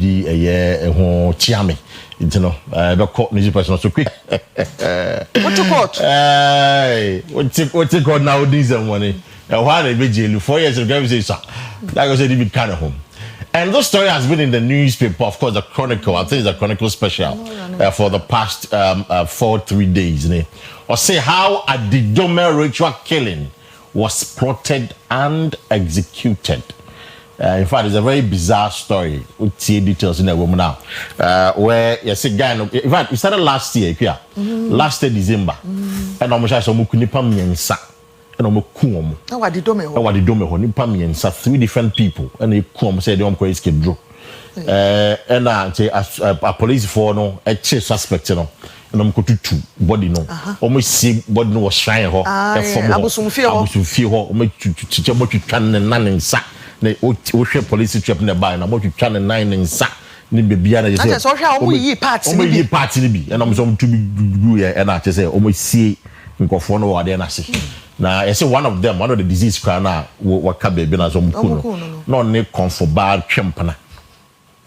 di ho chiame you know be court music person so quick what to court what you court now this money why they be jail 4 years ago say sir like I said he be kind of home. And this story has been in the newspaper, of course, the Chronicle. I think it's a Chronicle special for the past 3 days. Or say how a Didome ritual killing was plotted and executed. In fact, it's a very bizarre story. We'll see details in the woman now. Where you see guy. In fact, it started last year. Last year December. And I'm sure some kunipam yensa. And I'm kuom. Now what the dome? What the dome? Nipam yensa 3 different people. And they come say they want to escape draw. And a police for no a chase suspect no. And I'm going to 2 body no. Almost see body no was shrine ho. Abusum fear ho. Almost to try and none sa. Ne o police trap na ba na mo twitwa ne 9 nsa ne bebia na je say so hwa o yi party ni bi and am so to be e na che say o mo sie nkofo no wa de na se na you say one of the disease cry na waka baby na so mku no ne konfoba twempana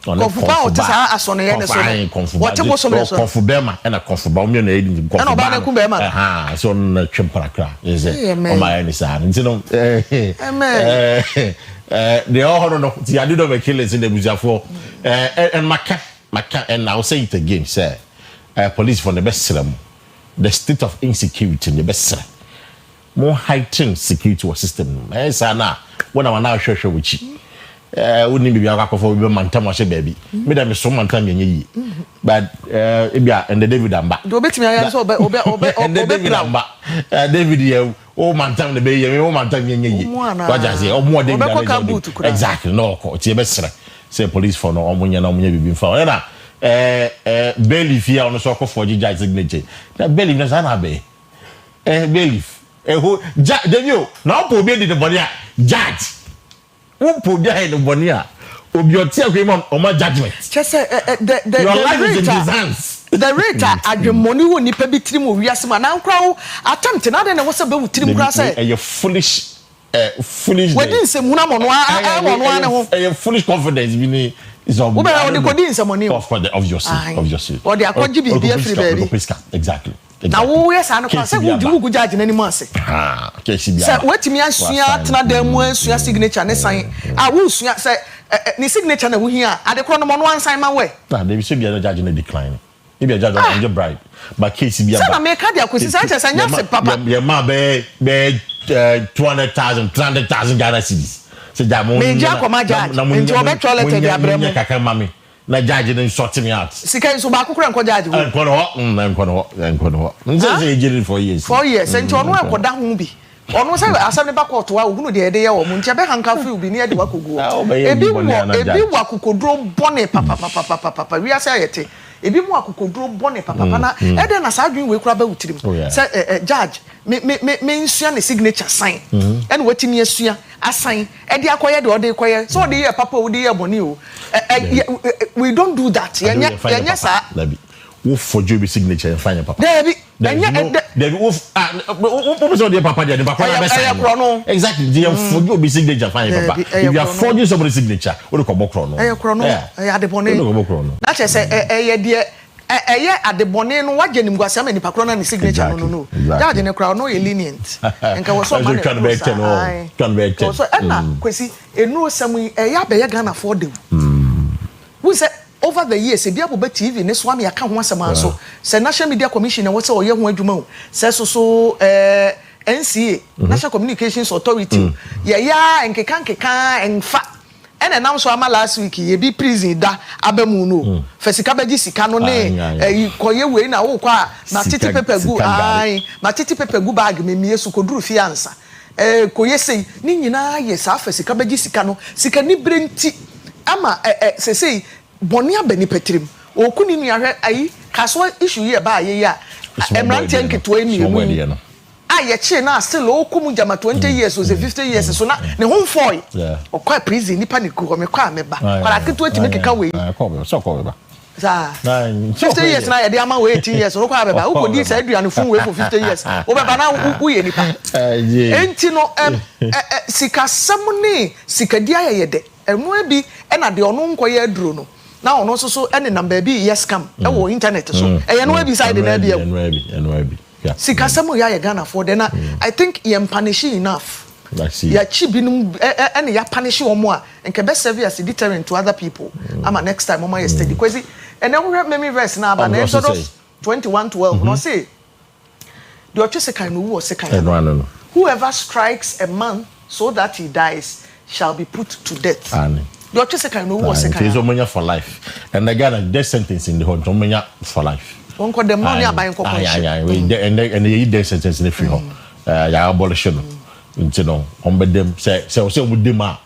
konfoba o te sa asono ye ne so what go so me so konfoba ma na konfoba o me na edi konfoba na ba na ku be ma so na twempana kra is it o ma ni sa ntino they all no the adido be killers in the busiafo and maka and I'll say it again sir police from the best serum the state of insecurity in the best serum more heightened security system say na when I now show with you wouldn't be aka for be mantam wa she baby me da me so mantam yenye but ebia and the David amba do betimi aya so David amba David ye o mantam the be ye o mantam yenye what just say o mo David exactly no ko ti be sere say police for no omunya na omunya bibi mfa na bailiff here on so ko for judge signature na bailiff na sana be bailiff who David na po be the body judge who put behind the bonia obioti akwem on my judgment just the life is in his hands the rate adwemoni wo nipa bi tirim wiase ma na nkra attempt na de na wo se be tirim kra say you foolish we din se muna mono ne ho foolish confidence bi ni is on we be o de din se money of yourself or the akwaji bi free baby exactly na wo yes an kwa say wo di wo judge na ni mo ase Kwesi bia say wetimi asua tena da mu asua signature ne san wo sua say ni signature na wo hia ade kro no mo no ansan ma we na dey say bia judge na decline maybe a judge on your bride but Kwesi bia say na me ka dia Kwesi say say nya se papa ye ma be 200,000 300,000 Ghana cedis say da mo me ja koma judge nti wo be toilet dia bremo kaka mami na judge den sort me out sika so ba kokora nko judge wo nko no nse ejiri 4 years 4 years nti ono akoda ho bi ono say asem ne ba court wa ohunu de ede ye wo mu nti be hanka free bi ne de wa kogo ebi wa kokodro bone papa wi asa yete ebi mu akokodro bone papa na ede na sa adwen we kura ba wutirim say judge me nsua ne signature sign and wetimi asua assign ede akoye de ode koye so de ye papa wo de ye bone o we don't do that yenya sa wo forge be signature fine papa David wo so de papa de papa na be sign exactly the forge be signature fine papa if you are forging somebody's signature wo de ko bokro no no adebone na che say de adebone no waje nim gwase ama nipa kro na ni signature no judge ne kra no ye lenient enka wo so ma ne can be so na Kwesi enu osam ya be ye Ghana for dem we say over the years e bia bo TV ne so am ya ka ho asem anso say National Media Commission e wo say oye ho adwuma o say so NCA National Communications Authority ya nkeka enfa ene nam so ama last week ye bi prison da abamu no fesika baji sika no ne koye we na wo kwa na titi pepegu ma titi pepegu bag memie su koduru fiansa koye sei ni nyina ye sa fesika baji sika no sika ni brenti ama sei boni abani petrim okuni nu ahwe ayi kaso issue ye ba ye ya emrante nketo emi no ye che na still okumu jama 20 years or 50 years so na ne hon foy okwa prison nipa ne ko me kwa me ba kwara keto atimi keka we so ko ba za 50 years na ye de ama we 18 years no kwa be ba ukodi sa aduane fun we for 50 years o be ba na uye nipa enti no sika samuni sika dia ye de emu bi e na de ono nkoye aduro no now no so any number be yes scam e wo internet so e no be side na bia yeah sika samo ya Ghana for then I think you punish enough ya chi binum any ya punish omo a nke be serve as a deterrent to other people ama next time omo yes steady Kwesi and then we me verse na ba na Exodus 21:12 no say the ochesekai no wo sekai no whoever strikes a man so that he dies shall be put to death. The ochesekai no wo sekai. It is omanya for life. And again death sentence in the whole omanya for life. Won ko dem no ne aban ko and the death sentence in the free home. Ya abolition. You know, on them say with them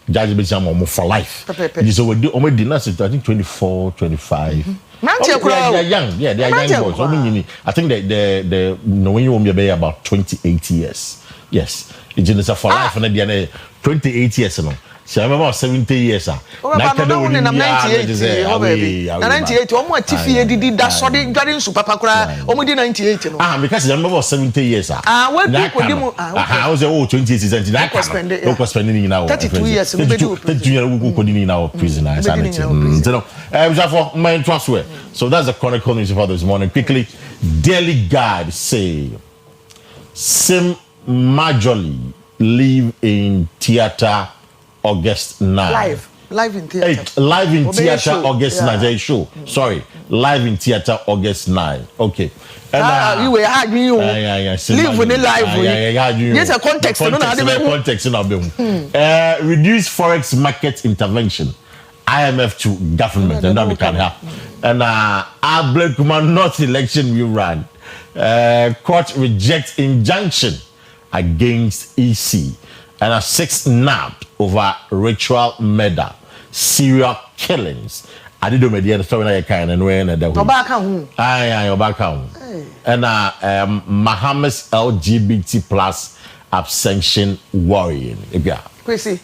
judge be some for life. You so we do I think 24, 25. They are young. Yeah, they are young boys. I think the when you will be about 28 years. Yes. It's for life and then 28 years no. See, I'm about 70 years. Na 98. Oh baby. 98. Omo atifie didi da so de dware nsu papa kura. Omo di 98 no. Because I'm about 70 years. We people di mu. I was 28 years and that can spending now. 32 years. 32 years we go in our prison. So that's the Chronicle news for this morning. Quickly, Daily Guide say Sim majorly live in theater August 9. Live in theater. Live in theater August 9. Show. Sorry. Live in theater August 9. Okay. And you were having you live with the live. Yes, a context. Context. Reduce forex market intervention. IMF to government. And that we can have. And Ablekuma North election we ran. Court rejects injunction against EC. And a 6 nabbed over ritual murder, serial killings. I did the story na kind and when that. Obaka. Obaka. And Muhammad's LGBT plus abstention worrying. Yeah. Kwesi.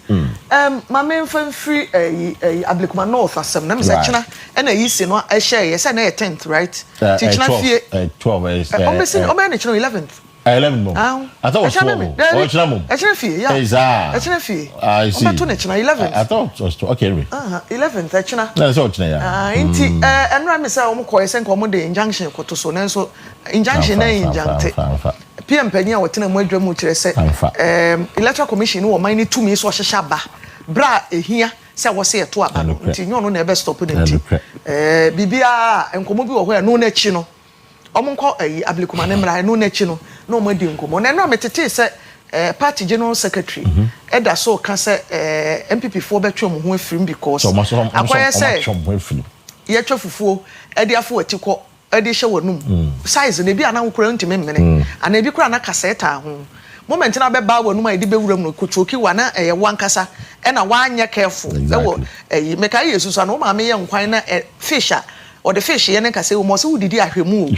My main friend free Ablekuma North asem na me say china and yi se no e share yes na 10th right? China fie 12 is. Omen chino 11th. 11 more. I thought it was 12. Oh, Chinamo. Echinafi, yeah. Echinafi. I see. But 11th. I thought it was 12. Okay, anyway. 11th, Echina. That's all China. Inti, and Rami say, I'm going to come the injunction to so then so injunction injuncted. PM Penya, what in a more dramatic say, Electoral Commission, who might 2 minutes was a shaba. Bra here, say was here to a man. You know, never stop it. Bibia and Komobi where no nechino. Omonko Ablekuma nemra no nechino. No more doing come on. And now, Metete said, Party General Secretary, Eda so can say MPP for bedroom who free because I say, Yachofu, Edia for Tico, Edisha Wonum, size and maybe an uncle to me, and maybe Crana Cassetta home. Moment in a bed when my debut room could choke you one cassa and a 1 year careful. A make a use of no mammy and quina a fisher. Or the fish yen ka say almost who did I remove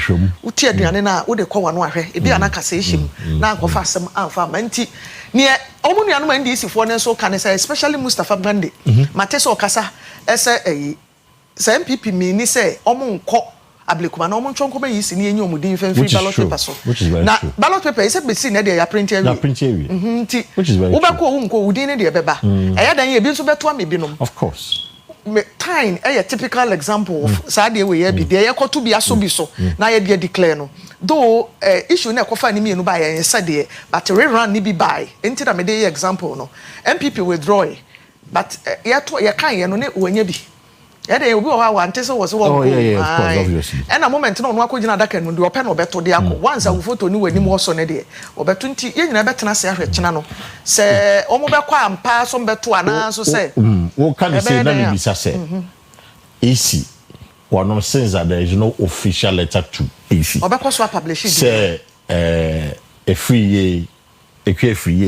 uti aduane na wo de kwa wano ahwe e bia na ka say him na akofa asem amfa manti ne omunuanu man di sifo ne so kan say especially Mustafa Bande mate so kasa ese say MPP mi ni say omunko Ablekuma na omuncho nko ba yisi ni enyi omudin fanfin ballot paper so na ballot paper is be see na dey ya print here nti wo ba ko wo nko udin ne dey beba eya dan ye bi nso beto am ebinom of course time a typical example of Saturday we be there to be aso so na ye declare no though issue na kofa ni mienu ba ye said but rerun ni be buy enti da me dey example no MPP withdraw but ye kan ye no ne wanya bi ye dey obi o ha ante so was one of course obviously and a moment no akogina daka no de open no beto de akọ once a photo ni wani mo so ne de obeto nti ye nyina betena se ahwe kina no se omo bekwa ampa so beto ana so se what can you say na me bisa say AC one of since that there is no official letter to AC obekọ so publish it say a free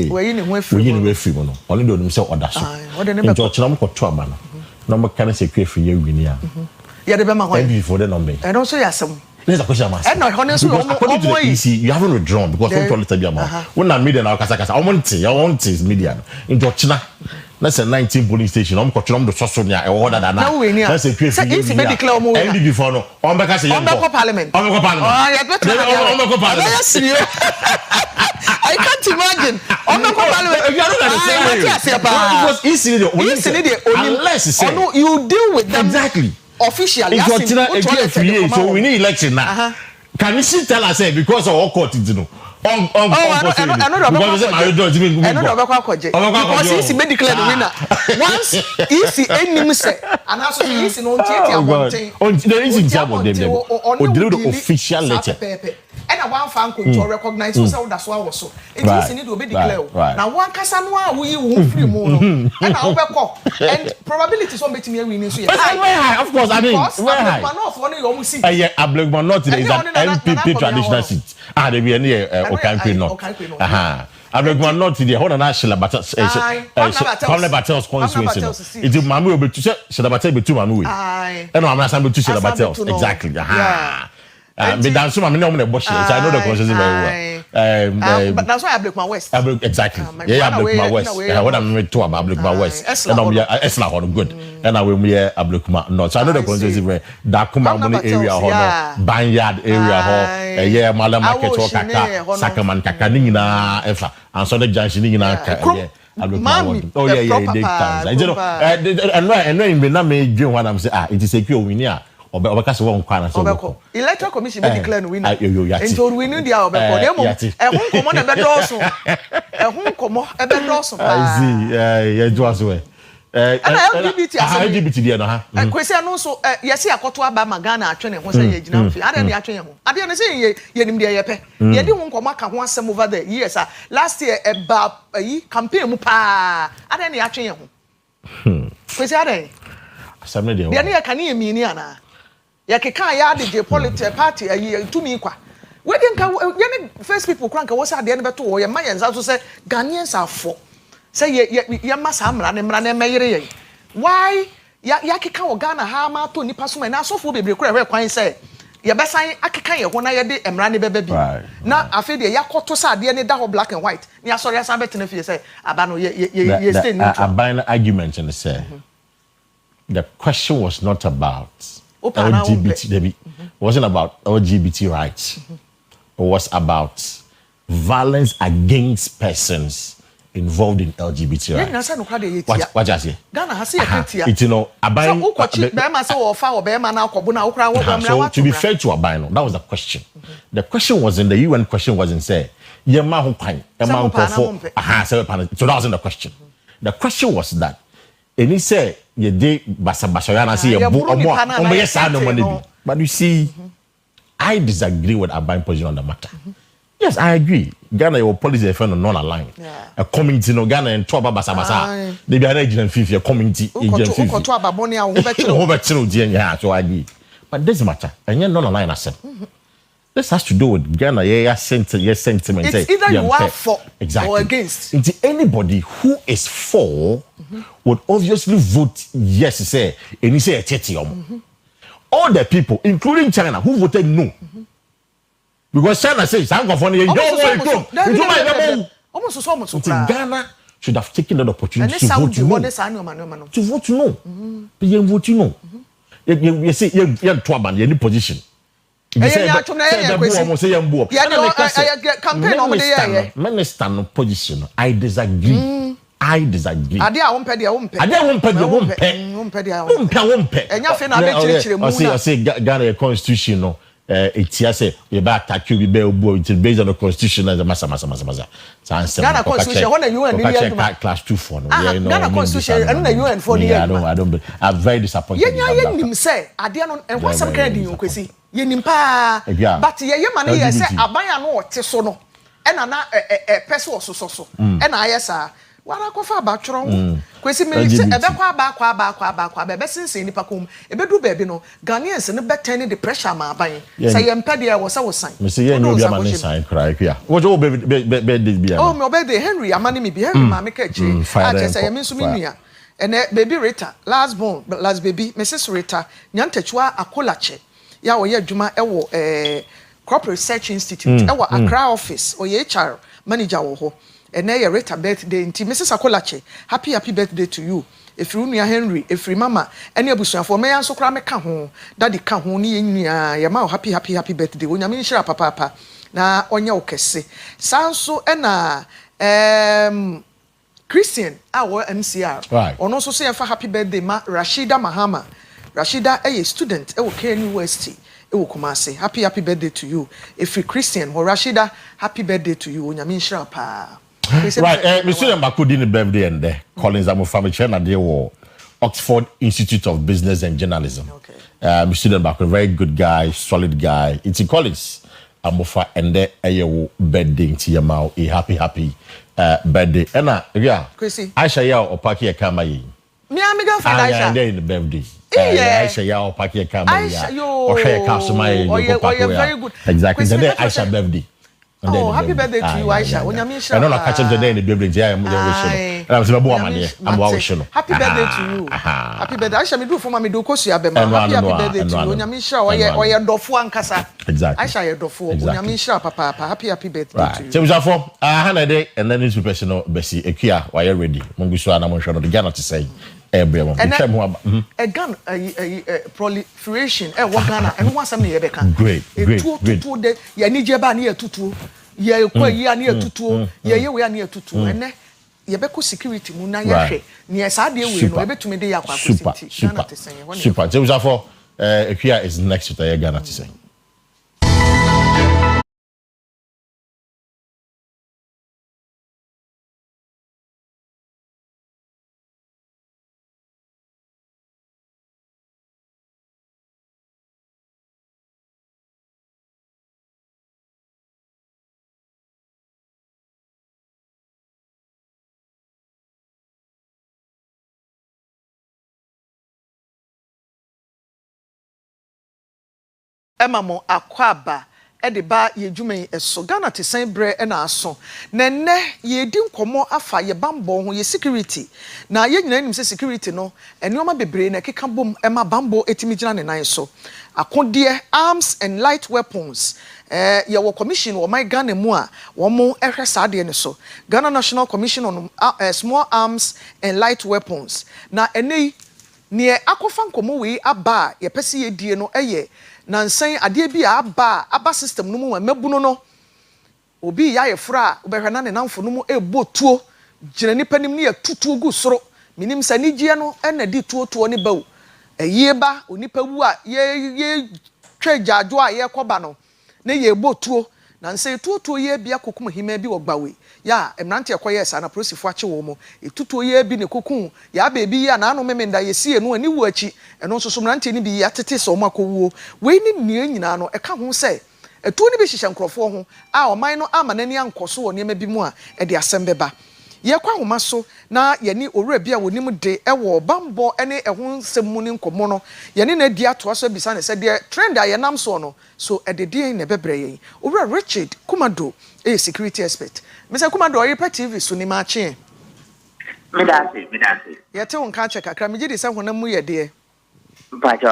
we ni ho free no only do them say order so nti ochina mo kwoto aba no no mo kan say free wini a ya de be ma ho before the number and also yasem there's a question I'm asking. No, honestly, you haven't withdrawn because don't let be amount. When I'm media now, kasa I want is media. Into China, that's a 19 police station. I'm controlling the social media. Order that now. That's a clear. It's medical. And before no, on back as a parliament. On parliament. I can't imagine. On the parliament. Because easily the only unless you deal with them exactly. officially it's what so we need election now. Can you see tell us because of all court you know? I know because he's been declared the winner. Once he's any say, and also he's in on there is in some of them. Or the official letter. And a one fan could recognize so that's why was so. It is need to be declared. Now one Casanwa we won't free more. And I'll be and probability so making me winning. Of course, I mean, Ablegman not is an MPP traditional seat. They be any Okanque not. Ablegman not the whole national but Battles constituency. It is Mamu be to say Shadabate be 2 Mamu. And I'm not able to say Battles exactly. But that's so I know the bush. I know the constituency very well. But that's why Ablegman West. Exactly. Yeah, Ablegman West. What I'm to Ablegman West. And I'm Esla good. And I will be Ablegman North. So I know the constituency very Dakuma area or Banyard area or yeah, Malam Market or Kaka, Sakaman Kakanina, Efa, and so the junction in oh yeah, big times. I don't know. And when Vietnam made you what I'm saying, it is a pure winner. Because one corner so electoral commission be declare winner into we knew the obeko dem ehun komo na bedoso ehun komo e bedoso I see yeah do as well LGBT there no ha Kwesi anu so yesi akoto aba magana atwe ne ho say ye gina mfi ade ne atwe ye ho ade ne say ye nim de ye pe ye di ho komo aka ho asem over the years last year yi campaign mu pa ade ne atwe ye ho Kwesi ade asem de ye ne kan ye mi ni ana ya keka ya de politics party tumi kwa we dey nka ye first people kranka wo say de ne beto wo ye ma yenza so say Ghanaians are for say ye masa amra ne meyere ye why ya keka wo Ghana ha ma to nipa so na asofo bebre kura hwe kwan say ye besan akeka ye ho na ye de emra ne beba bi na afi de yakoto sa de ne da ho black and white ni asori asan betena fie say aba no ye stay neutral a argument and say the question was not about LGBT. It wasn't about LGBT rights. It was about violence against persons involved in LGBT rights. What just say? Ghana has a it you know Abai. So to be fair to Abai, that was the question. The question was in the UN question wasn't say Yema who pine, Emma for so that wasn't the question. The question was that and he said ye dey basabasayana say ye but you see I disagree with Abai position on the matter. Yes, I agree. Ghana your policy is non-aligned. A community no Ghana and Toba basabasa. They be an agent fee a community agent fee. So I agree. But this matter and you're non-aligned accept. This has to do with Ghana sentiment. It's either you are for or against. It's anybody who is for would obviously vote yes, say, and you say a chetium. All the people, including China, who voted no. Because China says, I'm going for you don't want to go. Almost Ghana should have taken that opportunity to vote no. To vote no. You vote no. You say, you're trouble, you're in position. Minister no position. I disagree. I disagree. I say Ghana constitution no. It's say we back attack you based on the constitution as a massa. Ghana constitution when the UN class 2 for no. Ghana constitution and the UN for the I don't I'm very disappointed. Yen say ade no and what some kind of Kwesi yenim pa but ye man ye say aban no ote so no e na person so e na ayesa wara kofa abatwron Kwesi me say ebekwa aba be sense nipa kom ebedu baabi no Ghanaians ne betan the pressure ma aban say ye mpa de wo say wo san me say ye no bia man san cry kia what you be bia oh me obey Henry amani me bi Henry ma me ka chi a say ye me so me nua ene baby Rita last baby Mrs Rita nyantachua akolache ya wo ye adwuma e wo crop research institute e wo Accra office o ye HR manager wo ho ene ye Rita birthday nti Mrs Akolache happy birthday to you efiri nua Henry efiri mama ene abusuafo me yanso kra me ka ho daddy ka ho ne ye nua ye ma happy birthday onyame nhira papa na onye okese sanso ena Christian our MCR ono so say fa happy birthday ma Rashida Mahama Rashida a student e wo KNU University e wo Kumasi. Happy birthday to you. If you Christian or Rashida, happy birthday to you. Onyame nhyira pa. Right, me student back did the birthday and there. Collins Amofami Chen and they were Oxford Institute of Business and Journalism. Okay. Me student back, a very good guy, solid guy. It's in Collins Amofa and there a birthday to your mouth. A happy birthday. And yeah, Kwesi. Aisha ya opaki ya kama yi. Me amiga for Aisha. And there in the birthday. Aisha ya opaki ya kama yi. Aisha yo. Osha kasuma yi. Oh, very good. Exactly. And then Aisha birthday. Oh, happy birthday to you, Aisha. Onyame nhyira. I know like catch up today in the birthday. I'm saying, happy birthday to you. Happy birthday. Aisha, me do for me do kosi abema. Happy birthday to you. Onyame nhyira. Oye dofo ankasa. Exactly. Aisha ye dofo. Onyame nhyira papa. Happy birthday to you. So we have for Hanade and then this professional Bessie Akua. Why you ready? Mongusu ana monhwe no the Ghana to say. A gun proliferation Ghana and one some year can great ya nijeba near tutu ya kwa ya near tutu ya we are near tutu and ye beko security mu na yahwe near sad we no ebetumi de yakwa super so for Akua is next to the Ghana to say. Emma mo akwaba de ba ye dwumen eso Ghana te san bre na aso na nne ye di nkomo afa ye bambo ho ye security na ye nyina nim se security no enioma bebre na keka bom ema bambo etimi gina ne nan so akode arms and light weapons ye wo commission wo my Ghana mu a wo mo ehwe saade ne so Ghana National Commission on Small Arms and Light Weapons na enei ne akofa nkomo we aba ye pese ye die no eye nansan ade bi aba system no mu mabuno no obi ya yefra obehwe na ne namfo no mu ebotuo gina nipa nim ne yatutuo gu soro minim sa nigie no na di tuotuo ne bawo ayie ba onipa wu a ye twagyaadwo a ye koba no ne ye botuo nansan tuotuo ye bia kokum hima bi wogbawe ya emrante ekoye sa na prosifo ache wo mo etutuo ye bi ne kokun ya ba bi ya na anu memenda ye sie no ani wu achi eno nso so mrante ni bi ya tete so makowuo we ni nie nyina no eka ho se etu ni bi hihye nkrofo ho a oman no ama nani ankoso wo niema bi mu a e de asem beba ye kwa homa so na ye ni owura bi a wonim de ewo bambo ene ehun nsemu ni nkomo no ye ni na di ato so bisa ne se de trend a ye nam so no so e de die ne bebre yen owura Richard Kumado security expert Mr. Kumado Oyerepa TV so ni ma che Midasi ye te won ka che kakra me gidi se honam mu ye de Mpacho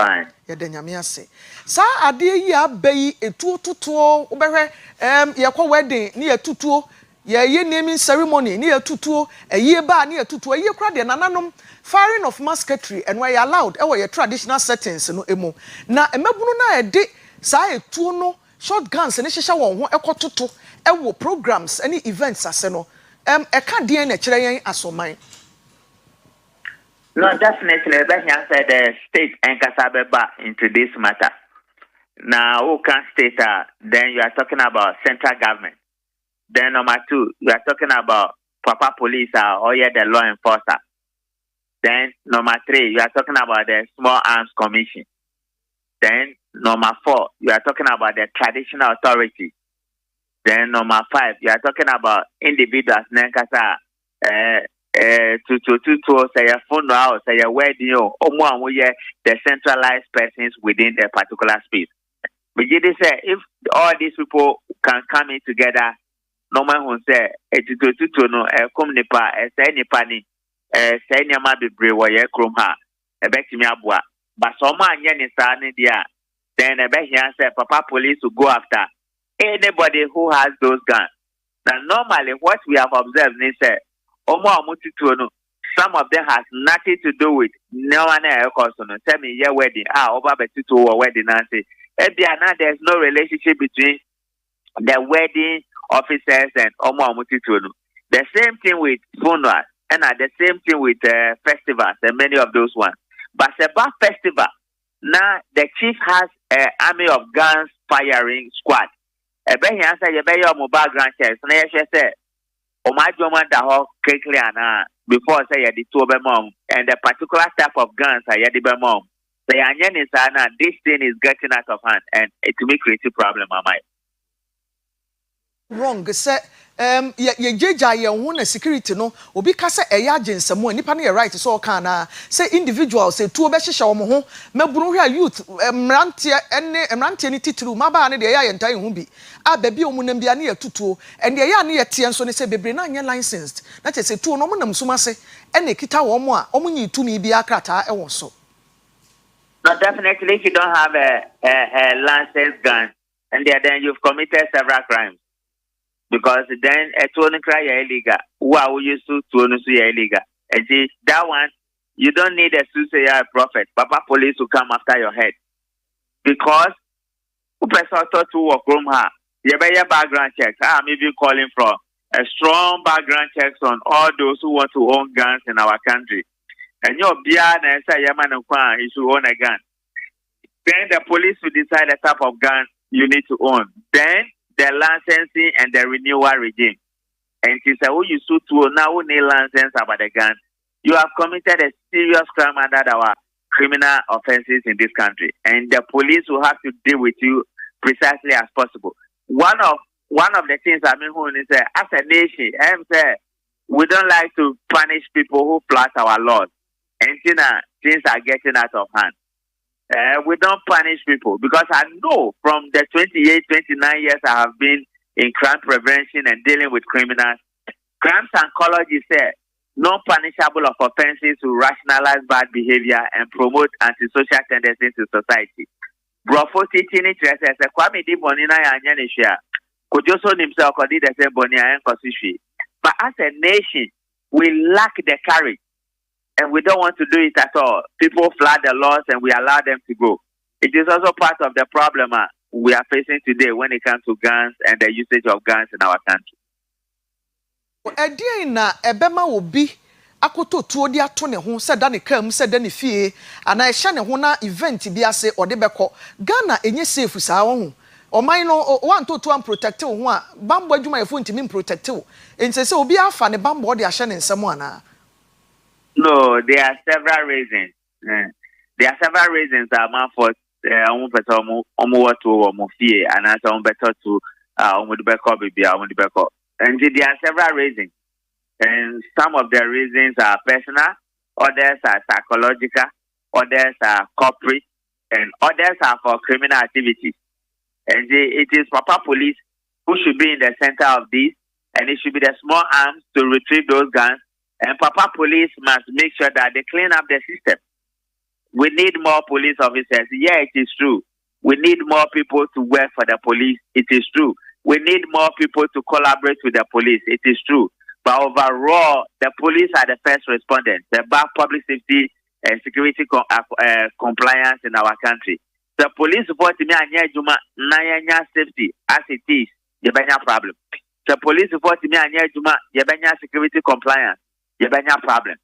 ye de nyame ase sa ade yi abai etu tutuo obehwe ye kwa wedding ni etutuo ye naming ceremony ni etutuo eye ba ni etutuo eye kra de nananom firing of musketry and we allowed e we traditional settings no emu na emabunu na e de sa etuo no shotguns ne hihye won ho ekototo e wo programs any events ase no e ka de na kire yen asoman. No, definitely. That said the state and Kasabeba into this matter. Now, who can state then you are talking about central government. Then number two, you are talking about proper police or the law enforcer. Then number three, you are talking about the small arms commission. Then number four, you are talking about the traditional authority. Then number five, you are talking about individuals. To say a funeral, say a wedding, or the centralized persons within a particular space. But you say if all these people can come in together, no man who say no come nipa say nipa ni say nyama bebre wo ye krom ha e betimi aboa but some man nya ni sa ni dia then e be here say papa police will go after anybody who has those guns. Now normally what we have observed is say some of them has nothing to do with no one else. Tell me your wedding. Over or wedding and say, there's no relationship between the wedding officers and Omo Mutituno. The same thing with funerals and the same thing with festivals and many of those ones. But about festival, Now the chief has an army of guns firing squad. He answer you your mobile background checks. And I say, "Oh my God, the whole quickly before say you the two mom and the particular type of guns are you the mom. The onion is this thing is getting out of hand and it will create a problem, mama." Wrong, say ye jeja ye hu na security no obi ka say eya agensamo nipa na ye right so kan na say individual say tuo be hihye wo ho mabunu hwa youth mrantie ni titru maba na de eya ye ntan hu bi ababi omunam bia na ye tutuo and de eya na ye tie nso ne say bebre na anya licensed na che say tuo no mo nam suma se e na kita wo mo a omunyi tumi bia krata e wo so. No, definitely if you don't have a licensed gun and then you've committed several crimes. Because then a tuning cry illegal. Wow, we used to illegal. And see that one, you don't need a suicide prophet. Papa police will come after your head. Because who person to work room her? You better background checks. I'm even calling for a strong background checks on all those who want to own guns in our country. And you're beyond and say Yaman and you should own a gun. Then the police will decide the type of gun you need to own. Then the licensing and the renewal regime. And she said, "Oh, you suit to now need license about the gun. You have committed a serious crime under our criminal offenses in this country, and the police will have to deal with you precisely as possible." One of the things I mean, is as a nation, we don't like to punish people who flouts our laws, and things are getting out of hand. We don't punish people because I know from the 28, 29 years I have been in crime prevention and dealing with criminals. Crime psychology says non-punishable of offenses to rationalize bad behavior and promote antisocial tendencies in society. Brofo teaching interest as a Kwame di Bonina Yanyanisha. Kojoso himself did the same Bonia and Kosishi. But as a nation, we lack the courage. And we don't want to do it at all. People flood the laws and we allow them to go. It is also part of the problem we are facing today when it comes to guns and the usage of guns in our country. Edi na ebema obi akoto tuo di ato ne ho se da ne kam se da ne fie ana e hye ne ho na event bi ase ode beko Ghana enye safe saa ho oman no wan to am protect ho a bambo adwuma yefo ntimi protect ho ense se obi afa ne bambo de ahye ne nsam ana. No, there are several reasons. There are several reasons that man for what to fear and answer better to and there are several reasons. And some of the reasons are personal, others are psychological, others are corporate, and others are for criminal activities. And it is Papa Police who should be in the center of this, and it should be the small arms to retrieve those guns. And Papa Police must make sure that they clean up the system. We need more police officers. Yeah, it is true. We need more people to work for the police. It is true. We need more people to collaborate with the police. It is true. But overall, the police are the first responders. The public safety and security compliance in our country. The police report to me and safety as it is. You have a problem. The police report to me and you have security compliance. You have a problem.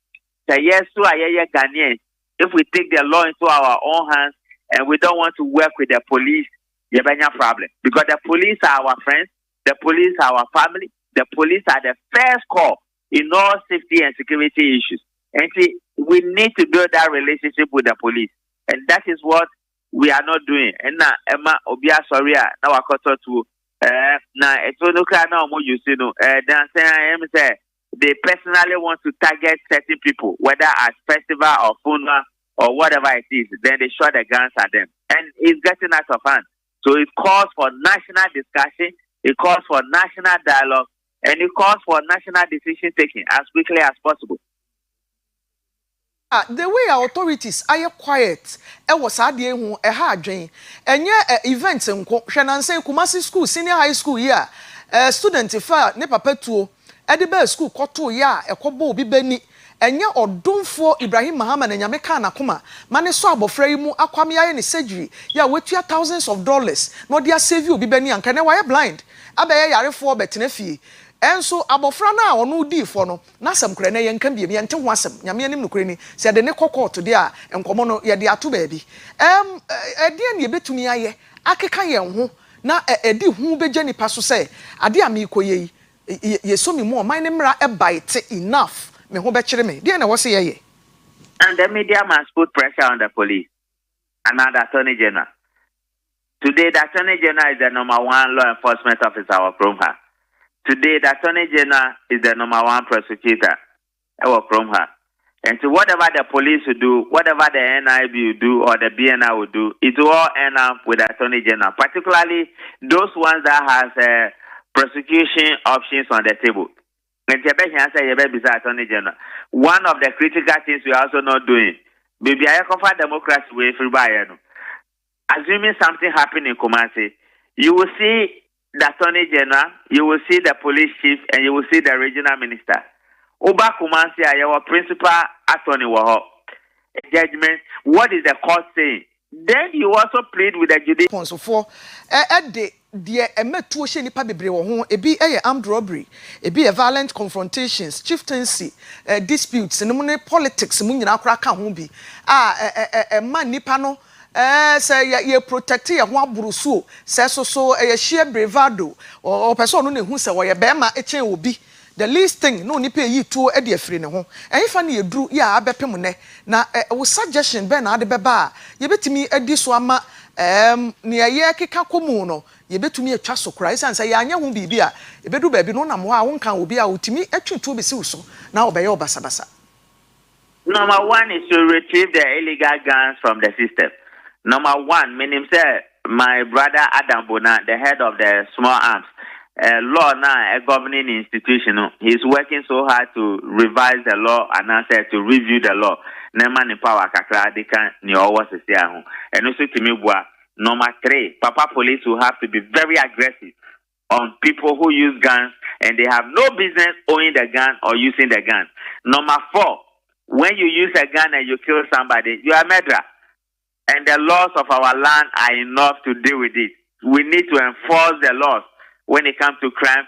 So yes, so I Ghanaians. If we take the law into our own hands and we don't want to work with the police, you have a problem. Because the police are our friends, the police are our family, the police are the first call in all safety and security issues. And see, we need to build that relationship with the police. And that is what we are not doing. And now, Emma Obia Soria, now I got to now it's no kind of you see no then say they personally want to target certain people, whether at festival or funeral or whatever it is, then they shot the guns at them. And it's getting out of hand. So it calls for national discussion, it calls for national dialogue, and it calls for national decision taking as quickly as possible. The way our authorities are quiet, it was hard a hard drain. And yeah, events in Shananse Kumasi School, senior high school, yeah, student if nepa petuo. Edibe school koto ya ekobo obi bani enye odonfo Ibrahim Muhammad na nyameka na koma mane so abofra yi mu akwame ya ne surgery ya wetua thousands of dollars no dia save obi bani anka ne wa blind abaye yarefo betena fie enso abofra na ono di fo no na asem kra na ye nka biem ye nte ho asem nyame anim no kra ni se de ne kokot de a enkomo no ye de ato baabi ade na ye betumi aye akeka ye ho na edi hu beje nipa so se ade a me koye ye so mi mo man ne mra e bite enough me ho be kire me de na wo se ye. And the media must put pressure on the police and the Attorney General. Today, the Attorney General is the number one law enforcement officer of Kromha. Today, the Attorney General is the number one prosecutor of Kromha. And so whatever the police will do, whatever the NIB will do or the BNI will do, it will all end up with the Attorney General, particularly those ones that has prosecution options on the table. And Attorney General. One of the critical things we are also not doing, maybe I cover democracy with everybody. Assuming something happened in Kumasi, you will see the Attorney General, you will see the police chief, and you will see the regional minister. Oba Kumasi, our principal attorney, judgment. What is the court saying? Then you also plead with the judicial. So for the emetuo she nipa bebre wo ho ebi armed robbery ebi violent confrontations chieftaincy disputes no ne politics mu nyina akora ka ho bi man nipa no say ye protect ye ho aburusuo say so ye share bravado o person no ne hu say wo ye be ma echen obi the least thing no nipa yi tuo e de afiri ne ho enfa na ye duru ya abepem ne na wo suggestion be na ade beba ye betimi adi so ama ne ye keka komu no ye betumi atwa so kra isan say ya anya ho bibia e bedu ba bi no na mo a wonka obi a otimi atwintu be si so na obeye obasabasa. Number one is to retrieve the illegal guns from the system. Number one, meaning say my brother Adam Bona, the head of the small arms law now, a governing institution, he's working so hard to revise the law and answer to review the law. Neman in power kakra they can ni always say and also to me number three, Papa police will have to be very aggressive on people who use guns and they have no business owning the gun or using the gun. Number four, when you use a gun and you kill somebody, you are a murderer. And the laws of our land are enough to deal with it. We need to enforce the laws when it comes to crime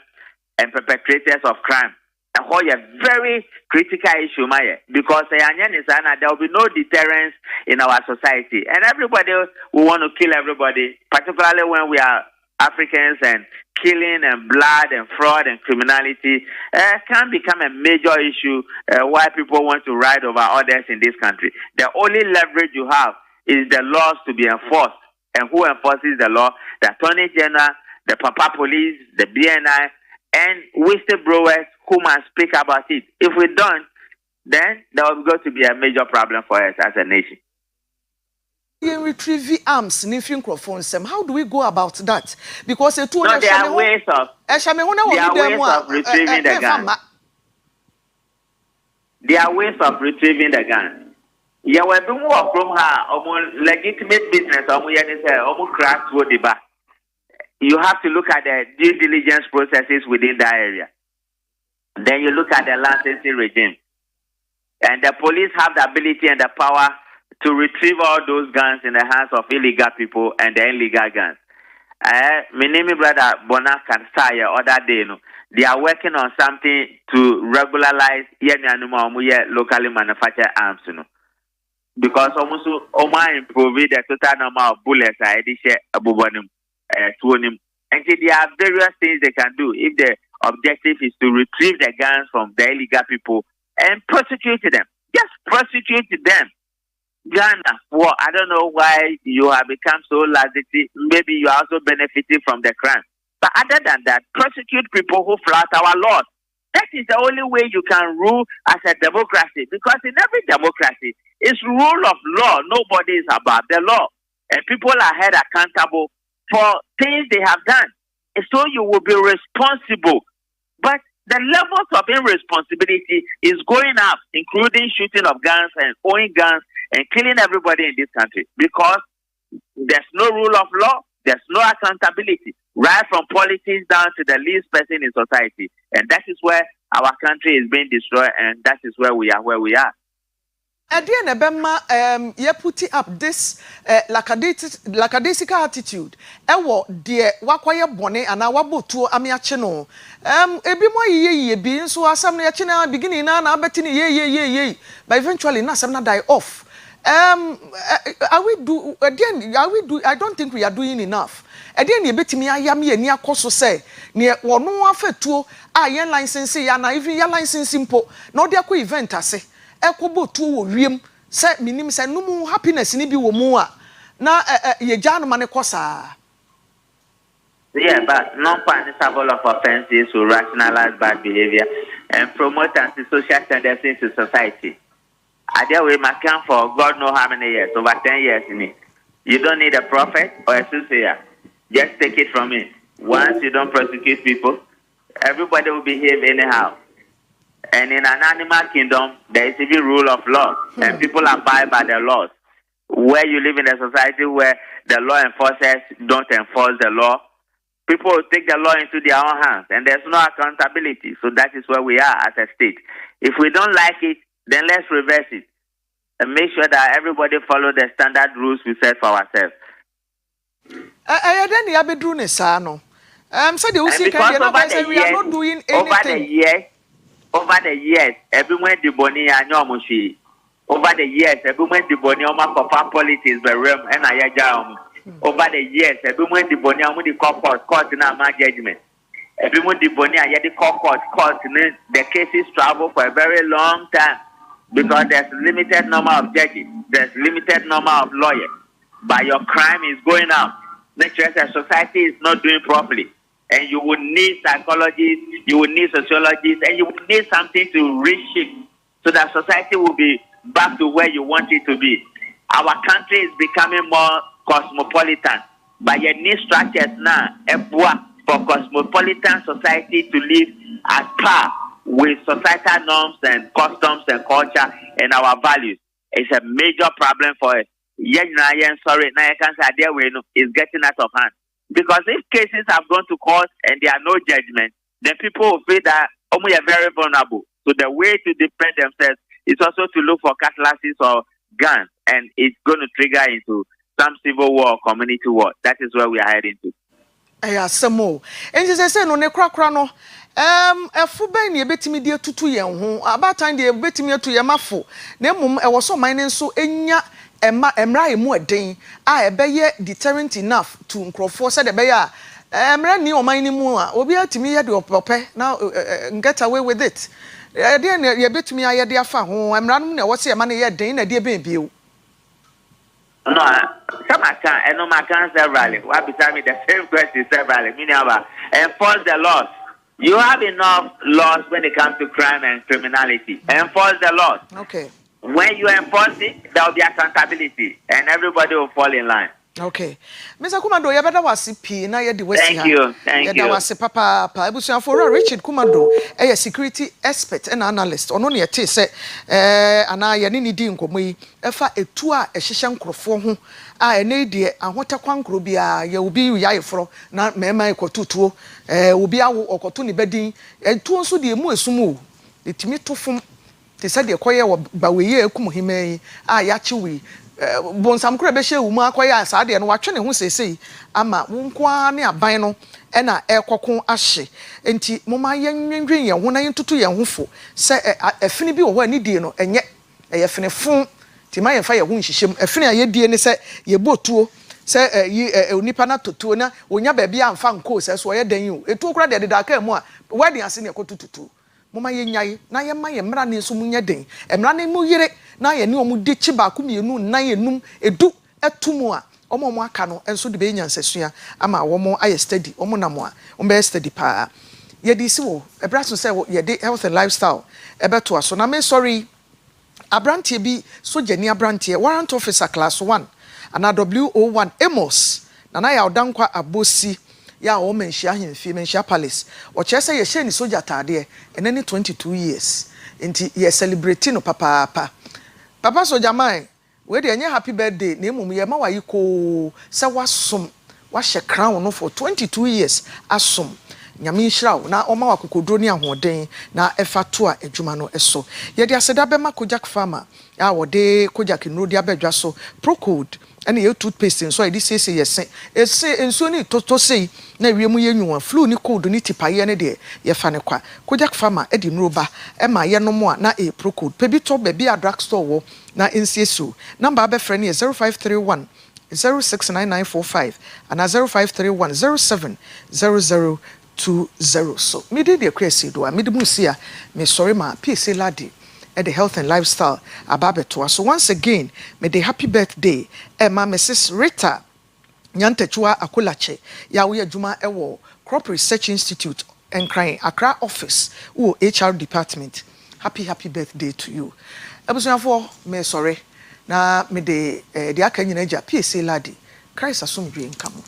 and perpetrators of crime. And how a very critical issue, Maya, because there will be no deterrence in our society. And everybody will want to kill everybody, particularly when we are Africans, and killing and blood and fraud and criminality can become a major issue why people want to ride over others in this country. The only leverage you have is the laws to be enforced. And who enforces the law? The Attorney General, the Papa Police, the BNI, and whistleblowers who must speak about it. If we don't, then there will go to be a major problem for us as a nation. You retrieve arms, how do we go about that? Because there are ways of retrieving the gun. There are ways of retrieving the gun. Yeah, we do more from her legitimate business. You have to look at the due diligence processes within that area. Then you look at the licensing regime. And the police have the ability and the power to retrieve all those guns in the hands of illegal people and the illegal guns. My name is Brother Bona Kansaya other day. They are working on something to regularize locally manufactured arms. Because almost improve the total number of bullets and there are various things they can do if the objective is to retrieve the guns from the illegal people and prosecute them. Just prosecute them. Ghana, well, I don't know why you have become so lazy. Maybe you are also benefiting from the crime. But other than that, prosecute people who flout our laws. That is the only way you can rule as a democracy. Because in every democracy, it's rule of law. Nobody is above the law. And people are held accountable for things they have done. And so you will be responsible. But the levels of irresponsibility is going up, including shooting of guns and owning guns and killing everybody in this country. Because there's no rule of law, there's no accountability, right from politics down to the least person in society. And that is where our country is being destroyed, and that is where we are. Adie na bema ye put up this lackadaisical attitude ewo de wakoye bone ana wabotuo amiache no ebi mo ye bi nso asam na ye na beginning na abeti ni ye but eventually na asam na die off are we do I don't think we are doing enough again ye betimi ayam ye ni akoso say ne wono afetuo a ye license ya na even ya license impo na odi akọ event ase ekobo tuo wo wiem se minim se numu happiness ni bi wo mu a na ye gya no mane kosa. Yeah, but non-punishable of offenses will rationalize bad behavior and promote antisocial tendencies to society. Idea we must count for God know how many years, over 10 years in it. You don't need a prophet or a soothsayer. Just take it from me. Once you don't prosecute people, everybody will behave anyhow. And in an animal kingdom, there is even rule of law, and people abide by the laws. Where you live in a society where the law enforcers don't enforce the law, people will take the law into their own hands, and there's no accountability. So that is where we are as a state. If we don't like it, then let's reverse it and make sure that everybody follow the standard rules we set for ourselves. Then you be doing so no. So the we are not doing anything. Over the years, everyone the boni and yomushi. Over the years, everyone the boni for politics, but realm and I over the years, everyone the boni and the court in our judgment. Everyone the boni and the court the cases travel for a very long time because there's limited number of judges, there's limited number of lawyers, but your crime is going up. Nature as a society is not doing properly. And you would need psychologists, you would need sociologists, and you would need something to reshape so that society will be back to where you want it to be. Our country is becoming more cosmopolitan, but you need structures now for cosmopolitan society to live at par with societal norms and customs and culture and our values. It's a major problem for us. Sorry, now I can't say it's getting out of hand. Because if cases have gone to court and there are no judgment, then people will feel that we are very vulnerable. So the way to defend themselves is also to look for cutlasses or guns, and it's going to trigger into some civil war or community war. That is where we are heading to. Yeah, some more. And just say no ne krakra no. Efu ben ye betimi de tutu yen ho. About time de betimi to yemafo. Na mum e wo so man nso enya emra emu eden a ebeye deterrent enough to nkrofo said ebeya emra ni oman ni mu a obi atimi ye de opope now get away with it dey na ye betimi aye de afa ho emra no na wo se ema na ye den na de ben bio no some can and no can severally what beside me the same question severally meaning about enforce the laws. You have enough laws when it comes to crime and criminality. Enforce the laws. Okay. When you enforce it, there will be accountability, and everybody will fall in line. Okay. Mr. Kumado, you better was CP, now you're the West. Thank you. Thank you. Was Papa, for Richard Kumado, a security expert and analyst. On only a tea say, and I any dinko me, if a tour a shishan crofo, I need dear, and what a quankrubia, you will be yafro, not mema kotutu, will be our opportunity bedding, and two so the musumu, the timito from. They said the choir ba we ye kum hime yachiwi bonsam kura be hye wu mu akoya asade no watwe ne ho sesei ama wonkwa ne aban no e na ekokon ahye enti moma yenwenwen ye ho na yentutu ye ho fo se afini bi wo ho ani die no enye ye fene fun ti ma ye fa ye ho nhyihyem afini aye die ne se ye botuo se onipa na totuo na onya ba bia amfa nko se so ye dan yi etu kura de da ka mu a wedding ase ne ekotututu mama ye nyai na ye ma ye mra ne so munya den emra ne mu yire na ye ne omu de chi ba ku mienu na ye num edu etumu a omo aka no enso de be nyansasua ama wo aye steady omo na mo a be steady pa ye di si wo ebra so say ye de health and lifestyle ebeto aso na me sorry abrantie bi so jani abrantie warrant officer class 1 ana WO1 Amos na ya odankwa abosi ya o menhia hemfie menhia palace o chese ye hye ni soja tade eneni 22 years enti ye celebrate no papa soja man we de enye happy birthday na emum ye ma wayi ko se wasom wa hye crown no for 22 years asom nyame nhyira na oma wakokodro ni ahoden na efa to a adwuma no eso ye de aseda bema kojak farmer a wode kojak nro de abadwa so procode ene ye toothpaste so e di sese yese ese enso ni to sei na wiemu ye nwuwa flu ni cold ni tipaye ne de ye fa ne kwa kojak farmer e di nro ba e ma ye no mo a na e procode pebi to be a drug store wo na nsiesu number abefre ni 0531 069945 and 0531 070020. So, me did the Kwesi Asieduaa. Me the musia. Me sorry ma. PSA ladi. At the health and lifestyle ababetua. So once again, me the happy birthday. Ma Mrs. Rita Nyantechua Akulache. Ya we juma ewo Crop Research Institute and crying Accra office. HR department. Happy birthday to you. Ebusuafo me sorry. Na me de aka nyina agya PSA ladi Christ asomdwe nkamo.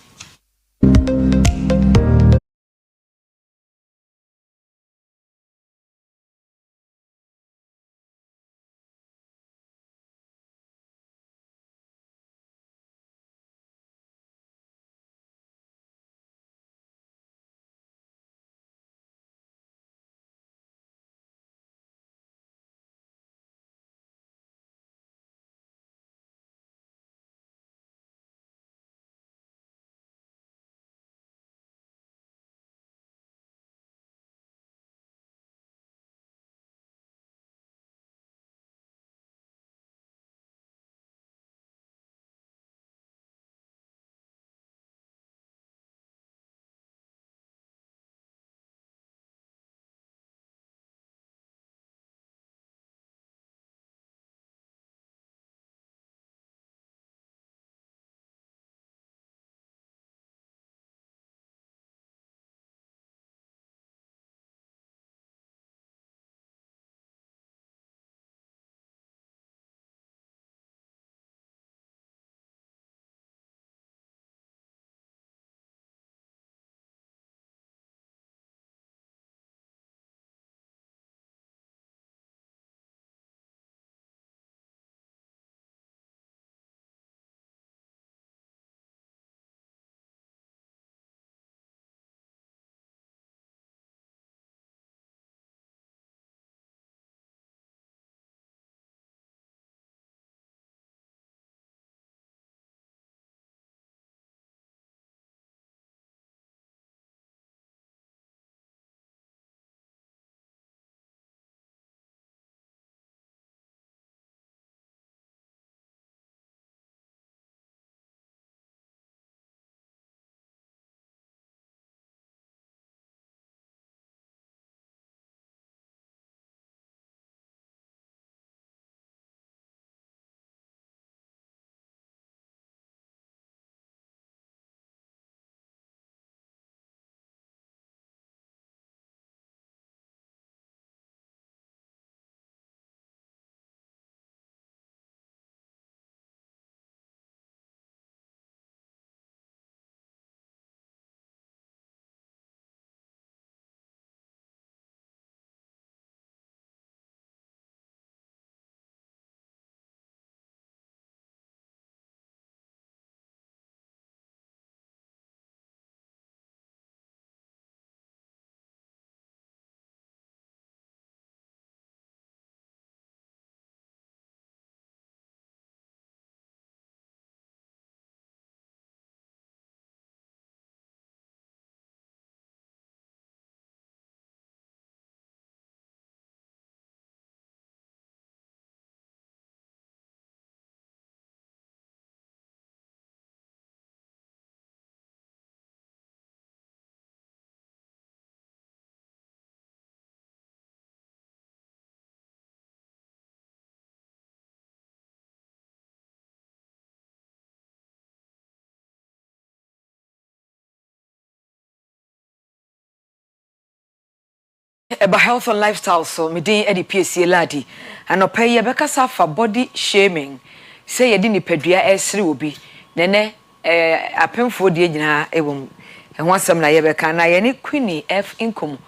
About health and lifestyle, so me din edi PSA ladi. Anope ye bekasa for body shaming. Say ye di ni pedua esri obi. Nene apemfo die nyina ewom. Ho asem na ye beka na ye ne Queenie F income.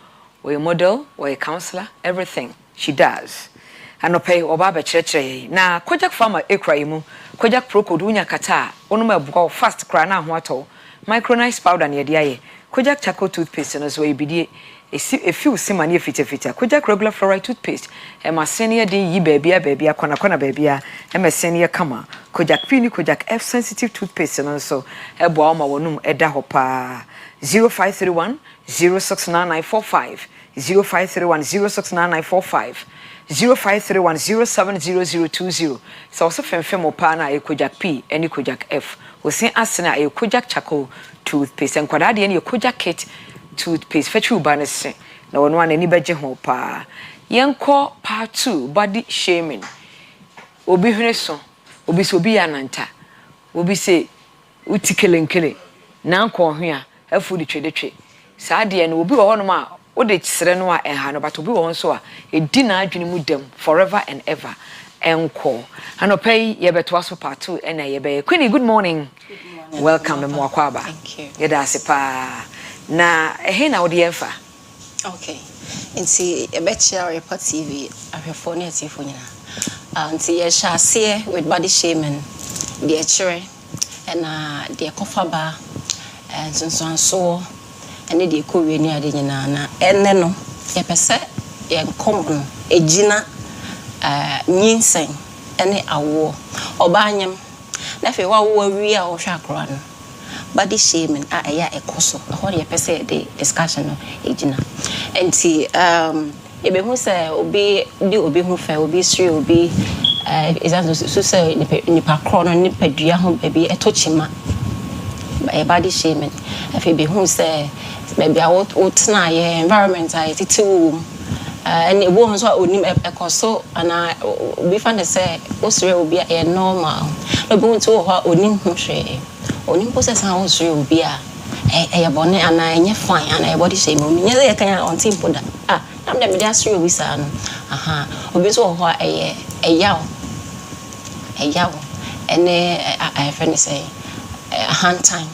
We model, we counselor, everything she does. Anope oba be kyerɛkyerɛ na kojak farmer ekra yimu. Kojak procode unya kata. Onuma ebuka fast kra na ho ato. Micronized powder na ye de aye. Kojak charcoal toothpaste no so ebidie if you see mani fita Kojak regular fluoride toothpaste e ma senior dey yi baby akona baby e ma senior kama Kojak P ni Kojak F sensitive toothpaste no so e bo ma wonum e da ho pa 0531 069945 0531 069945 0531070020 so also femfem opa na e Kojak P any Kojak F we say asena e Kojak charcoal toothpaste and kwada de e Kojak kit toothpaste fetch uba ne se na wono an ani beje ho pa yenko part 2 body shaming obi hwene so obi so obi yananta obi se utikelenkele na nko hwea afu di twedetwe saa de no obi wo hono ma wo de kisere no a enha no but obi wo nso a edi na adwene mu dem forever and ever enko anopai ye beto aso part 2 ena ye be Queenie, good morning. Welcome mo akwaba. Thank you. Ye da sepa na na odi emfa. Okay. Nti ebetia Oyerepa TV ahwefo na atifo nyina. Nti ye shase with body shaming the chere na the kofaba nsonso ene de kowie ni ade nyina na ene no ye pese ye nkom no ejina nyinsen ene awo obanyem na fe wa wo wi a wo hwa akora no body shaming eya ekoso ho ye pese de discussion no ejina enti e be hu se obi hu fa obi sri obi example so say nipa kro no nipa dua ho baby etochima body shaming afi be hu say baby a wotna ye environment a titiwu and e wo so onim ekoso ana obi fa ne say osire obi a normal no be wonto ho onim hu hwe onim process an osire obi a e bone ana enye fine ana e body shaming onim nye ye kan on team poda am dem dey asire obi sa no obi so ho eyaw ene I friend say hand time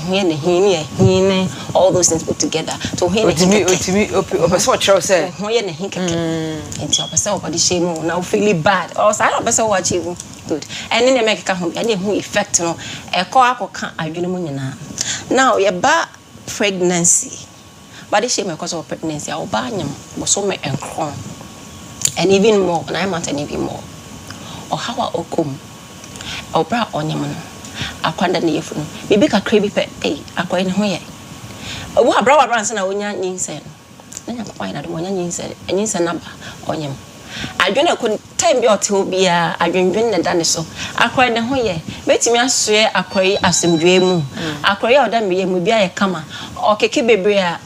hine all those things put together to hine otimi opeso chero say hoye ne hinkeke enti opeso body shame now feel bad or say opeso watch you good and then make ka ho and hu effect no e ko akoka adwene mu nyina now ye ba pregnancy body shame because of pregnancy a oba anyam so me enkron and even more 9 months and even more or how okom obra onyam no akwanda ne yefunu bibi kakra bi pe akwai ne ho ye obu abra wa branch na onya nyinsen na nya papa ina do onya nyinsen na ba onyem adwene ko time bi ote obi a adwendwen ne da ne so akwai ne ho ye betimi asoe akwai asemdwe mu akwai oda me mu bi aye kama okeke bebre a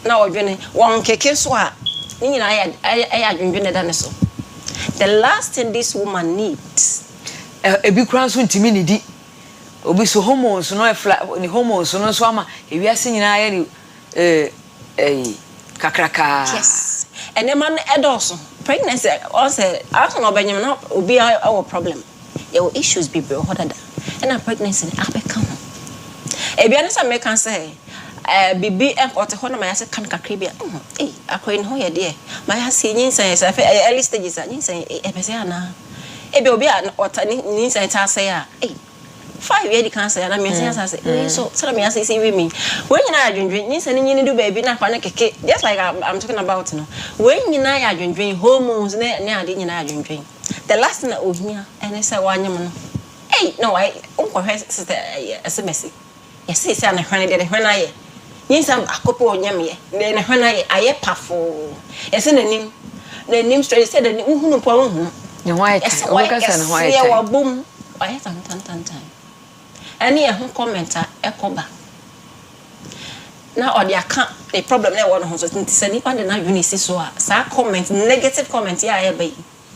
na odwene won keke so a ni nyina aye adwendwen ne da ne so the last thing this woman needs ebi kran so ntimi ne di obi so hormones no ni hormones no so ama ewiase nyina ya ni kakraka yes and man edoso pregnancy also after no benyam na obi our problem your issues be bro hodada and pregnancy abeka ho ebi an say me kan say bibi enkote ho na ma yase kan kakra bia akoyi no ye de ma yase nyinsan say early stages nyinsan epese ana ebe obi a otani nyinsan ta say 5 years cancer na me say so me say see me when you na adwendwen nyinsan nyini do baby na kwa na keke just like I'm talking about no when you na adwendwen hormones na ade nyina adwendwen the last na ohia ene say wanyem no no I unko hwe sister SMS yes say na hwane de hwane aye nyinsan akopo onyam ye na hwane aye aye pafo yes nanim straight say the uhunu po uhunu ne white oga say na white yeah wa boom aye tan any a commenter ekoba na odi aka the problem na won ho so nti nipa de na unisi so a sa comment negative comment ya aye bai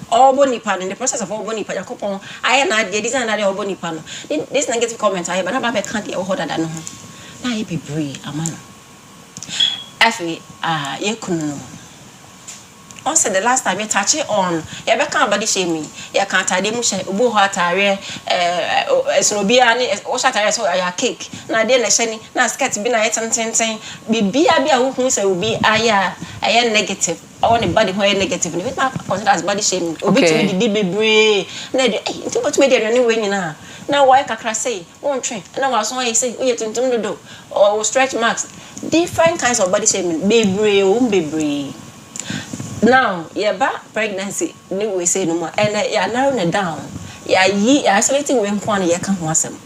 obo nipa in the process of obo nipa yakopon aye na de design na de obo nipa no this negative comment aye ba na ba be kan de ho dada no ho na aye bebre amano afi ye kunu also the last time we touch it on ya be kan body shaming ya kan tade mu hye obo ho atare esunobia ni o shatare so ya cake na de na hye ni na skirt bi na yetententen bibia bi a hu se obi aya negative or the body ho negative ni we na consider as body shaming obi to be the bebre na de nti but me de no we nyina Now why kakra say won't train. Now was why you say we tuntum do or stretch marks. Different kinds of body shaming. Baby. Now, pregnancy, we say no more, and you're narrowing it down. You're isolating when one year can was him.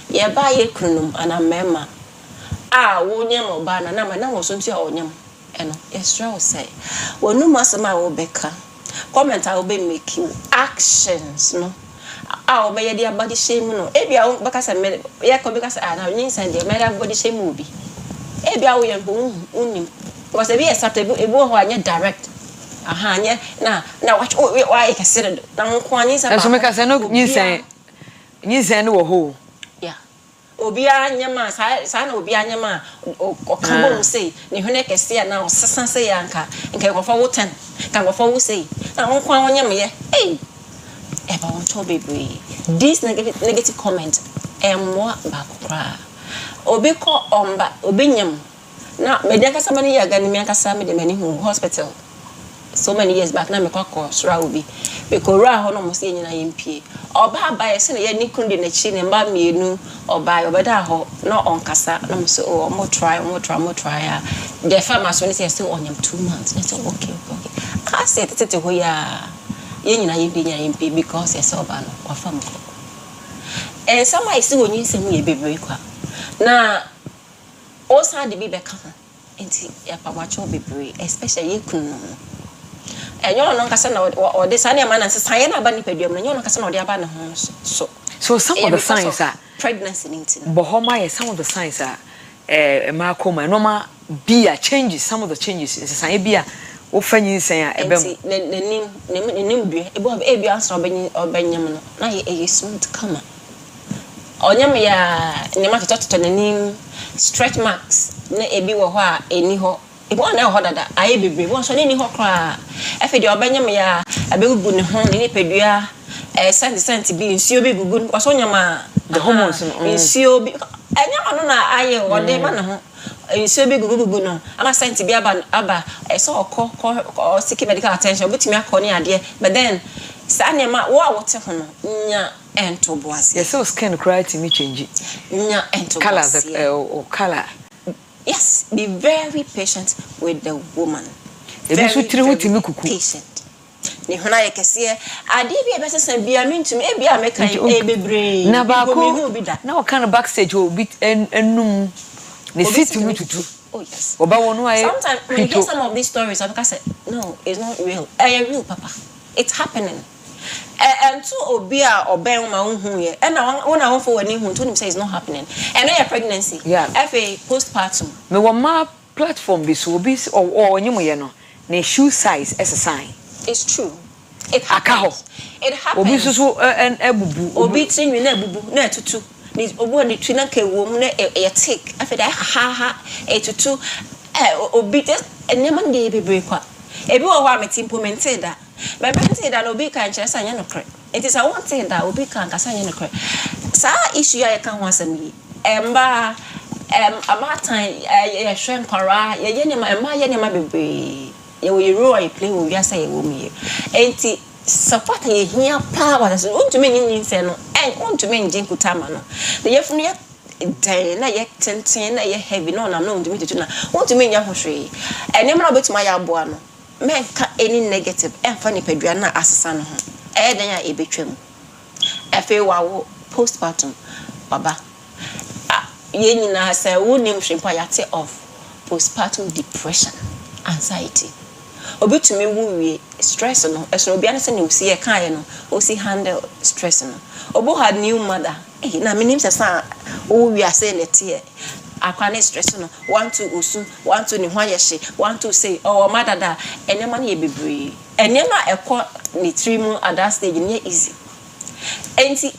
You're by a cronum and a member. Won't yam or ban, and I was on your own. And yes, true say. Well, no master, my old Becca. Comment I will be making actions, no. I'll be a dear body shame, no. Maybe I won't because I made because I have needs and the matter body shame movie. Maybe I will was a very acceptable, it won't direct. Now watch why I consider now one is a so make us no you say no ho yeah obia nyama sa na obia nyama o kabo say ne hwene kese na osesa say anka nke go for 10 kan go for say na won kwa won nyama ye eh ba won to bebre this negative comment more back kra obi ko omba obi nyam na me dia kasa mani ya ga ni me kasa me de mani hospital so many years back na me kwa sra obi because ra ho no mo se nyina yempie oba ba ye se ne ye ni kunde na chi ne mba mienu oba da ho no onkasa na mo se oh mo try the farmer so ne say onyam 2 months na say okay ka se tete ho ya ye nyina yempie because ye se oba no kwa fam ko some I see when you say me bebre kwa na o sa de bi be ka ho enti ya pa wacho bebre especially ye kunu and you don't know or this any man and say na ba ni pedum na you no kasa na odi aba na ho so some of the signs are pregnancy nintin bohoma some of the signs are ma koma normal be a changes some of the changes is sign be a wo fanyi sen a ebem nim due e bia answer obanyam no na ye smooth kama onyam ya ne ma toto nanim stretch marks na ebi wo ho a eni ho ebo na ho dada aye bebre won so ni ho kra efe de obanyam ya abegugu ne ho ne pedua cent bi nsuo bi gugu ko so nyama the hormones nsuo bi anyama no na aye wo de ma ne ho nsuo bi gugu no ama cent bi aba so ko seek medical attention obutimi akọ ne ade but then sa nyama wo a wote ho no nya entoboase yes so skin cry to me change nya entoboase color. Yes, be very patient with the woman. Very patient. Ni hona ye kese ade bi e bese san bia mintum e bia meka e bebre na ba ko na o kan backstage o bit enum ne sit mu tutu. Oh yes. Oba wonu aye. Sometimes when you hear some of these stories I say no, it's not real. Real papa. It's happening. And to obia oben ma unhu ye and na wona won for wani hu to him say it's not happening and no your pregnancy fa postpartum me wo ma platform bi so obi or onyum ye no na shoe size as a sign it's true it happens obi so en ebubu obi tinwi na ebubu na etutu ni obo ni twi na ka wom na e tick afa da ha etutu obi just enema nge bebre kwa ebi wo ho ametimplemented da but I say that obi kan kyerɛ sɛ anya no kre it is I want say that obi kan kasa anya no kre sa issue ya kan ho asɛm yi emba amatan ye hwɛ nkwara ye ne ma ye ne ma bebre ye wo role I play wo wiasa ye wo mi enti support ye hia power so untumi nyin sɛ no untumi ngin kutama no the ye funu ye den na ye tenten na ye heavy no na untumi tutu na untumi nya ho hwe ene ma obetuma ya aboa no men ka any negative emfa ni pedua na asesa no ho den ya ebetwam efe wawo postpartum baba ye nyina say wonim hwempa yate of postpartum depression anxiety obetumi wuwie stress no eso obi anase ne usi ye kan ye no osi handle stress no obo had new mother na minim se sa wuwie ase ne tie akwane stress no want to usu want to ni hwayehye want to say oh mother da enema na ye bebre enema ekọ ni trimu at that stage ni easy enti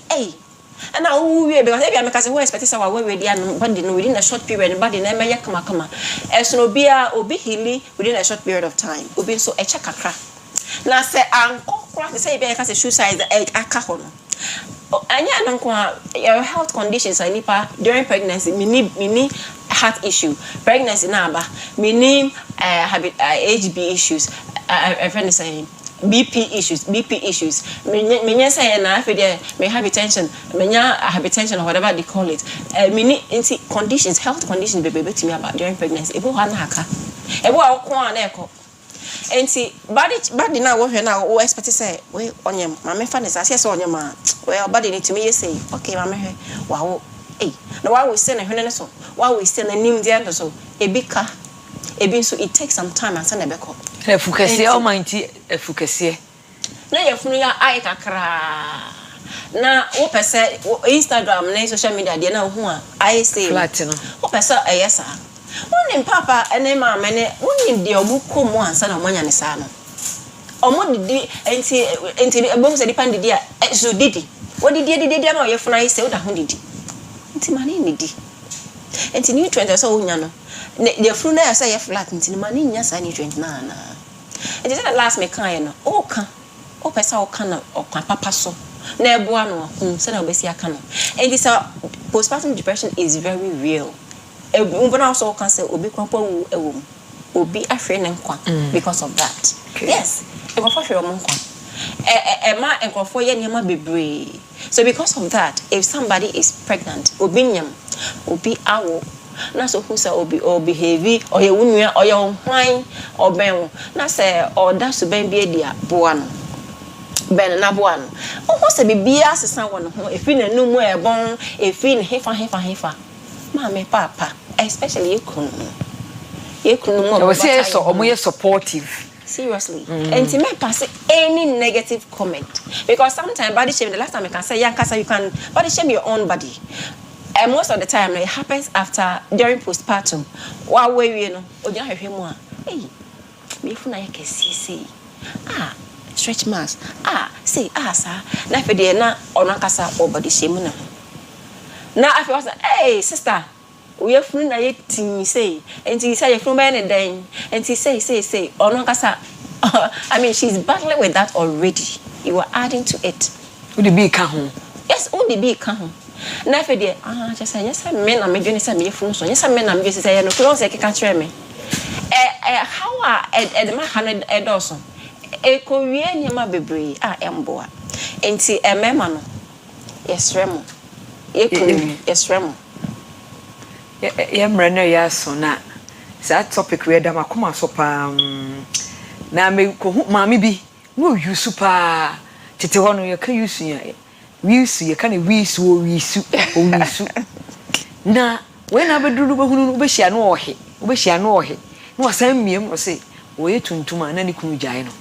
and now we because maybe I make us who expect say we ready and body no within a short period body na me kama eso no bia obi healing within a short period of time obi so e check kakra na say anko kwa say be ka say shoe size aka ho no anya nankwa your health conditions anipa during pregnancy mini heart issue pregnancy na aba mini habit HB issues friend saying BP issues. Me say na after there me hypertension, hypertension or whatever they call it. Me conditions, health conditions baby to me about during pregnancy. Ebo ha na haka. Ebo a ko an eko. Enti body na wo hwe na wo expect say we onyem mama fa ne say say onyem a well body need to me say okay mama hwe wow eh na wa we say na hwe ne so wa we say na nim dia ndo so ebika ebi so it takes some time and send ebeko efukese o manti efukese na yefunu ya ai kakra na wo pese Instagram na social media dia na hu a ai say flat no wo pese eyesa woni papa ene ma mene woni de omuko mu ansa na omanya ne sa no omo didi enti ebom se dipa didi a so didi wo didi na yefunu ai say wo da ho didi enti mane ni di enti nutrient so wonya no the fruit na say flat ntini mani nya sa nutrient na na enti say last me kan no o kan o pesa o kan na o kan papa so na eboa no say na obesi aka no enti say postpartum depression is very real ubona also can say obi kwampo wu ewom obi ahwe ne nkwa because of that yes e go for hwe mo nkwa ma enkrofo ye niam bebre so because of that if somebody is pregnant obi nyam obi awo na so who say obi heavy or ye wunua or ye hwan oben na say or da so ben bia dia boa no ben na boa no o say bibia sesa won ho efi na nu mu ebon efi ne hefa ma me papa especially yekunu mo we say so omo supportive seriously and me pass any negative comment because sometimes body shame the last time I can say yankasa you can body shame your own body. And most of the time it happens after during postpartum. Wa we no oja hwehwe mu a eh me fu na yake see stretch marks say sa na fe de na ono kasa body shame na afi was hey sister we fu na ye tin say enti say ye fu be ne den enti say ono kasa I mean she's battling with that already. You are adding to it. Would it be ka ho? Yes, would it be ka ho? Na fe de just say yes me na me dwene say me yefunu so yes me na me say say no kro say keka kire me how are the man 100 dollars ko wie nyama bebre emboa enti emema no yesremo yekunu yesremo ye mre no ya so na that topic we da makoma so pa na me ko maami bi no use pa tete ho no ye ka use ya wisu ye kan wisu na when abeduru behunu obehia no ohe no wasan miem o say oye tuntuma na ni kunu gyae no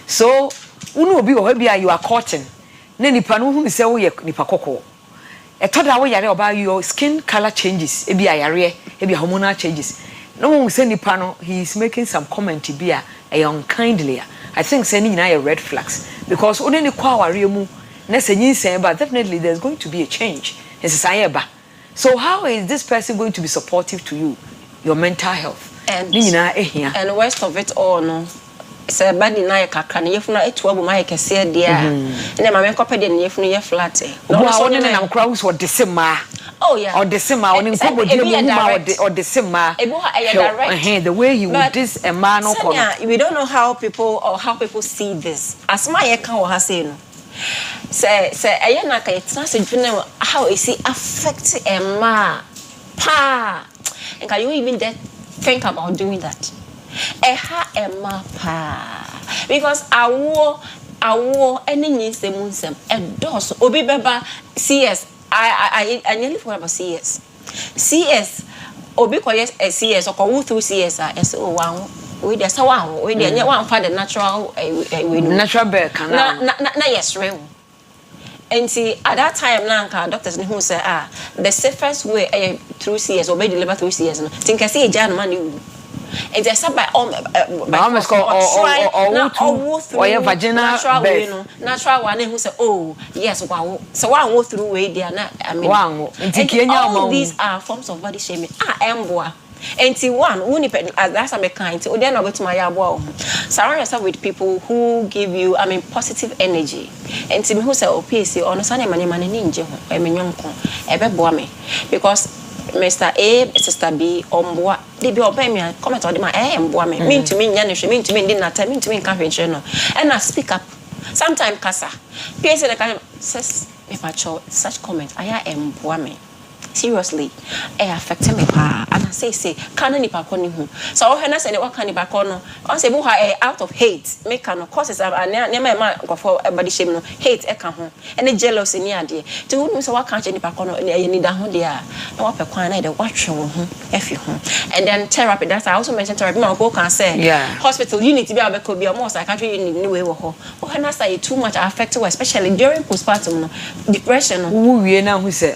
so unu obi wo ha bia you are cotton na nipa no hunu se wo ye nipa kokko etoda wo yare oba your skin color changes e bia yare e bia hormonal changes no one say nipa no he is making some comment bia unkindly I think say ni na red flags because only kwa ware mu but definitely there's going to be a change. So how is this person going to be supportive to you, your mental health? And the worst of it all, no. Say body na kakra na yefuna etu abu ma yekese dia. Na ma me kope de na yefuna ye flat. No one na nkra hu so desema. Oh yeah. Or desema oni nkobo de mu ma or desema. The way he would this a man or we don't know how people see this. As my ye kan wo ha say no. Say ayana ka yetna se dwene how is it affect a ma pa and can you even think about doing that a ma pa because awo any needs the munsem a dos obi beba CS I nearly forgot about CS obi koyes a CS or go through CS as one we there so one we there one for the natural birth canal na yes real and see at that time now doctors who say the safest way through CS or be deliver through CS no think I see a jan man you and they said by almost call or your vaginal birth natural one who say oh yes wow so one go through way there na I mean all these are forms of body shaming emboa. And one, that's a kind. So then over to my surround yourself with people who give you, positive energy. And to me, who say, "Oh, PC, on Sunday, money, ninja, because Mr. A, Sister B, Omboa, they be obey me and comment on my mboa me. Mean to me, Yanish, mean to me, didn't I mean to me, encourage journal. And I speak up. Sometimes, Casa, PSA the kind of says, if I show such comment, I am mboa me. Seriously, it affected me and I say can nipa ko ni hu so when I say what can nipa ko no I say bu ha out of hate make no causes and ma go for body shame no hate e ka ho and jealousy ni ade to who so what can nipa ko no e ni da ho de a na wa pe kwan na de wa twe wo ho efi ho and then therapy that I also mentioned therapy man go can say hospital unit be abeko be more psychiatric unit ni we wo ho when I say too much affected especially during postpartum no depression no wo wie na hu se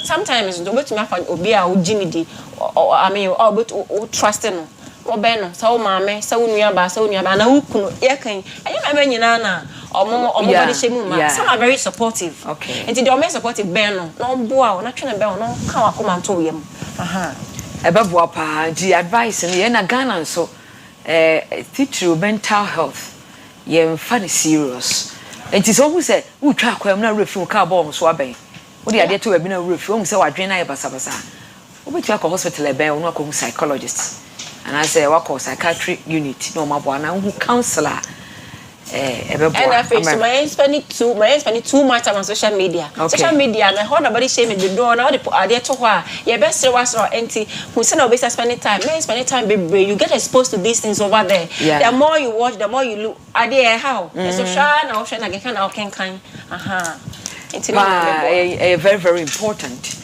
sometimes do bet me afa obi a o jimidi I mean o bet o trust no o be no so maame so nua ba na ukunu ye kan ayi maame nyina na omo body shame ma some are very supportive and they are supportive be no boa na twene be no ka wakoma nto yam ebe boa pa di advice no ye na Ghana so teacher mental health ye mfa ne serious enti so who say utwa akwam na refi ka bo so aben Odi ade to ebi na refi o say wadwen na ye basa obetu akọ hospital ebe onu akọ psychologist and I say wakọ psychiatric unit no mabo na hu counselor ebe bo and I feel so my spending too much time on social media na how nobody shame me do na all the ade to ho a ye be sere wasro enti hu say na obesa spending time be you get exposed to these things over there the more you watch the more you look ade how so sha na option na get kind of kan it's very very important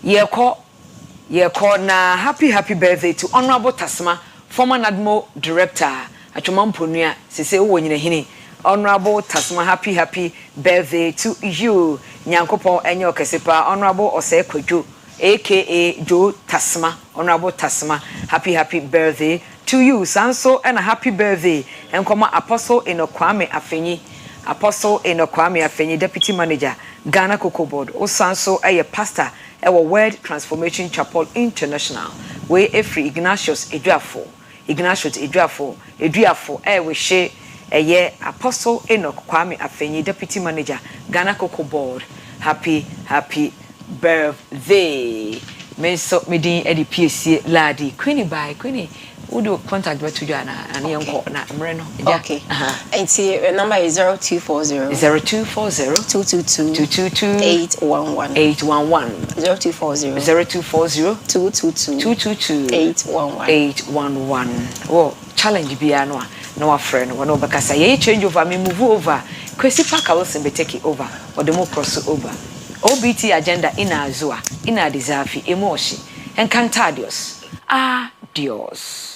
ye call na happy birthday to Honorable Tasma former NADMO director atwomamponua sese wo nyina hini Honorable Tasma happy birthday to you nyankopon enye okesepa Honorable Osei Kwadwo aka Joe Tasma Honorable Tasma happy birthday to you sanso and a happy birthday enkoma Apostle Enokwame Afenyi deputy manager Ghana Cocoa Board osanso eye pastor ewo Word Transformation Chapel International we every Ignatius Eduafo we she eye Apostle Enokwame Afenyi deputy manager Ghana Cocoa Board happy birthday menso medin edi PSC ladi Queenie Udo contact me to you and yanko na mreno. Okay. And see number is 0240 222 811 0240 222 811 Oh, challenge biano no a friend one over kasa ye change over me move over Kwesi Parker will be take over or the more cross over OBT agenda ina azua ina deserve emotion encantadios adios.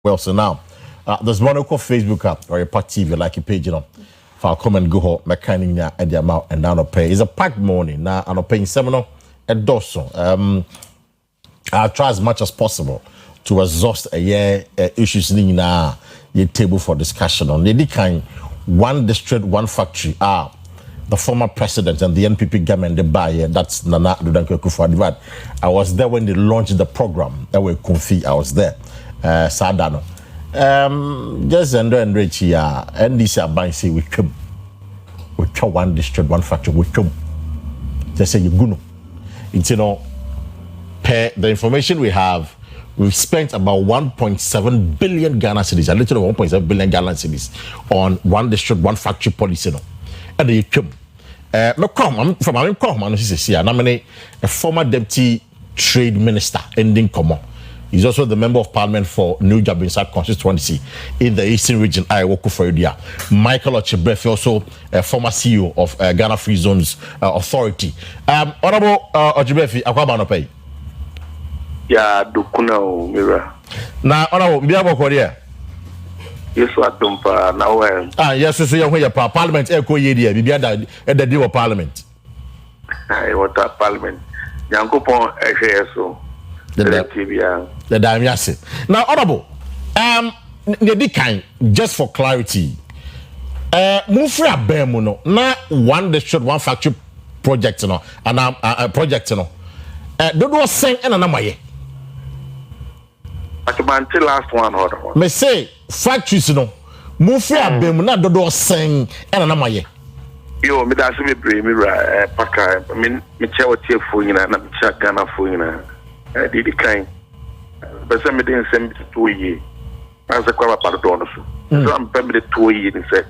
well. So now, there's one called Facebook app or a part TV like a page, you know. For come and go home, mechanic at the amount and down pay. It's a packed morning now, and I'm paying seminar at Dawson. I'll try as much as possible to exhaust a year issues in a table for discussion on the kind one district, one factory. The former president and the NPP government, the buyer, that's Nana Adudankwe Akufo-Addo. I was there when they launched the program. That were Kunfi, I was there. Sadano. Just and Rich here, and this say we come. We come one district, one factory, we come. Just say you go. It's per the information we have, we've spent about 1.7 billion Ghana cedis, a little over 1.7 billion Ghana cedis on one district, one factory policy. And they come. I'm a former deputy trade minister, ending common. He's also the member of parliament for New Jabinsa constituency in the eastern region. I work for India. Michael Ochebrefe, also a former CEO of Ghana Free Zones Authority. Honorable Ochebrefe, Akwa Banope. Yeah, Dukuna Mira. Now, honorable, be able to yes, what dumpa now. Yes, so you're here, Parliament, Echo Yedia, be at the deal of Parliament. I want a Parliament. Yankopon, so. The Damiasi. Now, honorable, the kind, just for clarity, move for a bemuno, not one district, one factory project, and a project, don't was saying and another. Until last one, may say factories, move for a bemuno, don't was saying and another. Yo, me that's me bring me paka. I mean, me chawa tia fuina, na me chawa Ghana fuina. Did the kind, but some didn't send me to 2 years. As a quite part of the so I'm probably 2 years and said,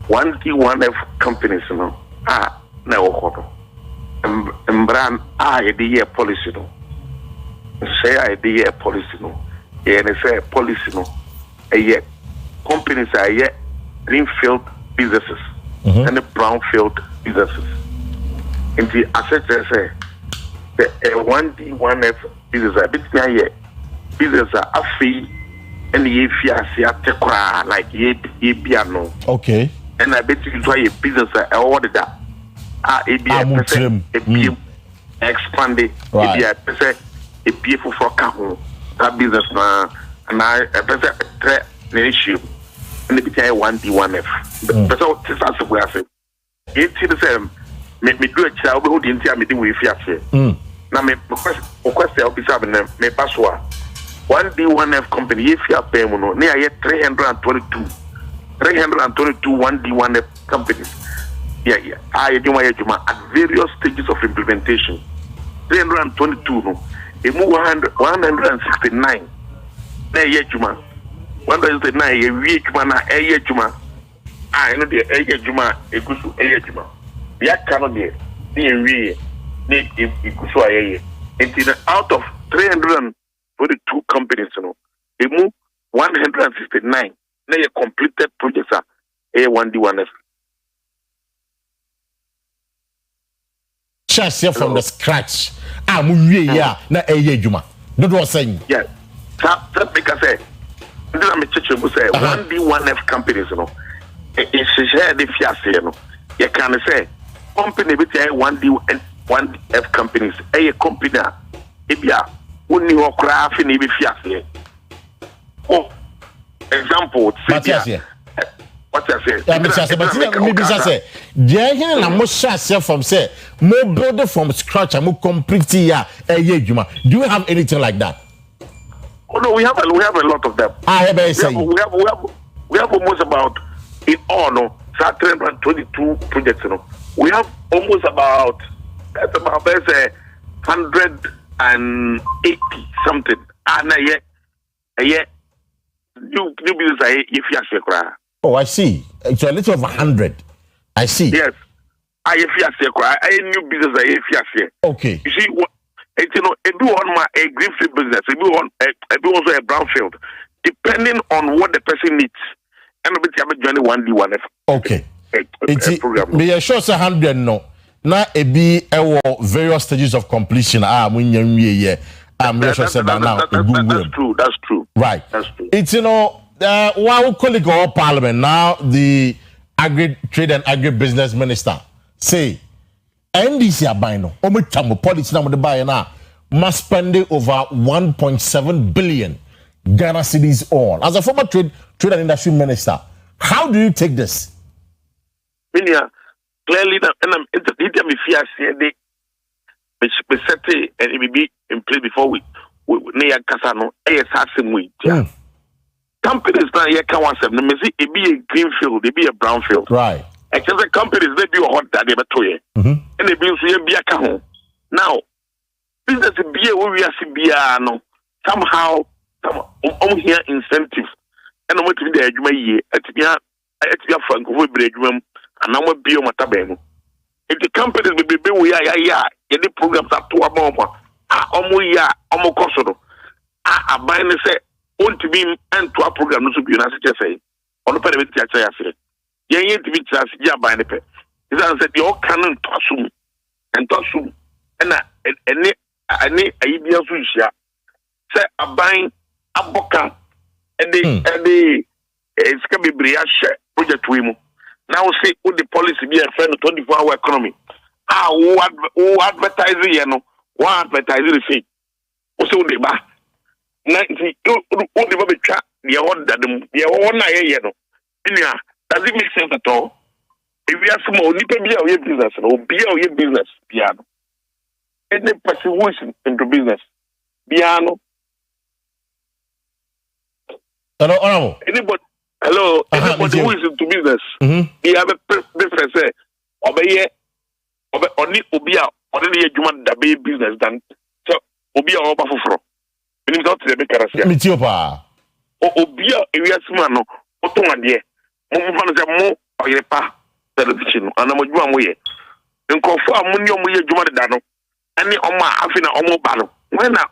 1D1F companies, no, no, and brand, the year policy, no, say I the year policy, no, and say policy, no, a year companies are yet greenfield businesses and the brownfield businesses. And the assets say, the 1D1F business a bit here. Business a fee and ye fiasia like ye piano. Okay. And I bet you try a business a order that. Expand it. Right. A people for couple that business now and I the issue and the between 1D1F. But so this is what I say. It's the same. Me do a child who didn't tell me the way fiasia. Now, me request I'll be serving them. Me password 1D1F company. If you are paying, no, near 322 1D1F companies. Yeah. I do my at various stages of implementation. 322 no. A move 169. Na ye juma. 169 a week man a ye juma. I know the a juma a kusu a juma. Ya cannot be we. Out of 342 companies, they move 169. They completed projects are A1D1F. Just from the scratch. Yeah, na Juma. Don't was saying. Yeah. That make us say, I'm a church who say 1D1F companies, it's share the fiasco, you can say company with 1F companies, a company, Ibia, only or craft in Ibi Fiasco. Oh, example, what I say? Maybe I say, Jahan, I must share from say, more building from scratch, and more complete here, Juma. Do you have anything like that? Oh, no, we have a lot of them. We have almost about, in all, 322 projects, we have almost about, that's about 180 something. And new business if you are. Oh, I see. It's a little over 100. I see. Yes. I new business if you are. Okay. You see what it do on a greenfield business, it do also a brownfield, depending on what the person needs. And we have a journey 1D1F. Okay. It's me sure 100 no. Na ebi ewo various stages of completion when That's true. That's true. Right. That's true. It's one colleague of Parliament now, the Trade and Agribusiness Minister say NDC abino omutambo policy na mo buy na must spend over 1.7 billion Ghana cedis all. As a former trade and industry minister, how do you take this? Clearly, and I'm we set it and it will be in place before we near Casano. Companies now here can want them. It be a greenfield, it be a brownfield. Right. Except the companies they be a hot that they be and they be a home. Now, business be a we are no somehow some here incentives and what to be there you may at your frank we break room and I'm be on my tabeno. If the companies will be we are the programs up to a bomber omo kosodo a buying say want to be and to a program no to be na say on the pay with ya say ye to be chance ya buy the pay is that say your canon to assume and any idea so share say a buying a boka and the ska be bria share project we mu now say what the policy be a friend 24-hour economy who advertising you know what advertising say so the ba na nti o de ba betwa the order them the one na ye no ina does it make sense at all if we are small nipa bi a business no bi a business piano any person who is into business piano hello anybody who is into business we have a difference say obeye oni obi a oni ye djuma da be business than so obi a oba foforo menim that the make arasia me tio pa obi a ewiasima no oton ade mo fa no say mo Oyerepa television ana mo djuma mo ye nkofo a mo ni o mo ye djuma da no ani o ma afina o mo ba no when na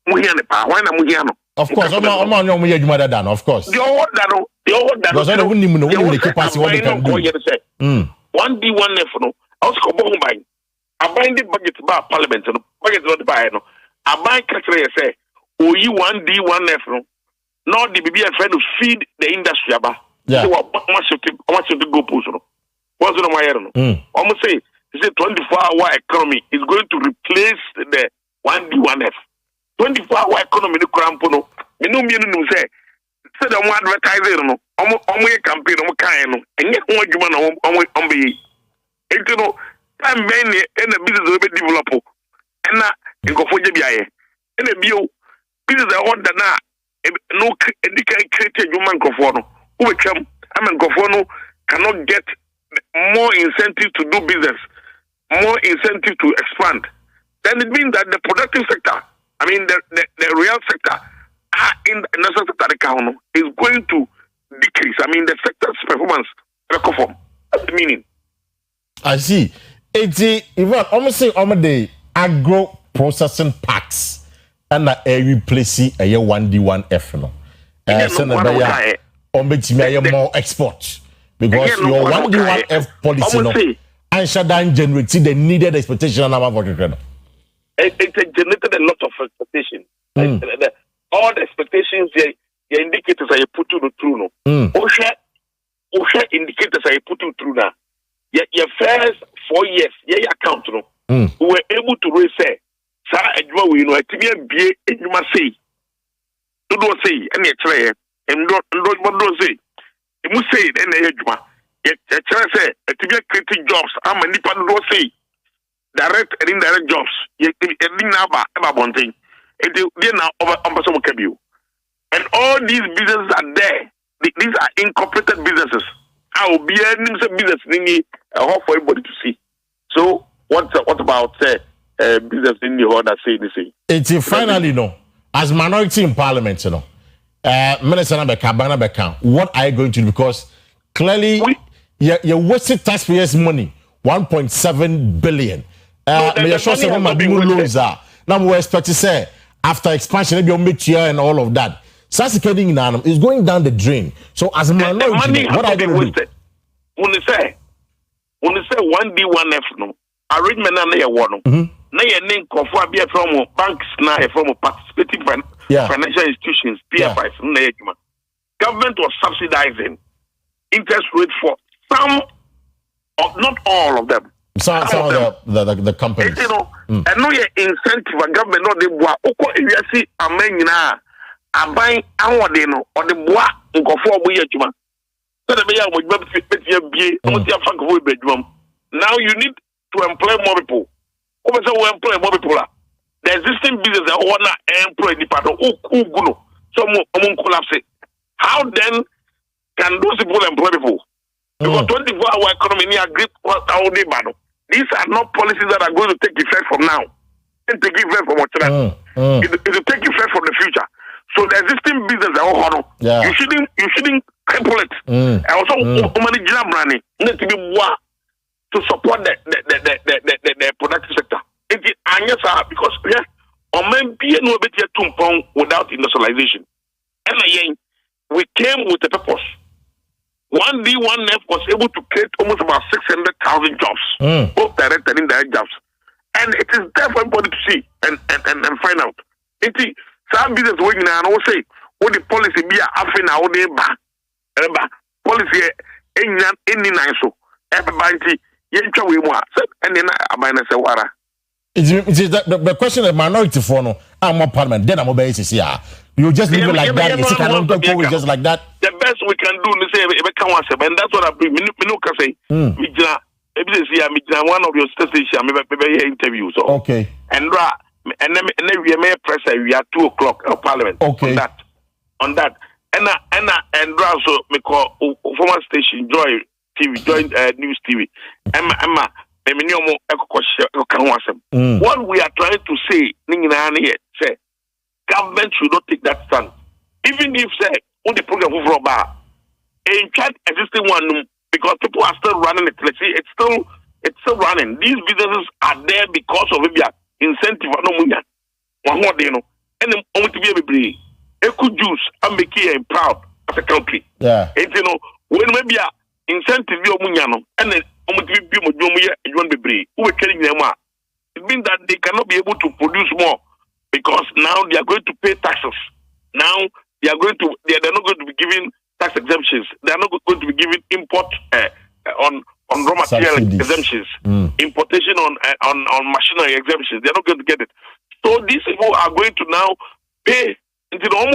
mo hia ne pa when na mo hia no of course o ma no mo ye djuma da no of course the order no because I don't know the capacity what they can do 1D1F no also ko bo ban aban the budget ba parliament no budget no ba no aban katre say oyi 1D1F no no the bibi e to feed the industry aba so what should go push no what's no my no almost say this 24-hour economy is going to replace the 1D1F 24-hour economy the cramp no me no say the one advertising no omo campaign omo kan no enye ho adwuma na omo be you know time when in a business will be develop and nkofo je biaye and a bio business order na no create adwuma nkofo no who become nkofo no cannot get more incentive to do business, more incentive to expand, then it means that the productive sector, I mean the real sector in the national sector is going to decrease. I mean the sector's performance perform. That's the meaning. I see. It's even almost say the agro processing parks and that replace a 1D1F no. More export because your 1D1F policy no and shut down generate the needed expectation and our it generated a lot of expectation. All the expectations, the indicators are put to the true no. OSHA indicators are put to true now. Your first 4 years, your account no. We were able to raise say, sir, we know it be you must say. Do say any try and don't say. You must say it in the edge. Yet say to be creating jobs. I'm a nipa do say direct and indirect jobs. Yet never one thing. And all these businesses are there. These are incorporated businesses. I will be earning some business for everybody to see. So what about business in the order say the same? It's finally no. As minority in parliament, you know. Minister Beka, what are you going to do? Because clearly you're wasting taxpayers' money, 1.7 billion. May I show some of my loans are. Now we expect to say after expansion, maybe mid-year and all of that. Sasikedding is going down the drain. So as a minority, what are you going to do? When you say 1D1F no, arrangement na ya wono. na ye nen kofo abia from banks na from participating financial institutions PFIs na yeduma. Government was subsidizing interest rate for some of not all of them. Some of the companies. You know, and no incentive for government no de boa oko ewiase aman nyina aban awode no or the boa nkofo obo ye adwuma. So the beya mo dwuma betia bie o tia fankofo be adwuma. Now you need to employ more people. Come say we employ more people. The existing business that wanna employ the part of so collapse. How then can those people employ people? Because 24-hour economy near grip all day battle. These are not policies that are going to take effect from now. And take effect from what it will take effect from the future. So the existing business you shouldn't cripple it. And also money need to be more to support the productive sector. Because without industrialization. And again, we came with a purpose. 1D1F was able to create almost about 600,000 jobs, both direct and indirect jobs. And it is there for everybody to see and find out. Some business working now, I will say, what the policy be after now, the policy any nice so everybody, and then I say, what? The question of minority for no, I'm more parliament, then I'm obeying here. You just leave it like that. You cannot go just like that. The best we can do is say, and that's what I bring. Minuka say, one of your stations, maybe interview. So okay, and then we may press. We are 2:00 Parliament. Okay, on that, and so me call former station Joy TV, Joy News TV. Emma. What we are trying to say, say, government should not take that stand. Even if say on the program of Roba, in chat existing one because people are still running it. Let's see, it's still running. These businesses are there because of maybe incentive no money. One more day, no, and then only to be able to eco juice and make it proud as a country. Yeah, it's when maybe incentive your money, and then it means that they cannot be able to produce more because now they are going to pay taxes. Now they're not going to be given tax exemptions. They are not going to be given import on raw material exemptions, importation on machinery exemptions. They're not going to get it. So these people are going to now pay into the home.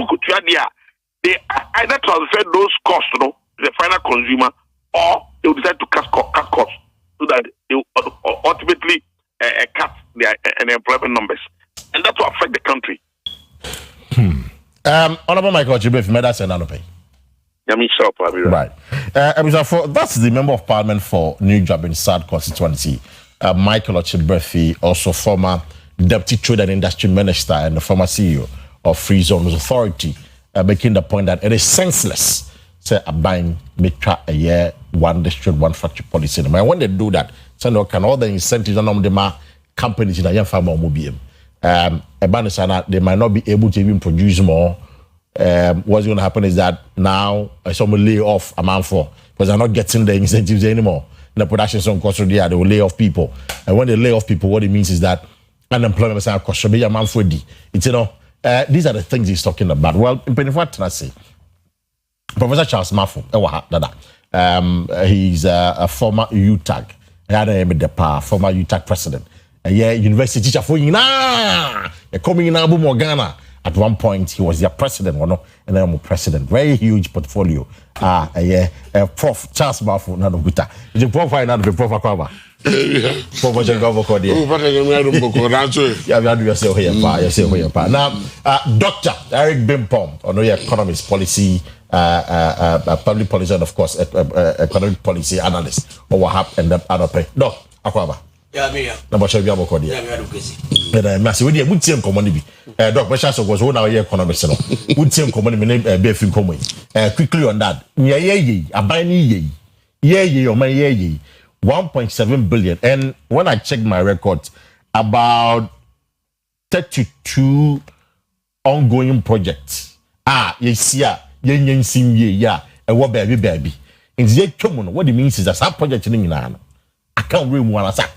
They either transfer those costs to the final consumer, or they will decide to cut costs so that they will ultimately cut their unemployment numbers. And that will affect the country. Honorable Michael Oyerepa, if you made that send pay. Right. That's the Member of Parliament for New Job in South constituency, Michael Oyerepa, also former Deputy Trade and Industry Minister and the former CEO of Free Zones Authority, making the point that it is senseless say buying metra a year, one district, one factory policy. And when they do that, so no can all the incentives and the companies in a young farmer mobium. They might not be able to even produce more. What's going to happen is that now some will lay off a month for because they're not getting the incentives anymore. The production some cost there, they will lay off people. And when they lay off people, what it means is that unemployment is cost be a month for D. It's these are the things he's talking about. Well, in Penifat, I say. Professor Charles Mafu, he's a former UTAG, former UTAG president. University teacher for coming in Abu Morgana. At one point, he was their president, and then I'm president. Very huge portfolio. Prof. Charles Mafu, not a good. Is a profile, not a prof. Now, Dr. Eric Bimpom, economist, policy, public policy, and of course, economic policy analyst. Or what happened up Doc, Akua. Number show you have a code. Massive, we would see him common. Doc Bashas was 1 hour economist. Would see him common name Befin Common. Quickly on that. A buying ye, or my ye. 1.7 billion, and when I checked my records, about 32 ongoing projects. You see, yen sim ye, and what baby. In the common, what it means is that some project in I can't really want to say,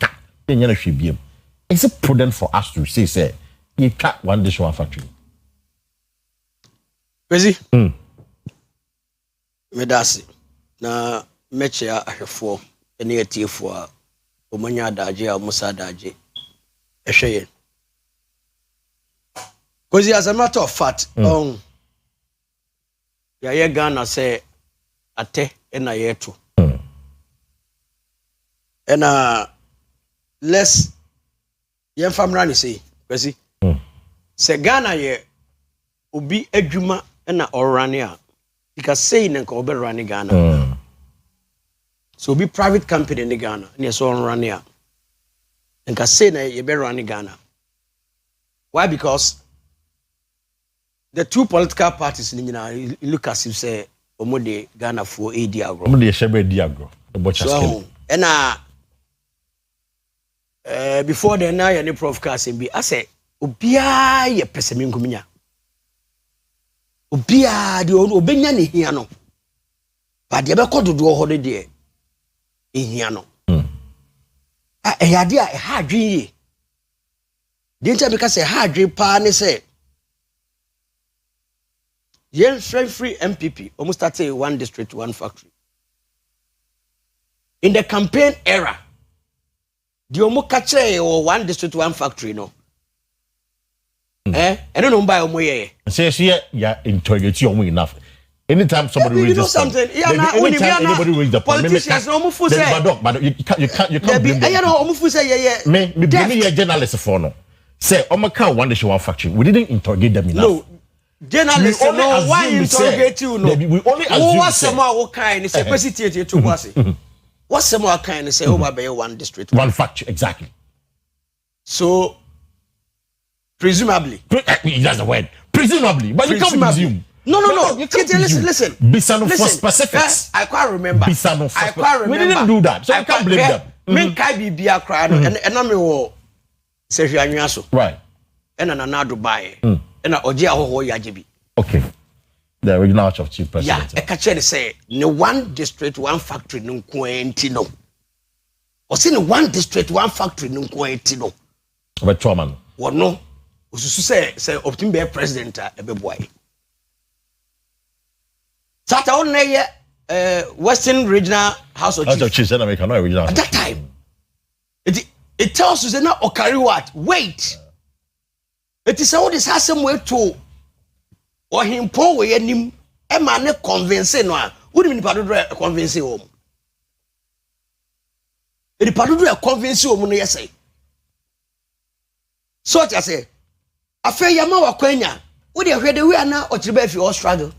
is it prudent for us to say you cut one dishwasher factory? Kwesi? Medasi na mechia ahwefo ene etiefo a omanya adaje a musa adaje ehweye. Kwesi, as a matter of fact, ya Ghana say ate ena yetu. Ena less yen famra ni say Kwesi. Se Ghana ye obi adwuma ena orane a because say na ko be run Ghana. So be private company in Ghana near so run here. And can say na you be run Ghana. Why? Because the two political parties in Ghana look as if say omode Ghana for AD agro. Omode shebe di agro. So and before the now any prof cast be I say obia ye pesemi nkuminya. Obia de obenya ne hia no. Ba de be kododo ho de ehia no. Eyade a ha adwen ye. De ntia beka say ha adwen pa ne say yen free MPP almost started one district one factory. In the campaign era, the omo kache or one district one factory no. I don't know by omo ye. Say yeah interrogate you enough. Anytime somebody raises you know something, anytime anybody raises the point, politicians no fu say. But you can't blame them. You know omo fu say yeah. Me blame journalists for no. Say omo can one district one factory. We didn't interrogate them enough. No. Journalists no why interrogate you no. We only assume. What some more kind say Kwesi tie to wase. What some more kind say over by one district one factory exactly. So presumably that's the word. Presumably, but you can't presume. No. You can't listen. Bisano for specifics. I quite remember. Bisano for I quite remember. We didn't do that, so I can't blame them. Me kai bibia cry no and na me wo se hwanwa so. Right. And na Dubai. And oje ahoho yaje bi. Okay. The original of chief president. Yeah, I catch say no one district one factory no kwenti no. O say no one district one factory no kwenti no. But chairman. Wo no. Osusu say optim be president a be boy. Sata on na Western Regional House of Chiefs. At that time. It tells you say na o carry what? Wait. It is all this has some way to or him po we anim e ma ne convince no a wo ni nipa dodo convince wo mu e nipa dodo convince wo mu no yesay so I say afa yama wa kwanya wo de hwede we na o chire ba fi all struggle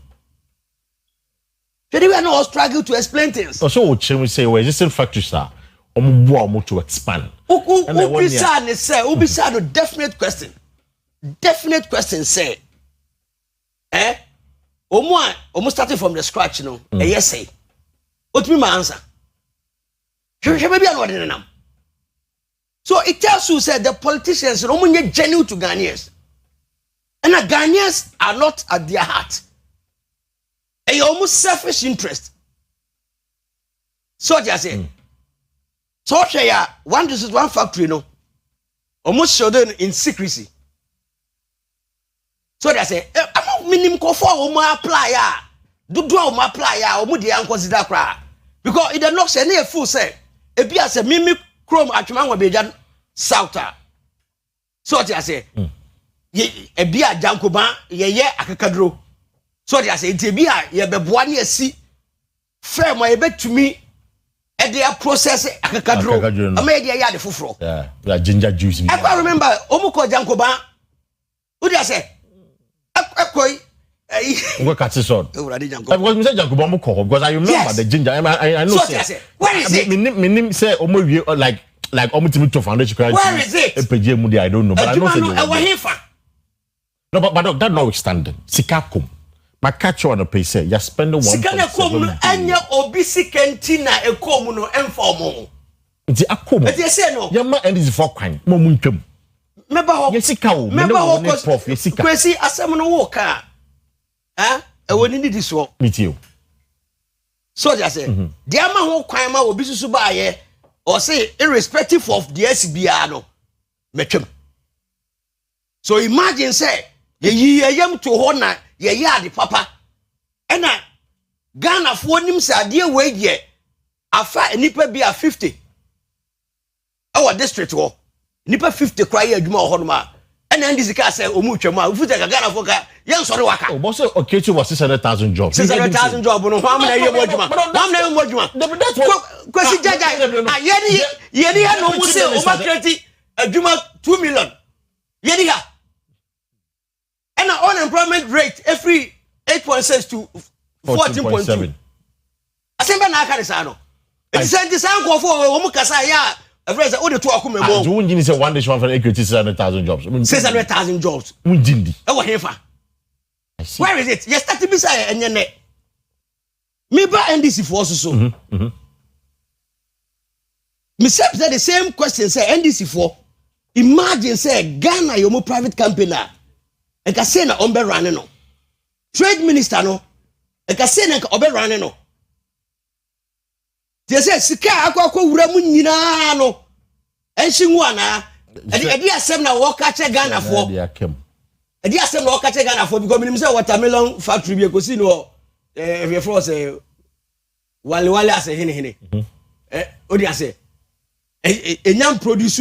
hwede we na all struggle to explain things so what we say we just factory sir omo to expand ubisa ne say ubisa no definite question say omo starting from the scratch no yes say what me my answer maybe I know them. So it tells you say the politicians no munye genuine to Ghanaians and the Ghanaians are not at their heart a almost selfish interest so just say so share one this is one factory no almost showed in secrecy. So they say, I'm minimum for apply do apply or mudi and consider cry. Because it does not say any fool say, if you say mimic chrome at Chuman be done South. So they say, a beer Jankoban, ye akakadro. So they say, it's a beer, ye be one year see. Fair my bet to me, and they are processing akakadro. A media yard fufro. Yeah, like ginger juice. I can't remember Omuko Jankoban. Who they say? Go cut it short. Because we say Jankuba Moko, because I remember the ginger. I know. So where is it? Minim say like Omutimi Foundation. Where is it? I don't know, but I know say no, but that notwithstanding, Sikakum. My catch on a pay say you're spending 1.7 million. Anya obisi kentina ekomu no enfomo. It's akum. But you say no. Your man and is for crime. Momuntum. Member ho. Member ho. Kwesi asem no wo ka. E woni ni this one. Meet you. So just say, the ama ho kwan ma obi susu ba ye or say irrespective of the SBR no. metwem. So imagine say ye yam to ho na ye yard papa. Ena Ghana fo nim sa de we ye afa nipa bi a 50. Our district ho nipa 50 cry adwuma ho no ma. Ena ndisi ka say omu twam a ufuta Ghana fo ka yen sori waka. Oh, but so okay was 600,000 jobs. 600,000 jobs no how many ye mo adwuma. How many mo adwuma. That's what Kwesi jaja yeni ya no mu say o ma create adwuma 2 million. Yeni ha. And the unemployment rate every 8.6 to 14.2. I say na aka dey no. It say this anko for wo mu kasa ya a friend say o dey to akome mo. So won say one day one for equity 600,000 jobs. 600,000 jobs. Won jindi. E wo hefa. Where is it? You start to be say enye ne. Me ba NDC for so. Me say the same question say NDC for. Imagine say Ghana your private company. E ka say na on be run no. Trade minister no. E ka say na obe run no. They say sika akwa wura mu nyina no. Enhinu ana. E di asem na wo ka che Ghana for. E di asem na wo ka che Ghana for because minimum say watermelon factory bi ekosi no e for say wale ase hene. Odi ase. Enyam produce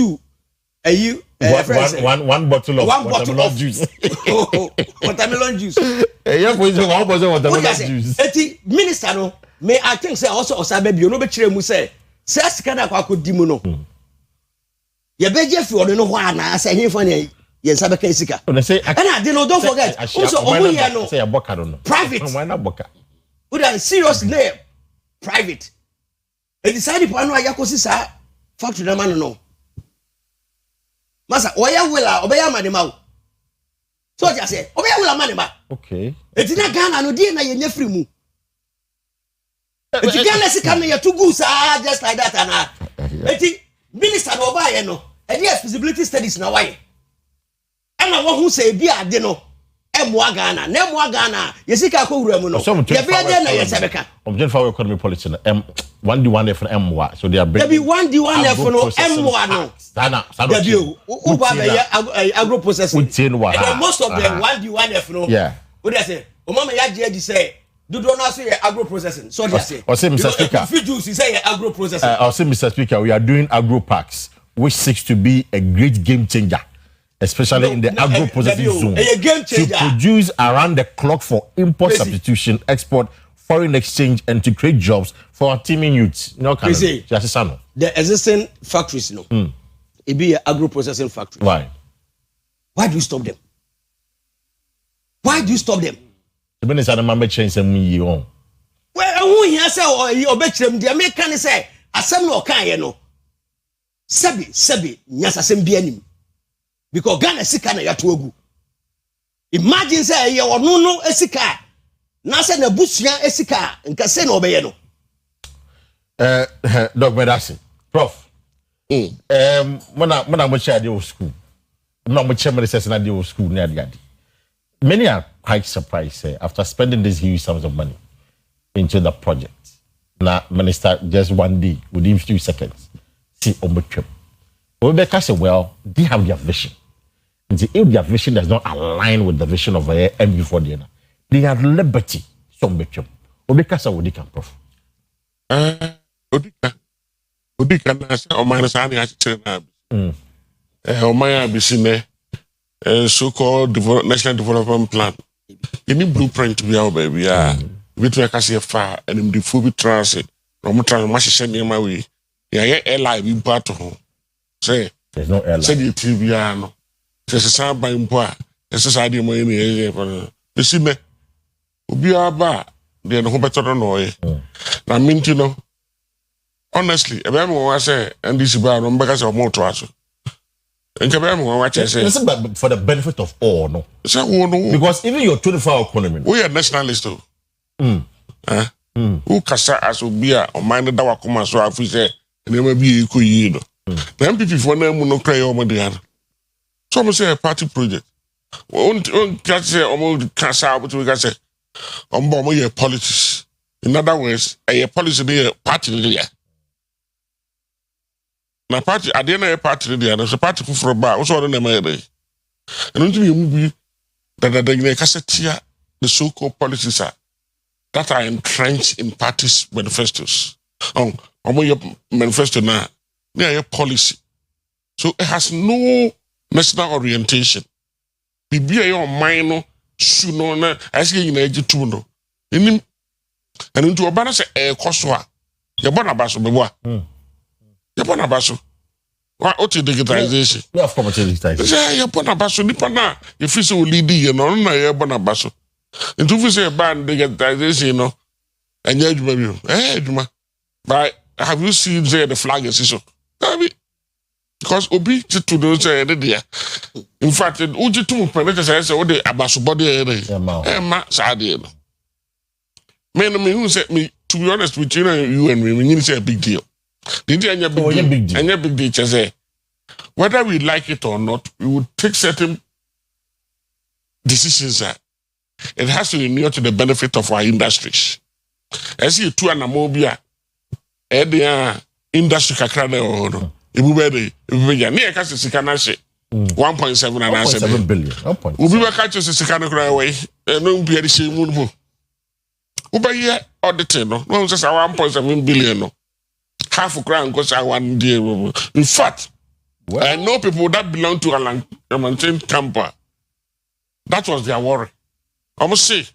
one bottle of watermelon juice. Watermelon juice. Yeah, for you one bottle of watermelon juice. Eti minister no, me I think say also osabe bi no be kire mu say sika na akodi mu no. Ye beje fi odo no ho ana say hin fa ne ye nsa be ka sika. And I did not don't forget. Also omo here no. Say aboka no. Private. Why not boka? Would I serious name private. E decide po anu ayakosi sa factory na man no. Masa oya wela obeya manema. So I say obeya wela manema. Okay. Eti na Ghana no die na ye nyafri mu. Eti Ghana sika na ye too good just like that ana. Eti minister no ba ye no. Edi feasibility studies na why. Ana wo hu say bi ade no. Emwa Ghana, na emwa Ghana. Ye sika akowura mu no. Ye be ade na ye sebeka. Object for economy policy na 1D1F for M1. So they are bringing. There be 1D1F for no M1 no. Sana. There be agro processing. And most of them 1D1F no. Yeah. What they say? O mama ya je say. Do not say agro processing. So they say. Or say Mr. Speaker. If you do say agro processing. Or say Mr. Speaker, we are doing agro parks, which seeks to be a great game changer, especially in the agro processing zone. A game changer. To produce around the clock for import substitution, export, foreign exchange, and to create jobs for our teaming youths. No, can the existing factories, no, it be an agro processing factory. Why? Why do you stop them? Why do you stop them? The minister the member change some year on. Well, who here say or bet them? The American say, "Asem no kan no." Sebi nyasa sem bianim. Because Ghana sika na yato agu. Imagine say ye ono no esika. Na say na busua esika nka say na obeye no. Doc Medasi. Prof. Mona mo share the school. Mona mo chairman says na the school near the gadi. Many are quite surprised after spending this huge sums of money into the project. Now, Minister, just one day, within few seconds, see Ombudsman. Rebecca said, well, they have their vision. And if their vision does not align with the vision of MB4, they have liberty. So, Rebecca said, what they can prove. Odika na say o man say na chire na o man abisine so-called national development plan. Any blueprint we are baby we try ka say fa and the full transit no mo trans ma hye nema we ya airline bi part ho say there's no airline say the TV no say say ban mpo a say dey mo ene esime obi aba dey no ho beto no ye na minti no honestly ebe me wan say NDC ba no mbeka say o mo to aso enke be me wan wa che say but for the benefit of all no say no because even your 24-hour economy we are nationalist too who kasa as obi a o man da wakoma so afi say enema bi eko yi no the MPP for na mu no cry o mo dey an so mo say a party project on catch say o mo kasa but we say on bo mo politics. In other words, a policy dey party leader. na party ade na party dey na so party fufuro ba wo so na ma dey eno ntimi mu bi da you kasetia the so-called policies that are entrenched in parties manifestos your manifesto na your policy so it has no national orientation bibia your mind no su no na asike nyina agitu no enim eno nti oba na se koso a ye bona baso bebo a ye bona baso o ti digitalization we have come to digitalization ye bona baso ni pana ye fi se o lead ye no na ye bona baso nti fi se ban digitalization no anya adwuma bi adwuma but have you seen the flag is so because obi to do say there in fact uji to penete say o de abaso body ma sa de no me who say me to be honest with you and me need say a big deal did anya big deal say whether we like it or not we would take certain decisions it has to be to the benefit of our industries as you two anamobia industry kakra na no ibu be ya ne ka sika na hye 1.7 and 1.7 billion ubi be ka che sika na kra we no mpia de hye mu no uba ye audit no no say 1.7 billion no half kra nko say 1 day in fact I know people that belong to Alan maintain camper that was their worry almost say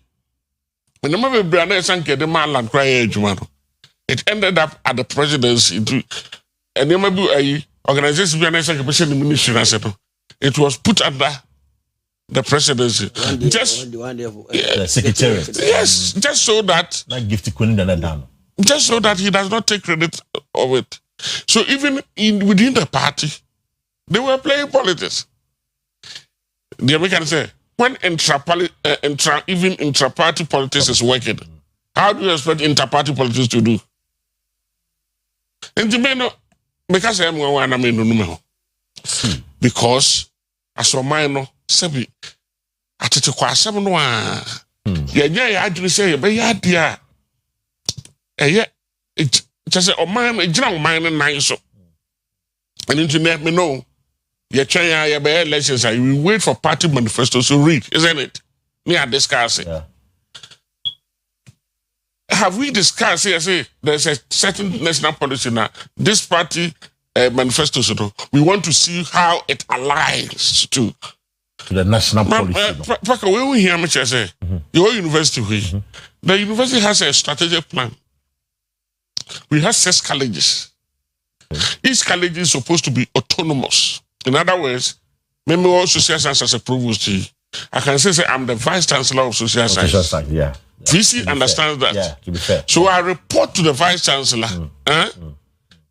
when the movie brand sanke the man land cry adwuma no it ended up at the presidency and there may be a organization be an ministry it was put under the presidency the secretariat yes just so that not gift to down just so that he does not take credit of it so even within the party they were playing politics the American say when even intra-party politics is working how do you expect inter-party politics to do and you may know because I'm one I mean no because as a minor sabi atete kwa asem no a ya adwene say be ya dia it just o man ejina o man nan so and into me know you try ya be elections we wait for party manifestos to read isn't it me are discussing have we discussed here say there's a certain national policy now this party manifesto so we want to see how it aligns to the national policy Paka we hear me say your university the university has a strategic plan we have 6 colleges each college is supposed to be autonomous in other words maybe also social science as a provost I can say I'm the vice chancellor of social science yeah VC understands that. Yeah, to be fair. So I report to the vice chancellor,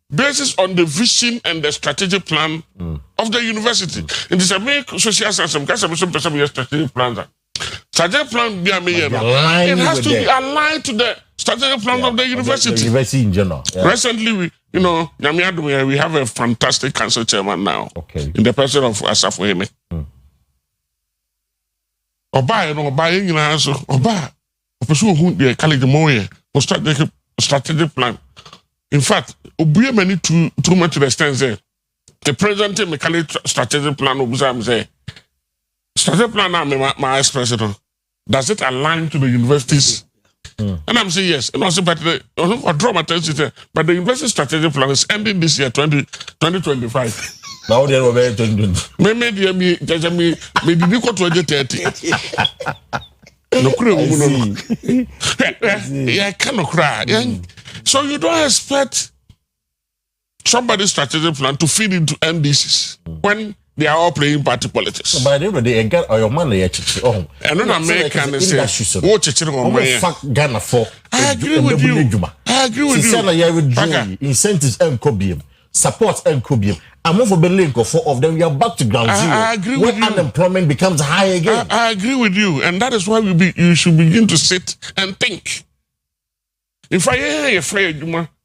basis on the vision and the strategic plan of the university. It is a make social science because some strategic plans. Strategic plan be it has to be aligned to the strategic plan of the university. The university in general. Yeah. Recently, we have a fantastic council chairman now. Okay. In the person of Asafo. Oba. Person who the college more strategic plan. In fact, obuye many too much to the extent say the president me college strategic plan obusam say strategic plan now my ex-president does it align to the universities? And I'm saying yes. And also but I draw my attention but the university strategic plan is ending this year 2025. Now they are very 2020. Me did you go to 2030? No, yeah, cannot cry. So you don't expect somebody's strategic plan to feed into NDCs when they are all playing party politics. By the way, they get your money. And then American say, "Watch it on my Ghana for." I agree with you. I agree with you. Incentives and cobium, support and cobium. I'm over the link of 4 of them. We are back to ground zero. I agree with you. Unemployment becomes high again. I agree with you, and that is why you should begin to sit and think. If I hear a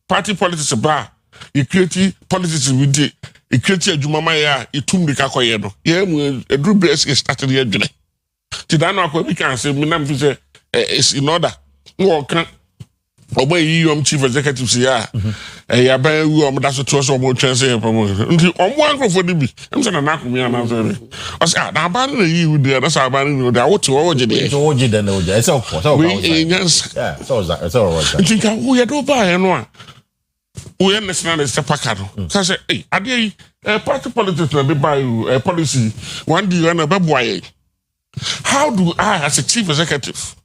party politics bar, you create politics with it. You create a Jumamaya, you tum the Kakoyeno. Yeah, a group base is started here. Tidano, we can say, Minam is in order. Obey chief executive say ya ba wu that so to so mo transe promotion nti omo anko for the bi em say na nakomi ana say o say na ba na yi wu there that's ba na there what wo je there wo je there na wo je e say of course yeah so that so right nti ka wo ye do ba ye no a wo ye national stepaka no ka say eh ade party politics na be buy policy one day na be boy how do I as a chief executive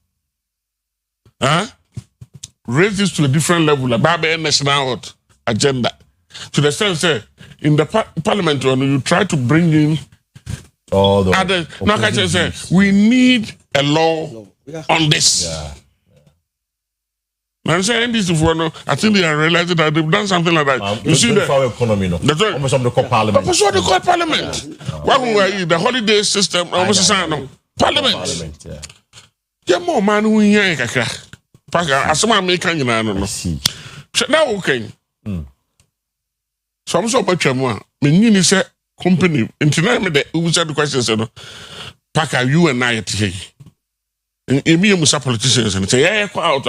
raise this to a different level, about a national agenda. To the sense that in the parliament, when you try to bring in all the other, now I can say we need a law on this. Yeah. I'm saying this before, I think they are realizing that they've done something like that. You see the economy, no? That's almost on the parliament. That's what they call parliament. Why we the holiday system? Almost the parliament. Yeah. Yeah, more man who here, kaka. Paka, as someone making you know. See. Now okay. So I'm so much more. Me say company. Until me who said the question said, Paka, you and I today. And me and Musa politicians and say, yeah, out.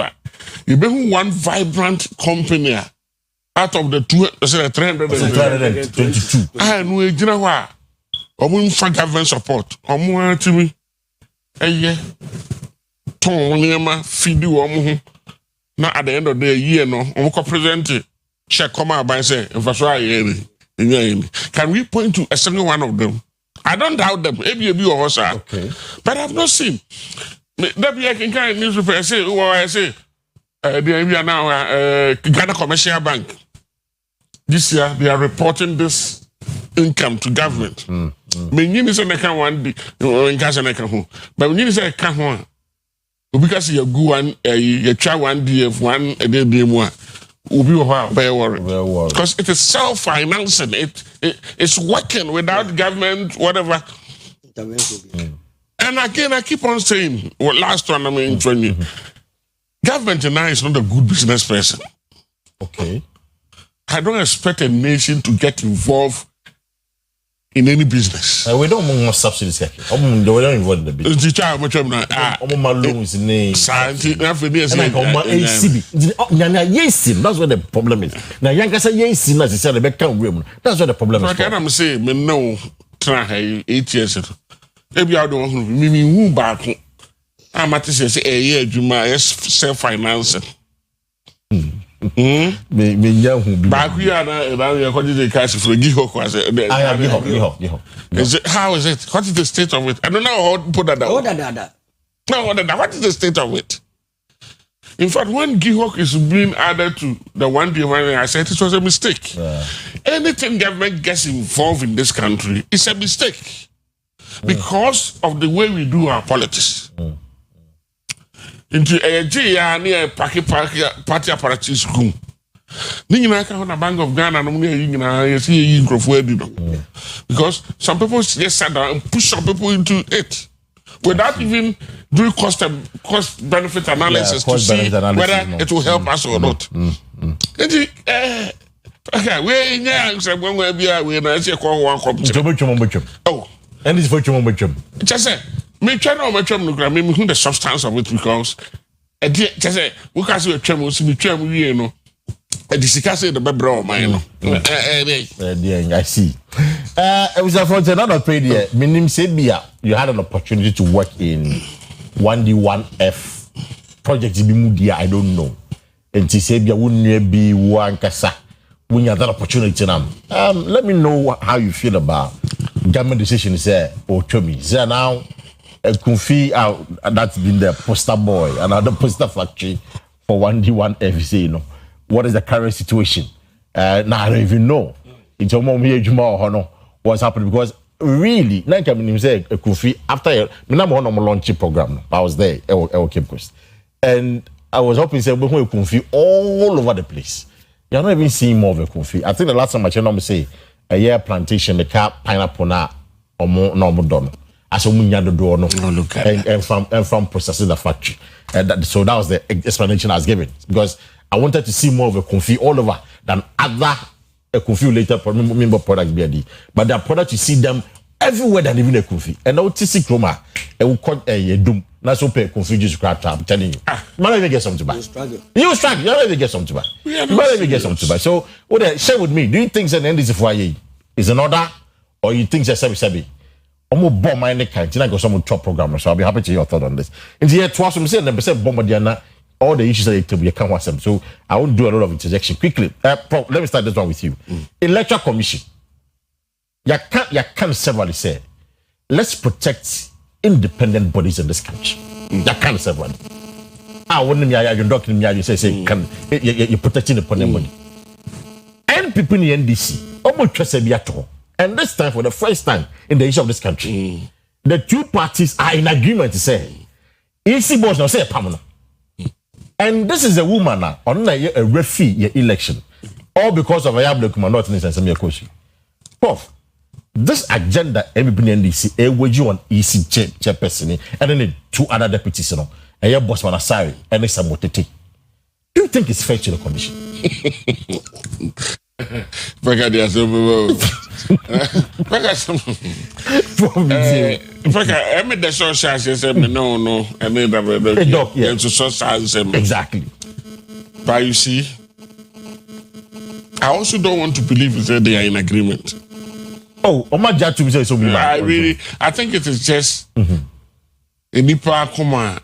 You be one vibrant company out of the 322. I know you know what. Omo for government support. Omo to me. Yeah. Ton nema feed omo na at the end of the year no omo ko present check come out by say infrastructure can we point to a single one of them? I don't doubt them. Maybe or sir. Okay. But I've not seen. That be I can kind of newspaper say I say they are now Ghana Commercial Bank. This year they are reporting this income to government. Me nyini say na kan one day in cash na kan ho. But nyini say kan ho because you go one you try one DF one a day more will be worry because it is self-financing. It's working without government whatever. And again I keep on saying last one I mean government now is not a good business person. Okay. I don't expect a nation to get involved in any business. We don't want subsidies. We don't involve in the business. The child, much of that. Loans in the scientific. That's where the problem is. Now, young guys say yes, as I said, the back room. That's what the problem is. I can say, me no try 8 years ago. Maybe I don't want me who back. I'm at say a year, you might self-financing. Me young back we are now according to the cash for Gihok. How is it? What is the state of it? I don't know how to put that down. No, what is the state of it? In fact, when Gihok is being added to the one day when I said it was a mistake. Anything government gets involved in this country is a mistake because of the way we do our politics. Into a J near party apparatus room. Nina on a Bank of Ghana, no see because some people just sat down and push some people into it without even doing cost benefit analysis to see whether it will help us or not. Okay, we oh, and it's for you. Just say. Me try no me who the substance of it because just say we can see a tremor see me tremor we no e disika say the bebro man no I see it was a for another pay there minim say bia you had an opportunity to work in 1D1F project bi mu dia I don't know and say bia wonu bi wan kasa when you have that opportunity now let me know how you feel about government decision say or chomi say now Kofi that's been the poster boy, another poster factory for 1D1F. You know, what is the current situation? Now I don't even know. It's almost here what's happening because really, like I mean, say Kofi after I'm on a launching program. I was there, Cape Coast, and I was hoping say we Kofi all over the place. You're not even seeing more of a Kofi. I think the last time I checked, say a year plantation, the car pineapple na or more normal done. As a munya the door no look and from processing the factory. So that was the explanation I was given because I wanted to see more of a Kofi all over than other Kofi later member product BD. But the product you see them everywhere than even a Kofi. And now TC Chroma it will cut a doom. That's what pay confuse scrap. I'm telling you. Might even get something to buy. You struggle. You might even get something to buy. You might even get something to buy. So, share with me. Do you think that the end is for you? Is an order, or you think that sabi? I'm more bomb my neck. I got some top programmer, so I'll be happy to hear your thought on this. In the year 2000, bomb Diana. All the issues that you can't watch them. So I won't do a lot of interjection quickly. Let me start this one with you. Electoral Commission. You can't severally say, let's protect independent bodies in this country. You can't severally. I wouldn't you say you're protecting the independent body. And people in the NDC, almost trust and this time, for the first time in the history of this country, the two parties are in agreement to say, EC boss now say permanent. And this is a woman now on a referee election, all because of a yablo not in some question. Prof, this agenda everybody in NDC a wage on EC chairperson and then 2 other deputies, and your boss man aside and it's a motete. Do you think it's fair to the commission? Exactly. But you see, I also don't want to believe that they are in agreement. Oh, I think it is just a nipa come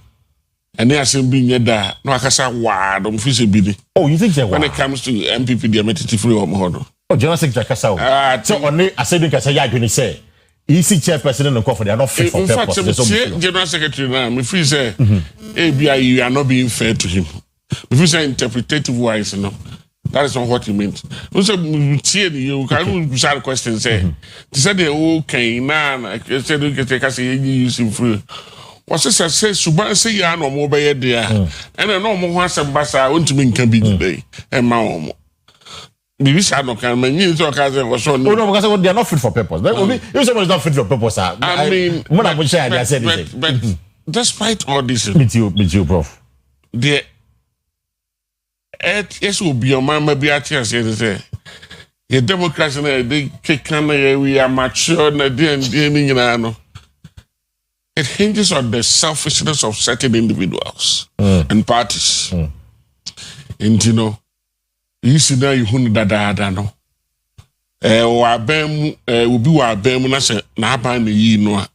and they are saying being there. No, I can say wow, don't feel be. Oh, you think that when it comes to MPP, they are made it free or more. Oh, General Secretary Kasao. So on I said you say, yeah, you say. EC chairperson and the they are not fit for purpose. In fact, General Secretary now, if we say, ABI, you are not being fair to him. If you say interpretative wise, that is not what he means. Also, you can start question say, to say the okay, now, I said you can take us using free. What's this? I say, Suban say, you are no more by there, and I know more once a bassa, I want to mean can be today, and my maybe I don't can mean so because they are not fit for purpose. If someone is not fit for purpose, I mean, when I would say I said it. But despite all this, with you, Prof. The yes will be your man, maybe I tell you say the Democrats they kick we are mature and it hinges on the selfishness of certain individuals and parties. And you know. You see now you hunu dada no. Wabem obi wabem na se na aba na yi no a.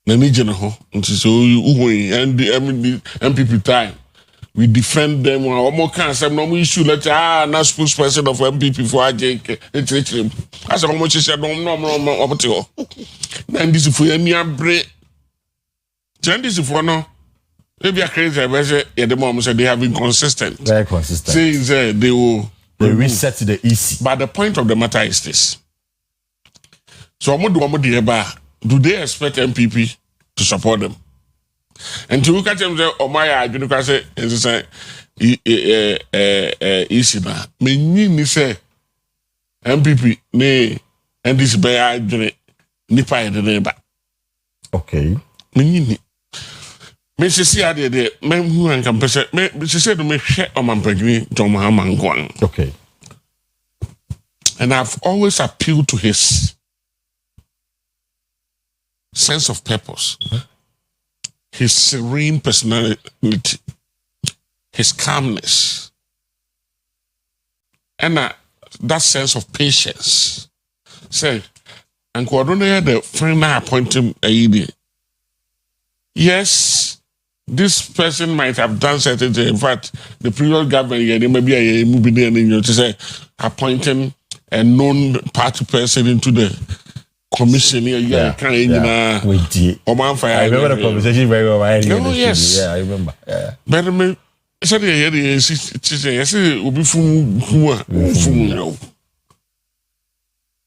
Na ni je no ho. Nti so uhoyi and the MPP time. We defend them omo kan sem no mo issue let na spokesperson of MPP for AJK. Etirechire. Asa omo chise no omote ho. Na ndisi fo ya ni abre. Chandisi fo no maybe a crazy at the moment said they have been consistent. Very consistent. Saying they will reset to the EC. But the point of the matter is this. So do they expect MPP to support them? And to look at them say, oh my God, say EC na. Me say MPP ne and this by nipa the neighbor. Okay. Me Mrs. Siade de men who and can say, she said to me, share on my pregnant John Mahaman. Okay. And I've always appealed to his sense of purpose, his serene personality, his calmness, and that sense of patience. Say, and Quadrone the friend I appointed a yes. This person might have done certain things. In fact, the previous government, maybe a movie to say appointing a non-party person into the commission here. I remember the conversation very well. Oh, yes. Yeah, I remember. Yeah. But I said, will be from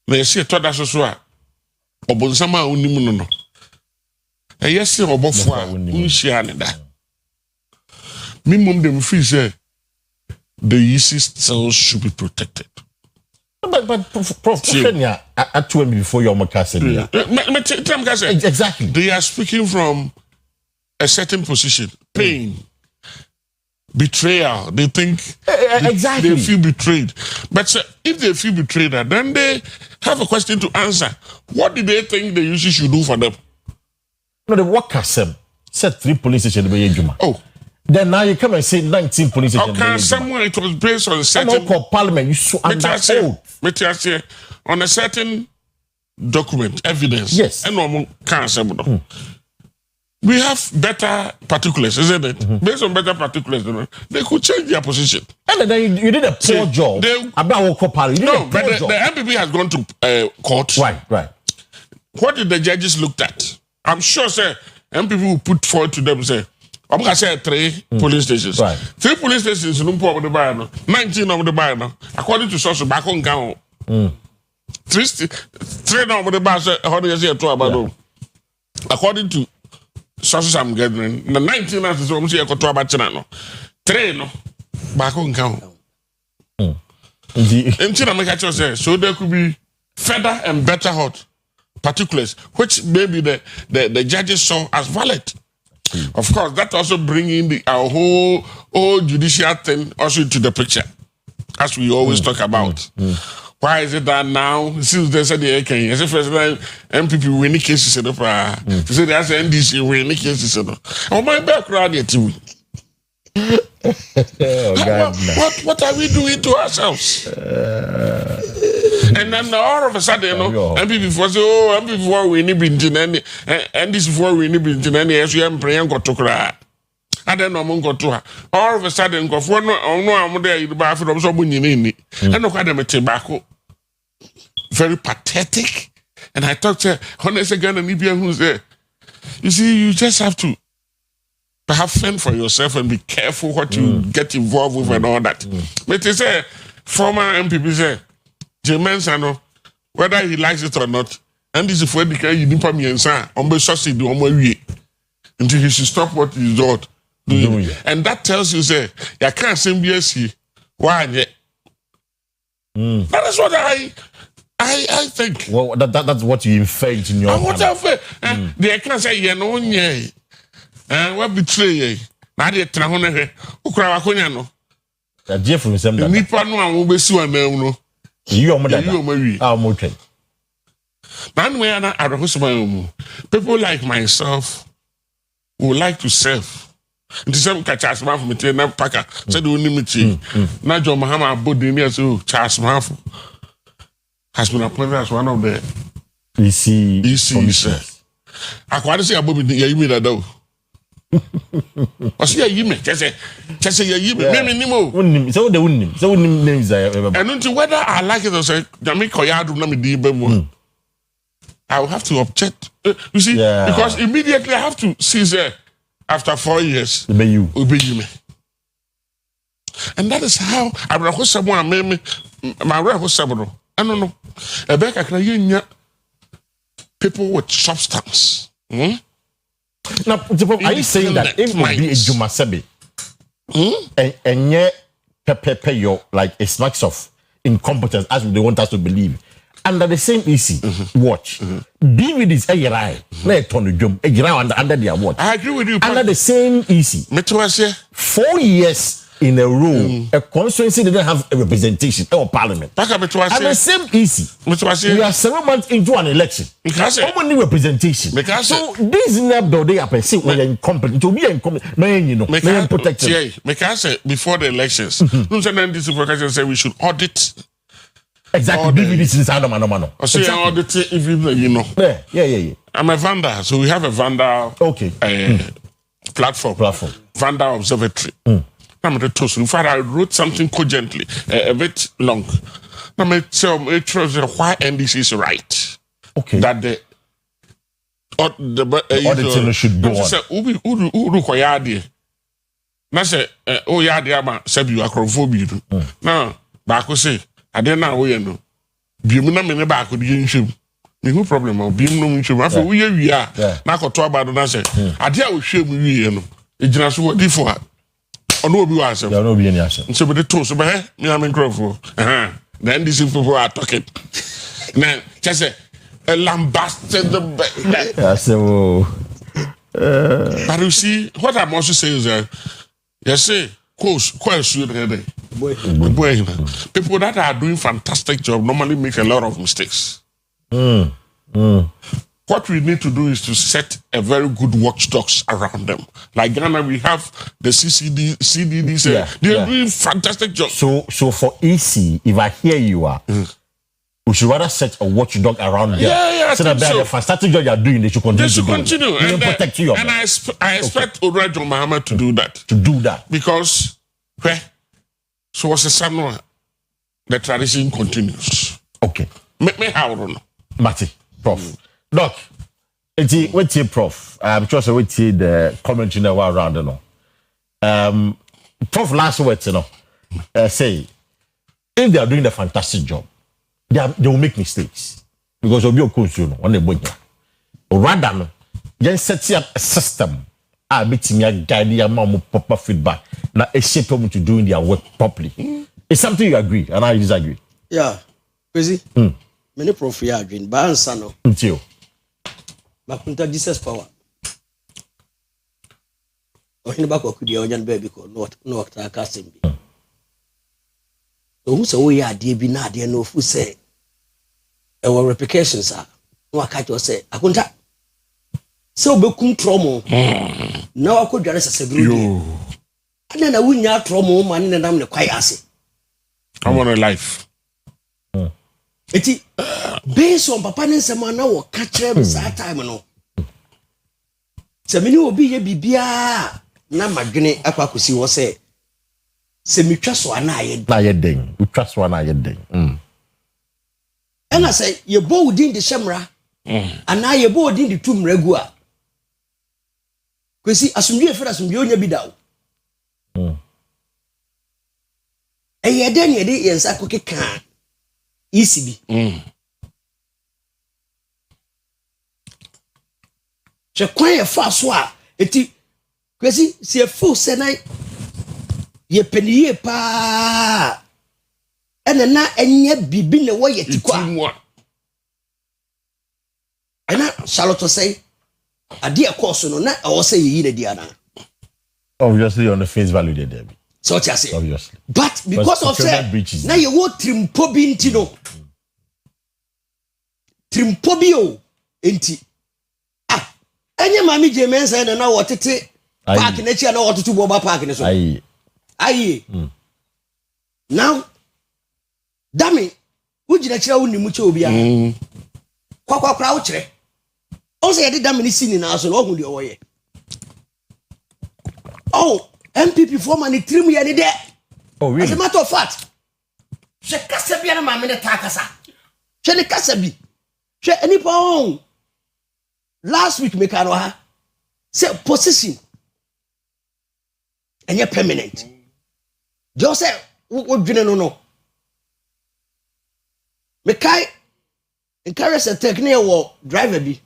they say, told us so. Obonsama unimuno. Yes, Robofua, Unshianida. Minimum them free say the EC cells should be protected. But Prof, Kenya at 20 before your Macassin. Exactly. They are speaking from a certain position, pain, betrayal. They think exactly they feel betrayed. But if they feel betrayed, then they have a question to answer. What do they think the EC should do for them? No, the workers said 3 police stations be Juma. Oh. Then now you come and say 19 police stations. Okay, somewhere it was based on certain parliament. You so on a certain document, evidence. Yes. And normal cancer. We have better particulars, isn't it? Based on better particulars, they could change their position. And then you did a poor job. About parliament. No, but the MPP has gone to court. Right. What did the judges look at? I'm sure, sir, MPP will put forward to them, say, I'm going to say 3 police stations. Right. 3 police stations, 19 of the buyer, according to source back on count. 3 of the buyer, how do you say it? According to sources I'm gathering, the 19 is almost a control about 3 no back on count. So there could be further and better hot particulars, which maybe the judges saw as valid. Of course, that also bringing our whole judicial thing also into the picture, as we always talk about. Why is it that now, since they said they can, as if MPP winning cases, they say they have NDC winning cases. Oh, my background here too. What are we doing to ourselves? And then all of a sudden, MPP for MPP for we need and this for we need as we am praying got to cry. I don't know go to her. All of a sudden, go for no, I'm there in the bathroom, so when you need it. And look at them tobacco. Very pathetic. And I talked to her, honest again, and who's there. You see, you just have to have fun for yourself and be careful what you get involved with and all that. But they say, former MPP say, Jemensano, whether he likes it or not, and this is for the guy you didn't me and say, on the sausage, on my way, until he should stop what he's doing. And that tells you, say, you can't say BSC. Why? That is what I think. Well, that's what you inferred in your. What I feel. They can't say, you know, what betray now they trahone ukra wakonya no ya je from sem da nipa no an wo besu anam no yi o mo da mo twen man we na arahosoma people like myself who like to serve nti sem ka Charles Manfo mete na paka said the only meeting na John Mahama Abodi ni so Charles Manfo has been appointed as one of the EC commissioners. Akwa say Abobi ya yimi da do Osi ya yimi chese ya yimi me nimo unnim so the unnim names and until whether I like it or say Jami Koyadu na me di bemu I will have to object. You see, because immediately I have to see after 4 years obey you. And that is how I will host someone my rehost. I don't know. Ebeka can people with substance. Now, are you saying that it would be a Juma Sebi? And yet, pepe like a smacks of incompetence as they want us to believe. Under the same EC, watch. Be with this Ayerai, let on the job, under their watch. I agree with you. Under the same EC, 4 years in a row, a constituency didn't have a representation or parliament. And the same EC, we are 7 months into an election. How many representation? So this never they are saying we are incompetent. To be incompetent, man, you know, man protected. Before the elections, this say we should audit. Exactly. This is mano. So audit even you know. Yeah. I'm a vendor, so we have a vendor. Okay. Platform. Vendor observatory. In fact, I wrote something cogently, a bit long. I tell why NDC is right. Okay. That the auditing should go on. I say, oh, yeah, the ama said you are acrophobia. Now, back say, I didn't know where you know. Bimuna me back with you. No problem. Bim no after we are. Now, got to about the answer. I dare we show me, you know. It's just what different. No be answer. There no be any answer. So the two so me am in crowd. Then these people are talking. Now just say a lambasted the I say but you see what I'm also saying is that you say Kwesi boy people that are doing fantastic job normally make a lot of mistakes. what we need to do is to set a very good watchdogs around them. Like Ghana, we have the CDDs. They're doing fantastic job. So for EC, if I hear you are, we should rather set a watchdog around them. Yeah, so that the fantastic job you are doing, they should continue. They should continue. And protect you. And I expect Urajo Muhammad to do that. To do that. Because, so what's the Samoa? The tradition continues. Okay. Me how don't know. Mati, Prof. Doc, what's your Prof? I'm sure so what's the commentary now around, you know. Prof, last words, you know, say, if they are doing a fantastic job, they will make mistakes. Because of your course, you know, on the boy. Or rather, you set up a system. I bet you guide your mom proper feedback. Now, a shape them to doing their work properly. It's something you agree, and I disagree. Yeah, Kwesi. Many Prof here agree. But answer no. Until. Makunta Jesus power. Ohin ba ko kudi onyan baby ko no ta kasim bi. So who say we ade bi na ade no fu say e were replications a no aka jo say akunta se obekum tromo na wakodware sasebiro ana na wunya tromo ma ne nam ne kwai ase. I'm on a life. Eti based on papa ne nsema na wo ka kire me sa time no. Se meni obi ye bibia na madwene akwakosi wo se mitwa so ana aye den. Utwa so ana aye den. Ena say ye bo within the shemra. Ana ye bo within the tumragu a. Kwesi asumdwe fera asumdwe onya bi dawo. Eye den ye de yensa kokeka ECB. Je crois fa so a eti Kwesi si e fu se na ye peniye pa na enye bibi ne wo ye tikwa. Ena Charlotte say ade e course no na o say yi na dia na. Obviously on the face value there. So what you say? Obviously. But because of say na ye wo trimpo bi nti no. Trimpo bi o enti. Enye mami je mensa na wo tete park na chi na wo tutu boba park ne so. Aye. Now dami ujina kira woni mu che obi a. Kwakwa wo kire. O say ye dami ni sini na so no hu de oye. Oh, MPP former ni trim ye ni de. Oh, really? As a matter of fact, she kasa bi na mama ne ta kasa. She ne kasa bi. She any pon. Last week me kano ha. Say position. And you're permanent. Just say what dwene no. Me kai encourage a technique wo driver bi.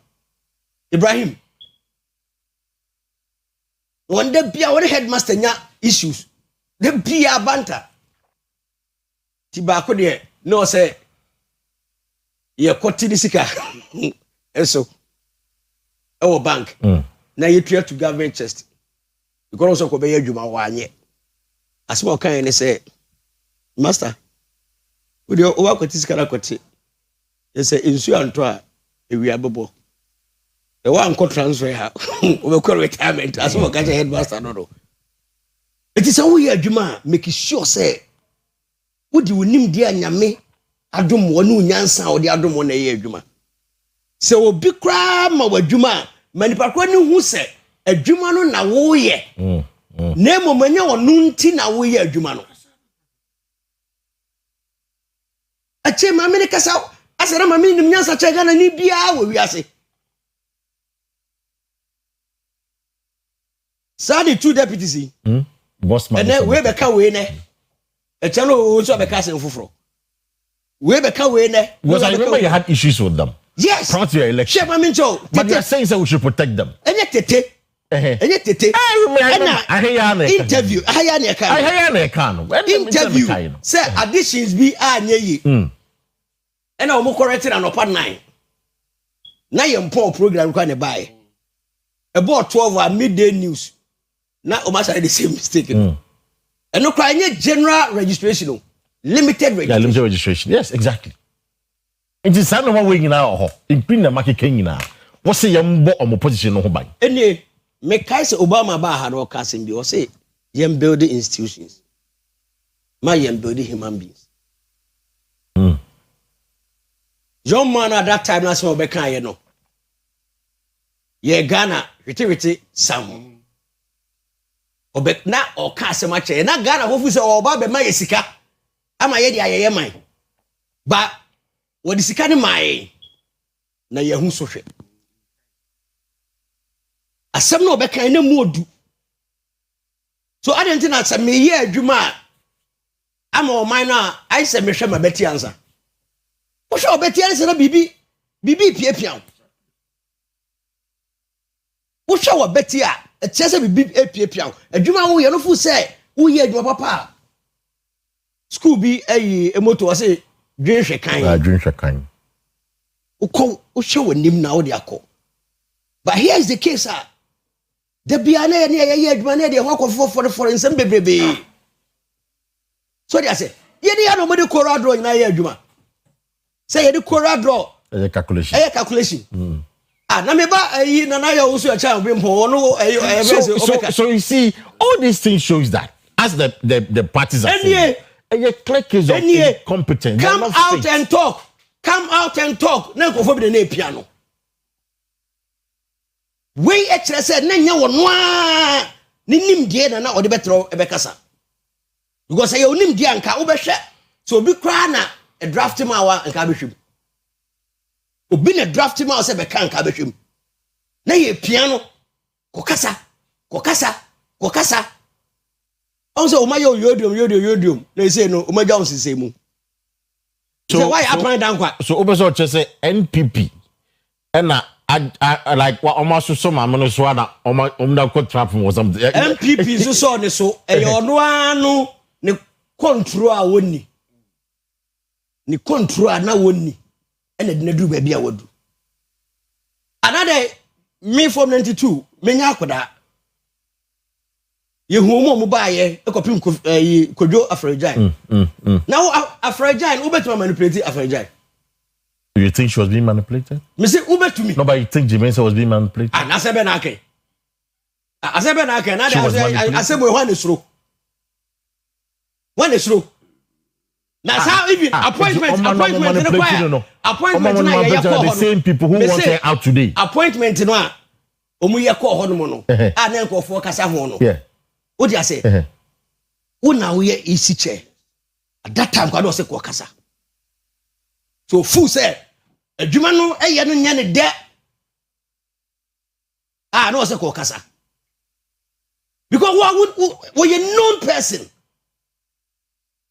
Ibrahim. One day bia one headmaster nya issues. The bia banter. Ti ba ko de no say ye kwoti ni sika. Eso our bank. Na ye try to government chest. Because also ko be adwuma wa anye. Asema kan ni say master. We dey over kwoti sika na kwoti. Ye say insu anto a ewi abobo. The one co transfer ha. We call retirement. Asema kan headmaster no. It is how we adwuma make sure say wodi wonim dia nyame adom wonu nyansa odi adom wona ye adwuma. Se obi kra ma wadwuma manipa kwa ni hu se adwuma no na wo ye na momanya wonu nti na wo ye adwuma no ache ma me kasa asera ma me nim nyansa che Ghana ni bia wo wiase sadi two deputies boss man and we be ka we ne e chano o so be ka sen foforo we be ka we ne because I remember you had issues with them. Yes. Prior to your election. But they are saying that we should protect them. Enye tete. Interview. Interview. Say additions be anye yi. And I corrected an upon 9. Now you poor program can buy. About 12 hour midday news. Now almost the same mistake. And no crying general registration. Limited registration. Yeah, limited registration. Yes, exactly. It is not one way in our including the market king now. What say yambo or position no ban? Any me kaise Obama ba ha no kasim bi o say yam building institutions. My yam building human beings. Young man at that time last month bekan ye no. Ye Ghana witi sam. Obek na o ka asem a che na Ghana hofu se oba be ma ye sika. Ama ye dia ye man. Ba wo di sika ni mai na ye hu so hwe. Asem no bekan na mu odu. So adentina asem me ye adwuma ama o man na ai se me hwe ma beti ansa. Wo hwe obeti ansa na bibi piapia. Wo hwe obeti a etiase bibi piapia. Adwuma wo ye no fu se wo ye adwuma papa. School bi ayi emoto wa se dwen hwe kan. Dwen hwe kan. Wo hwe wonim na wo de akọ. But here is the case the biane ne ye adwuma ne de ho akọ for nsem bebrebe. So they say ye dey no modi corridor na ye adwuma. Say ye dey corridor calculation. Na me ba yi na na ya wo so cha obi mpo no so you see all these things shows that as the parties are saying a click is incompetent. Come out and talk. Na ko fo bi na piano. We actually said na nya wo no a ni nim die na o de betro e be kasa. Because say onim die anka wo be hwe. So obi kra na a draft ma wa anka be hwem. Obi na draft ma se be kan anka be hwem. Na ye piano kokasa. Also omayo yodium. They say no omaja on say mu. So why apply down kwa? So obeso che say NPP and I like what almost so my money so na omda ko trap or something. NPP so ne so e ono anu ne control a woni. Ni control na woni. Ene de na du ba bia wadu. Another me from 92 menya akoda. Ye hu mo ba ye ekopim kojo afrajan. Now afrajan ubetu manipulate afrajan. Do you think she was being manipulated? Me say ubetu me. No, but you think Jimensa was being manipulated? Na sebe na ake. Asebe na ake na asebe ho ne suro. One is true. Now how even appointment no the same people who want her out today. Appointment no a omu ye call ho no no. Ah na nkofo kasa ho no. Yeah. What do you say? Una we isi chair. At that time kwado say ko kasa. So fu say adwuma no eye no nya ne de. Ah no say ko kasa. Because we a known person.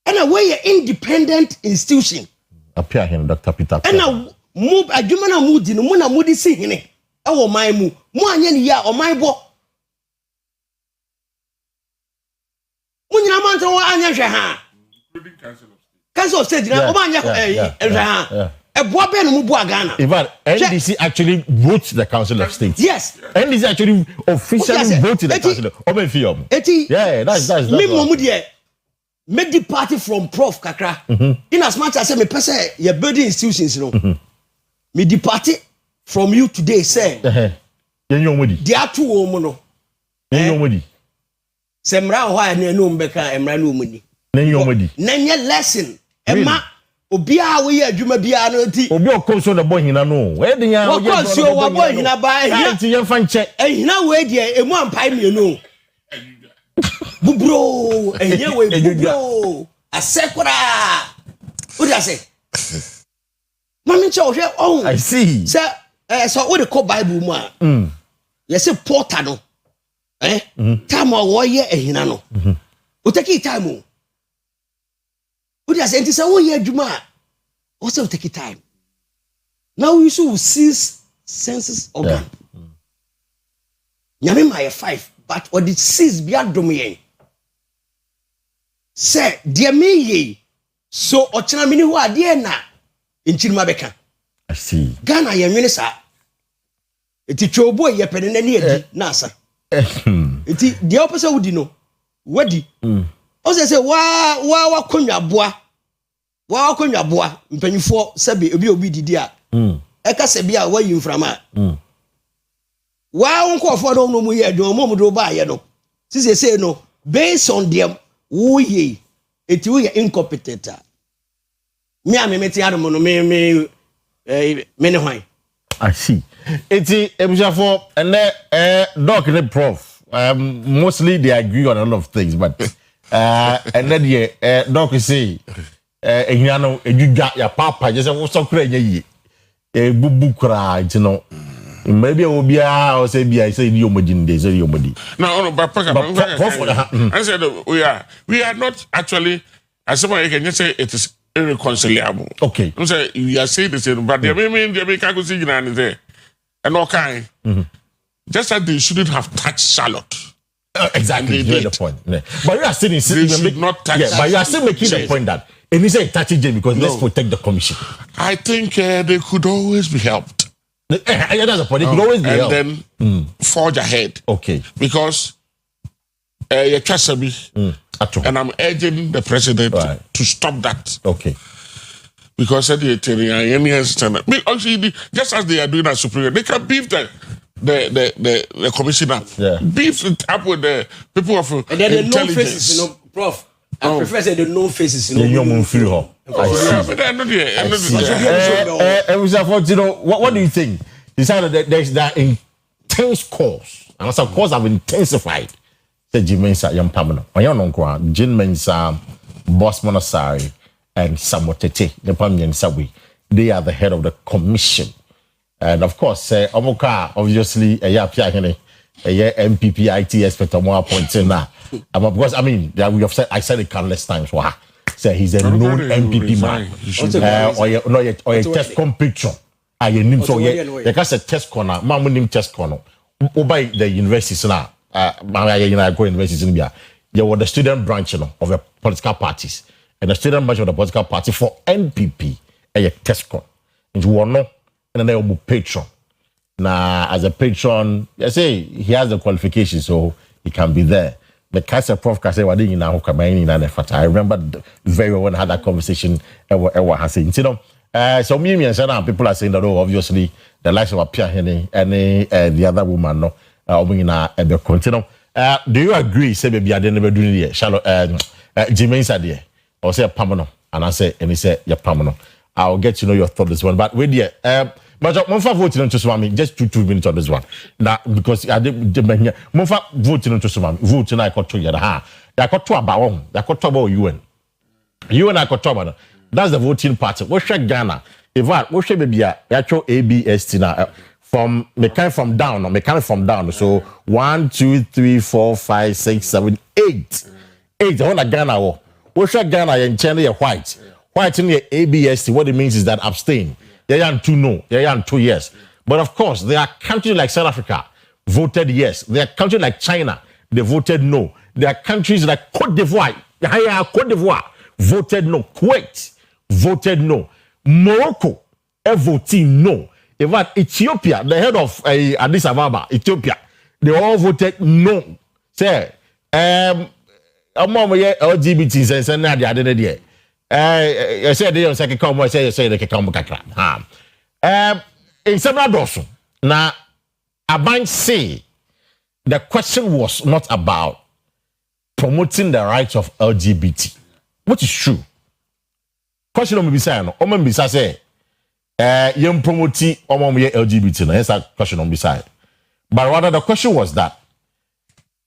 And a way independent institution. Appear him, Dr. Peter. And a move a Jumana moody, no one moody see him. Oh, my moo, one ya or my bo. When you want to Anya Council of State, a Boban Mubuagana. In fact, NDC actually votes the Council of State. Yes. NDC actually officially voted the Council of State. Yeah, that's me. Make the party from Prof Kakra. In as much as I say me person your building institutions, you know. Me the party from you today say. They are two women. Semra why na no mbeka emra no muni. Nanya lesson. Emma obia we adwuma bia no ti. Obi okonso the boy hina no. Where dey ya? Okonso wa boy hina ba. Nti ye fa nche. Hina we dey emu ampai me no. Bubro, enye we bubro. Asekura. What do you say? Mami che o hwe oh. I see. Say so what the call Bible mu a. You say porter no. Time wo ye ehina no. O take time o. What do you say? Nti say wo ye adwuma. O say o take time. Now you should cease senses organ. Nyame ma ye 5. But what it says be adom say dear me ye so ochena mini ho ade na enchirima beka. I see. Ghana ye nwene sa eti twobo ye pene na edi na asa eti de opese wudi no wadi o say wa konwa boa mpanyifo sabe obi didi a eka se bia wa yimframa Why uncle for no no ye do mom do buy ye no. Since say no, based on them who ye, it we incompetent. Me am meti ado no me why. I see. It's for and doc and prof. Mostly they agree on a lot of things, but and then yeah, doc say you know you got your papa just what's so crazy. Bubu cry, you know. Maybe I will be or say be I say you modi say you modi. No, but I said we are not actually as someone can just say it is irreconcilable. Okay. I'm saying we are saying the same, but they mean they can't go see there. And okay. Just that they shouldn't have touched Charlotte. Exactly, you the point. Yeah. But you are still not touch. Yeah, but you are still making the point that and he said touching Jane because let's protect the commission. I think they could always be helped. Yeah, that's the point. They could always be helped. And then forge ahead. Okay. Because you trust me. And I'm urging the president to stop that. Okay. Because actually, just as they are doing at Supreme, they can beef the commissioner. Yeah. Beef it up with the people of and then the known faces, you know, Prof. I prefer say the known faces, you know. I see. What do you think? Decided that there's that intense calls, and some calls have intensified. The Jimensa Yam Pamano, Oyanonqua, Jin Mensa, Boss Monasari, and Samotete, the Pamian Sawi. They are the head of the commission. And of course, Omoka, obviously, a Yapia, a MPP IT expert, more appointed now. Because I mean, we have said, I said it countless times. Wow. Say he's a known MPP man. Or a test competition. I name so yeah. Because a test corner, man name test corner. By the universities now. Go universities in India. There was the student branch of the political parties. And the student branch of the political party for NPP a test corner. And you want no and then they will patron. Now, as a patron, I say he has the qualifications, so he can be there. The Kaiser Prof Kase Wadi in I remember very well when I had that conversation. Ever has saying, you know, so me and some people are saying that obviously the likes of Apia Henny and the other woman no the continent. Do you agree? Say maybe I didn't never do it. Charlotte Jimenez idea or say a Pamano and I say and he said yeah Pamano. I'll get to know your thought this one, but wait there. But Monfa voting into Swami just 2 minutes on this one. Now because I did Monfa voting into Swami voting I got to you. I got to about UN. UN I got to that's the voting party. What's Ghana? If what should be a actual ABS now from mechanic from down or mechanic from down. So 1, 2, 3, 4, 5, 6, 7, 8. 8 on Ghana. What's Ghana and China white. White in the ABS, what it means is that abstain. They are 2 no, they are 2 yes. But of course, there are countries like South Africa voted yes. There are countries like China, they voted no. There are countries like Cote d'Ivoire voted no. Kuwait voted no. Morocco voted no. In fact, Ethiopia, the head of Addis Ababa, Ethiopia, they all voted no. Say, LGBT and the other day. I said they say come. I say they come kakra. In several doors. Now, Aban say the question was not about promoting the rights of LGBT, which is true. Question on me say no. Omo me say yem promote omo me LGBT no. That's a question on me side. But rather the question was that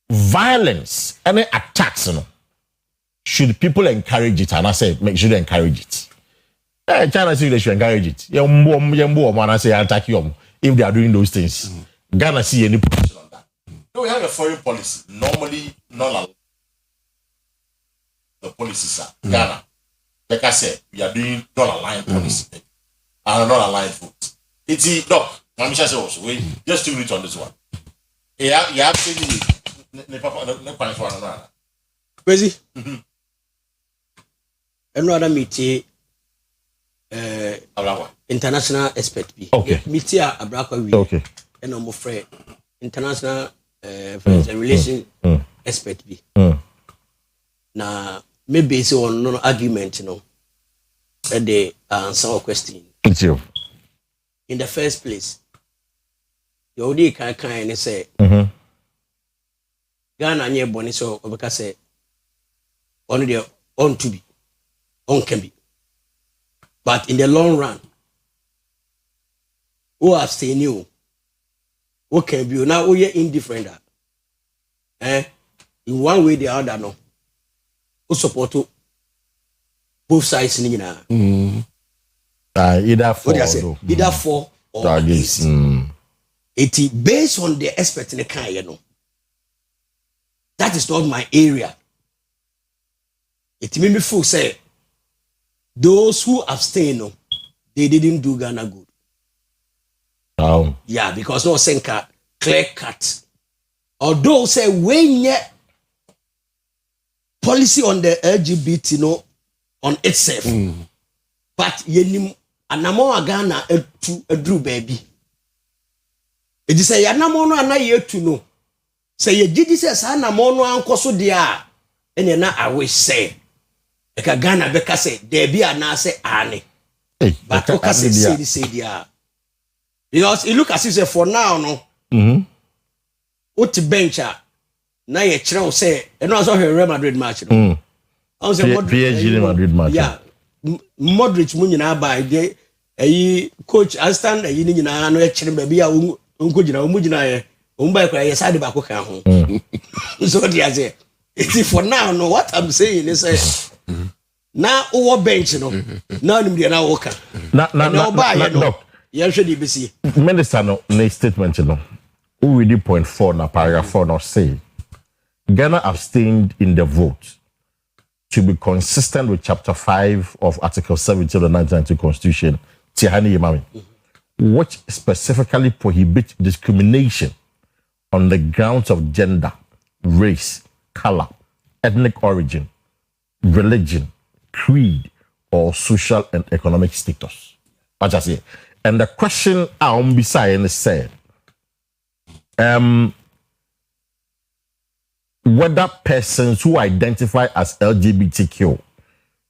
violence, any attacks, no. Should people encourage it? And I say, make sure they encourage it. China say they should encourage it. And I say attack you if they are doing those things. Ghana see any position on that. No, we have a foreign policy. Normally, not allowed. The policies are Ghana. Like I said, we are doing non-aligned policy and non-aligned vote. It's no. Mamisha said also. Wait, just 2 minutes on this one. Yeah, you have to say Kwesi. And rather meet international expert be. Okay. Meet Abraka we. Okay. And I'm afraid international relation expert be. Now maybe it's on no argument, you know. That they answer our question. Thank you. In the first place, the Odi can say, Ghana near Boniso, because say, on the on to be, on can be. But in the long run, who have stayed new, who can be now, we are indifferent. In one way or the other, no, who support both sides in either for either for or against. It based on the expert in the kind, you know. That is not my area. It made me feel say those who abstain, no, they didn't do Ghana good. Oh. Yeah, because no senka clear cut. Although say when ye policy on the LGBT, no, on itself, but yenim anamo Ghana a drew baby. It is a yanamo no ana ye to know. Say ye did this as anamo no anko so dia, and na I wish say. Eka Ghana beka say there be anase ane. But oka say dia. Because it look as if say for now no. What bench na ye kire say e no so Real Madrid match no. On say PSG Madrid match. Yeah. Modric mu nyina ba de ayi coach Aston ayi ni nyina no e kire ba bia unko gina mu gina ye. Umba kwa ye side ba ko kan ho. So dia say it for now no what I'm saying is na owo bench no na nim dia na wo ka na ba ye no ye hwe di besi minister no na statement no who read point 4 na paragraph 4 no say Ghana abstained in the vote to be consistent with chapter 5 of article 70 of the 1992 constitution Tihani Yemami, which specifically prohibits discrimination on the grounds of gender, race, color, ethnic origin, religion, creed, or social and economic status. What I say. And the question I'm beside is said, whether persons who identify as LGBTQ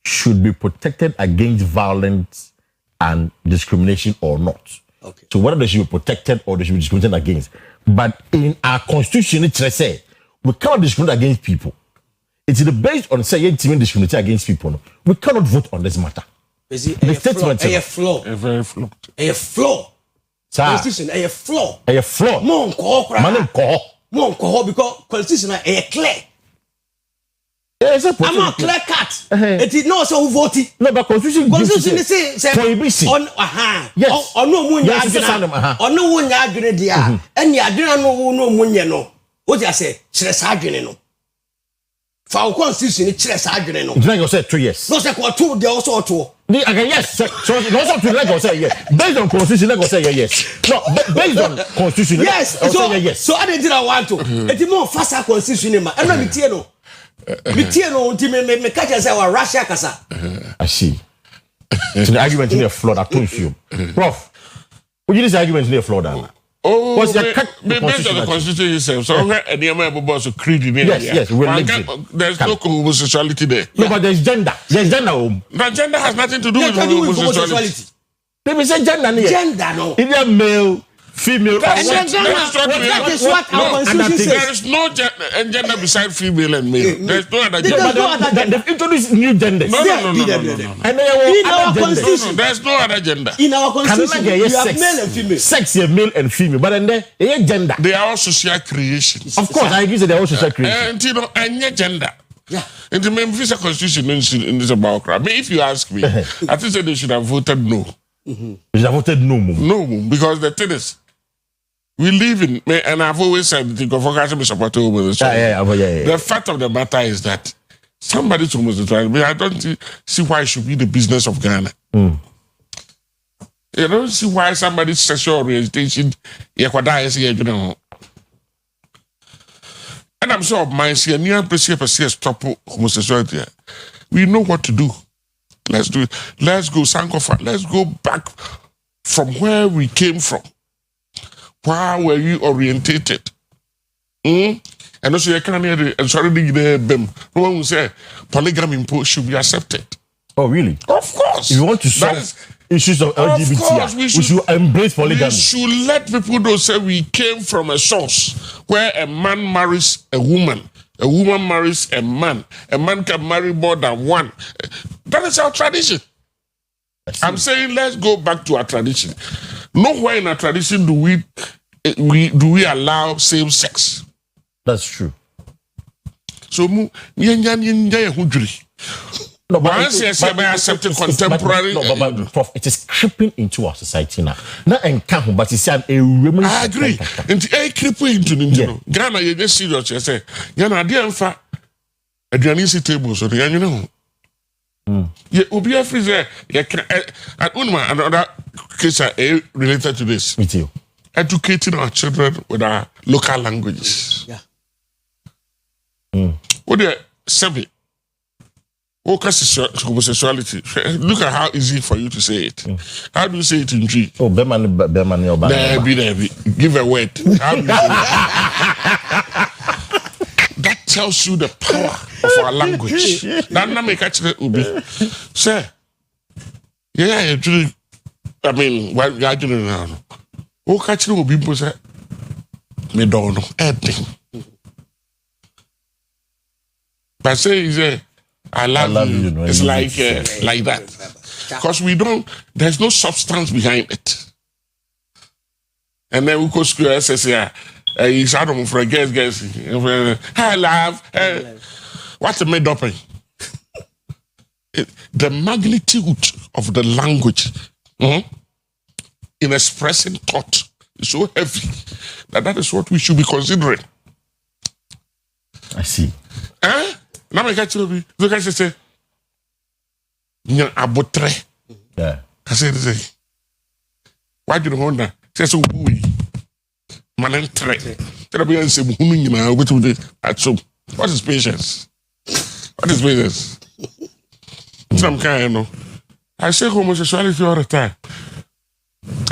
should be protected against violence and discrimination or not. Okay. So whether they should be protected or they should be discriminated against. But in our constitution, it says we cannot discriminate against people. It's based on saying discriminate against people. No? We cannot vote on this matter. Is it a flaw? A very flaw. A flaw. Constitution a flaw. A flaw. Monko because constitution a clear. I'm not clear cut. It is not so voting. No, but constitution say prohibition. On yes. On no munya adwena. On no munya adwene dia. And ya adwena no munya no. What you say? Chire sa adwene no. For constitution it chire sa adwene no. Then you say 2 years. No say ko 2 they also 2. Yes. So no say 2 like go say yes. Based on constitution like go say yes. No, based on constitution. Yes. So I didn't want to. It more faster constitution ma. And no me tie no. Me tie no unti me catch say wa Russia kasa. I see. So the argument in the flood I told you. Prof. Would you this argument in the flood now? Oh, based on the constitution itself. So any boss creed in yes, religion. There's no homosexuality there. No, but there's gender. There's gender. But gender has nothing to do with homosexuality. They say gender. Gender no. Either male, female. That is what our constitution says. There is no gender beside female and male. There's no other gender. They've introduced new genders. No. And in our constitution, there's no other gender. In our constitution, you have male and female. Sex is male and female, but then they gender. They are all social creations. Of course, I agree that they are all social creations. And and gender. Yeah. And the Memphis Constitution is about crap. If you ask me, I think that they should have voted no. They should have voted no. No, because the thing is, we live in, and I've always said, the fact of the matter is that somebody's homosexual. I don't see why it should be the business of Ghana. I don't see why somebody's sexual orientation, and I'm sure my senior stop homosexuality. We know what to do. Let's do it. Let's go Sankofa. Let's go back from where we came from. Why were you orientated? And also, you can't hear and sorry, no one will say polygamy should be accepted. Oh, really? Of course. If you want to solve issues of LGBT. course, we should embrace polygamy. We should let people know say we came from a source where a man marries a woman marries a man can marry more than one. That is our tradition. I'm saying let's go back to our tradition. Nowhere in our tradition do we allow same sex. That's true. So no, but contemporary. But Prof, it is creeping into our society now. Not encounter, but it's a remedy. I agree. And creeping into Ghana, you just serious. You say, Ghana, dear fa, a Dionysi table, so you know. Yeah, Obi Afriza, another case related to this. Me too. Educating our children with our local languages. Yeah. What they say? Homosexuality. Look at how easy for you to say it. How do you say it in G? Oh, Berman. Give a word. How do you say it? That tells you the power of our language. That not make actually Ubi. Sir, yeah, I mean, what you are doing now? Oh, catch you Ubi, say, me don't know anything. But say, I love you. It's like that. Because there's no substance behind it. And then we go school and say, he's out of for a guess. I love. What's a made up? The magnitude of the language in expressing thought is so heavy that is what we should be considering. I see. Now I catch you. Look at say, abotre. Yeah. I say, why do you hold that? Say so we. Man, tre. Tell me, say, what is patience? What is patience? Some kind, you know. I say homosexuality all the time.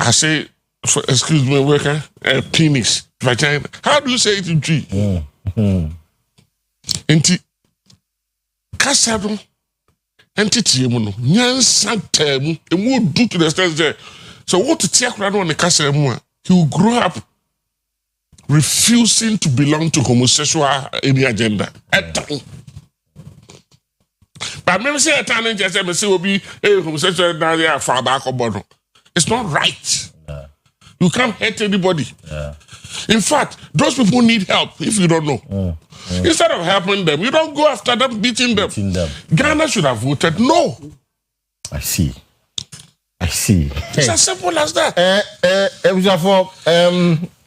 I say, excuse me, worker, penis, vagina. How do you say it in G? Kasado entity mu no nyansa tamu emu do to the extent that so what to take around on the kasa mu he will grow up refusing to belong to homosexual any agenda. But maybe say a time just say will be homosexual now they are far back or it's not right. You can't hate anybody. In fact, those people need help if you don't know. Instead of helping them, you don't go after them, beating them. Ghana should have voted no. I see. It's as simple as that.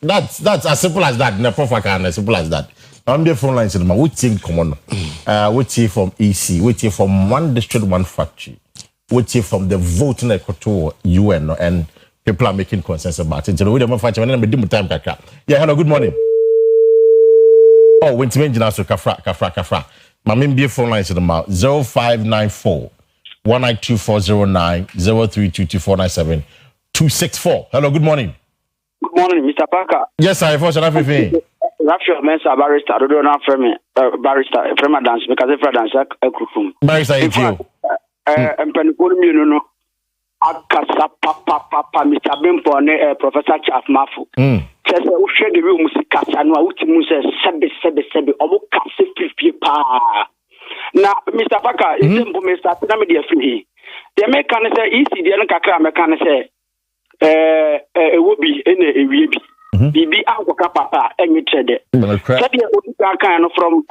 That's as simple as that. As simple as that. On the phone lines, we think common. We take from EC. We take from one district, one factory. We take from the voting equator UN and people are making consensus about it. So we don't fight. Yeah, hello, good morning. Oh, when to mention us, Kafra. My main phone line is 0594 192409 0322 264. Hello, good morning. Good morning, Mr. Parker. Yes, I for everything. Raphael Mensa barrister, I don't know from barrister, from a dance, because if I dance, I could. Barrister, you. And Penipoli, no. Akasa papa Mr. Bimpo and Professor Chafmafu. Says we share the room music kasa no utimu say sebe omo kase pipi pa. Na Mr. Parker is Mr. na me dey free. The make can say easy dey no kakra me can say ewobi ene ewie bi. Bibi ankoka papa enyi trede. Said the odika kan no from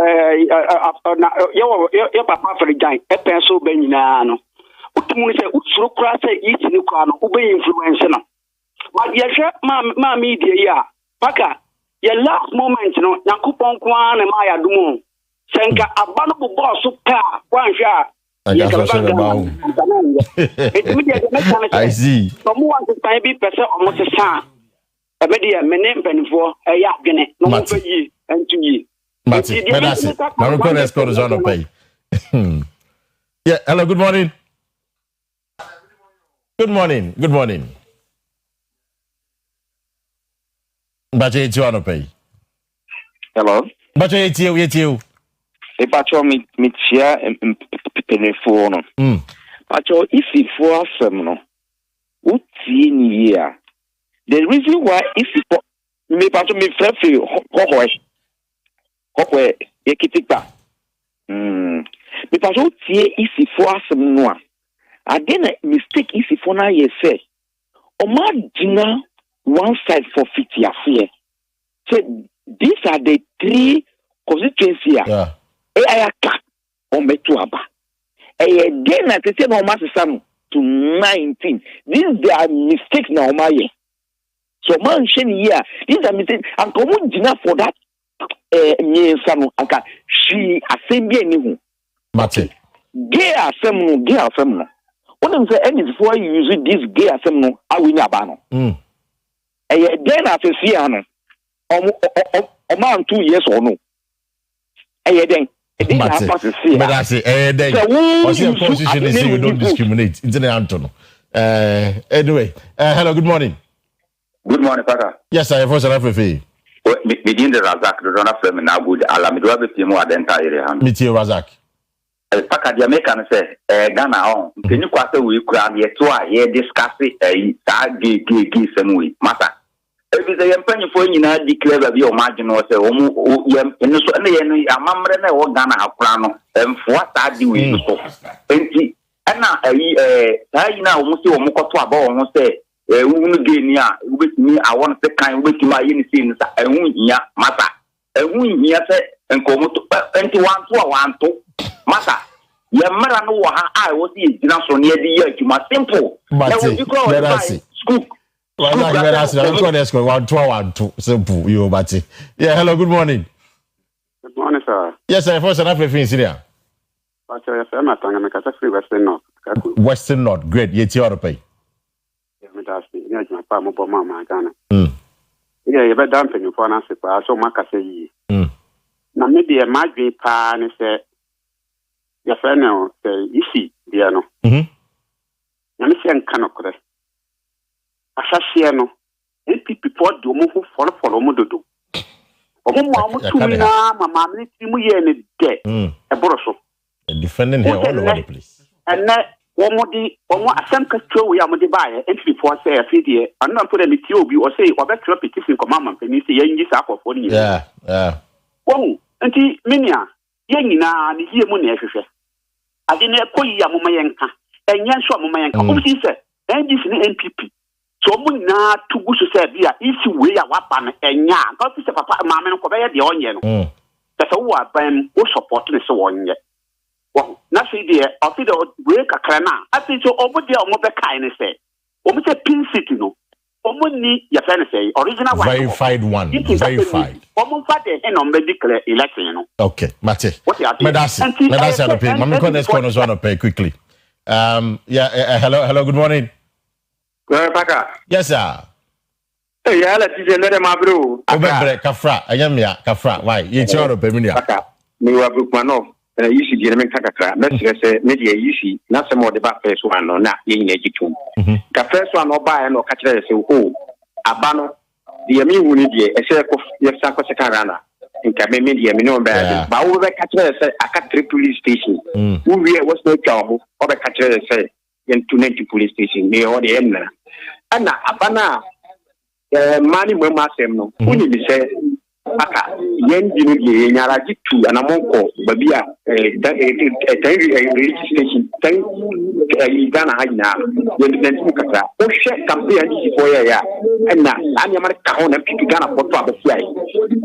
your papa for the giant e penso be nyina no. Utimu say utsuro kra say easy ni kwa no ube influence no. But yehwe ma media ya Paka your last moment no yakupon kwa na ma yadumo senka abano bo boss pa kwanhwa I see. From one to be person almost a son. A media menem penfo a yakene no more ye and 2 years. That's it. Now record is on pay. Yeah, hello, good morning. Good morning. Bache it's on pay. Hello. Bache it's you. E pacho mi tia penefo no. Pacho if for asem no. uti ni here. The reason why if you me pato me free kokwe ekitikpa. Me pato tie if for asem no a. Again mistake if for na ye say. Oma dina one side for 50 affair. So these are the three constituencies. Yeah. Ayaka ometuaba. Again at the no masam to 19. These are mistakes na omaye. So man sheni here. These are mistakes. And come dina for that me sanu aka she assembly ni Mate. Gay asem no. When say any before you use this gay asem no awini aba no. Again at the see ano. Man 2 years or no. Then but I say, then what's your position is you don't discriminate. Anyway, hello, good morning. Good morning, Paka. Yes, I have also FFA. Begin the Razak, the donor firm now good. Alamidua Pimo Adenta area. Meet Razak. Paka, the American say, Ghana on. Can you quarter we cram yet to a discuss it a gay some way matter? If they are penny for you now declare that your margin or say, and so any a mamma or Ghana have plano, and what are you doing? And now, I now almost Mokoto almost say, Genia with me, I want to kind with my anything, and win ya, matter, and win ya, and come to 21 to 1 to matter. Your mother know I was the so near the year to my simple. But you call school. Well, I'm 1 simple. You, Batty. Yeah, hello, good morning. Good morning, sir. Yes, I first enough in Syria. Western North. Western North, great. Yet you are to pay. Yeah, you better dump in for an answer. I saw Maka say, now maybe a might pan say, your friend now say, you see, dear no. You see, and cannot correct. Asasiano, NPP port do move for Mododo. Mamma, ni dead. A brosso. Defending here all over the place. And that one more assam control we are the buyer, entry for say a feed and not put a TOB or say, or better repetition commandment, and you see, young up for you. Yeah. Oh, and Minia, young na, the here money. I didn't call you Mayanka, and Yan Shaw Mayanka. Who is it? And this is NPP. So na to go to say bia isi we a wapan enya ka fi papa maame no ko be de onye no that's what ban o support ne so onye wo na say de o fi de we kakra na ati so obo de o mo be kai ne say o mo say pin city no o mo ni ya fa ne say original one verified one verified o mo fa de en o be declare election no okay mate medasi no pay mama ko next corner so no pay quickly hello good morning. Paka. Yes, sir. Hey, yeah, let's see another my bro. Obebre kafra, ayamia kafra. Why? You choro peminia. Paka. Me wa bookmano. You see the kakra. Let's say media you see. Not some more the back first one no na ye nyajitum. Ka first one no buy no catch say oh abano. The me wuni die e say ko ye sanko sekarana. Nka me media me no ba. Ba wo be catch say aka police station. Who we was no job. O be catch say in 290 police station me or the end ana abana mani mo masem no uni bi say aka yen dinu ye nyara jitu anamonko babia registration tan Ghana hajina yen nanti kaka o she campaign ani for ya ana ani amar ka ho na pitu Ghana photo abofia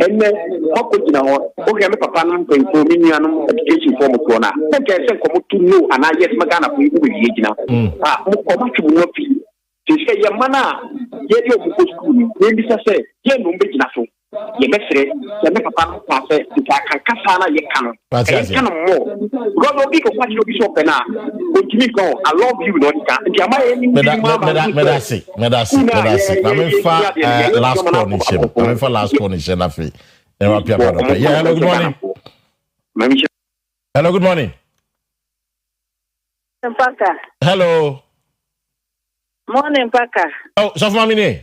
enne hoko jina ho o ge me papa no ko mi nuanom education form ko na o ge se ko mutu no ana yes ma Ghana ko ibu ye jina mo ko ma tu mo fi ti se ya mana ye di o ko school ni bi say ye no mbe jina so ye mesre ye me papa pa say ti ka kasa na ye kan kan mo go no bi ko kwa no bi so pe na o timi ko I love you no ka nti ama ye ni medasi na me fa last condition na fe yeah, hello, good morning. Hello, good morning. Paka. Hello. Morning, Paka. Oh, so for me.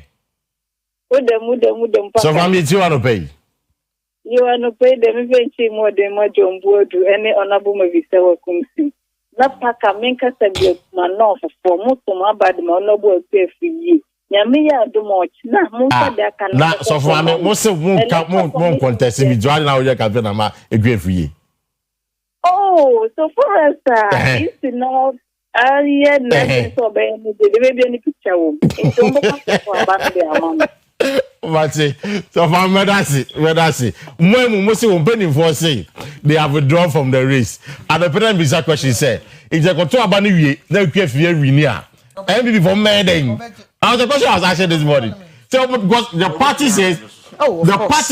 Udem, Paka. So for me, you want to pay? You want to pay them eventually more than my John Bodu, any honorable movie, so na paka menka sabi ma no for moto ma bad ma no bo pe fi nyame ya do mo na mo fa de aka na so for me mo se mo contest bi join na o ye campaign na ma egwe fi oh so for us is not yeah na so be ni de be any picture wo so mo ka for about the amount Mati, so for Medasi, when Musi Umpeni for say they have withdrawn from the race, and the president bizarre question said, if they go to Abani, they can fear Vinia. MPP for Meding. And the question I was asking this morning. So because the party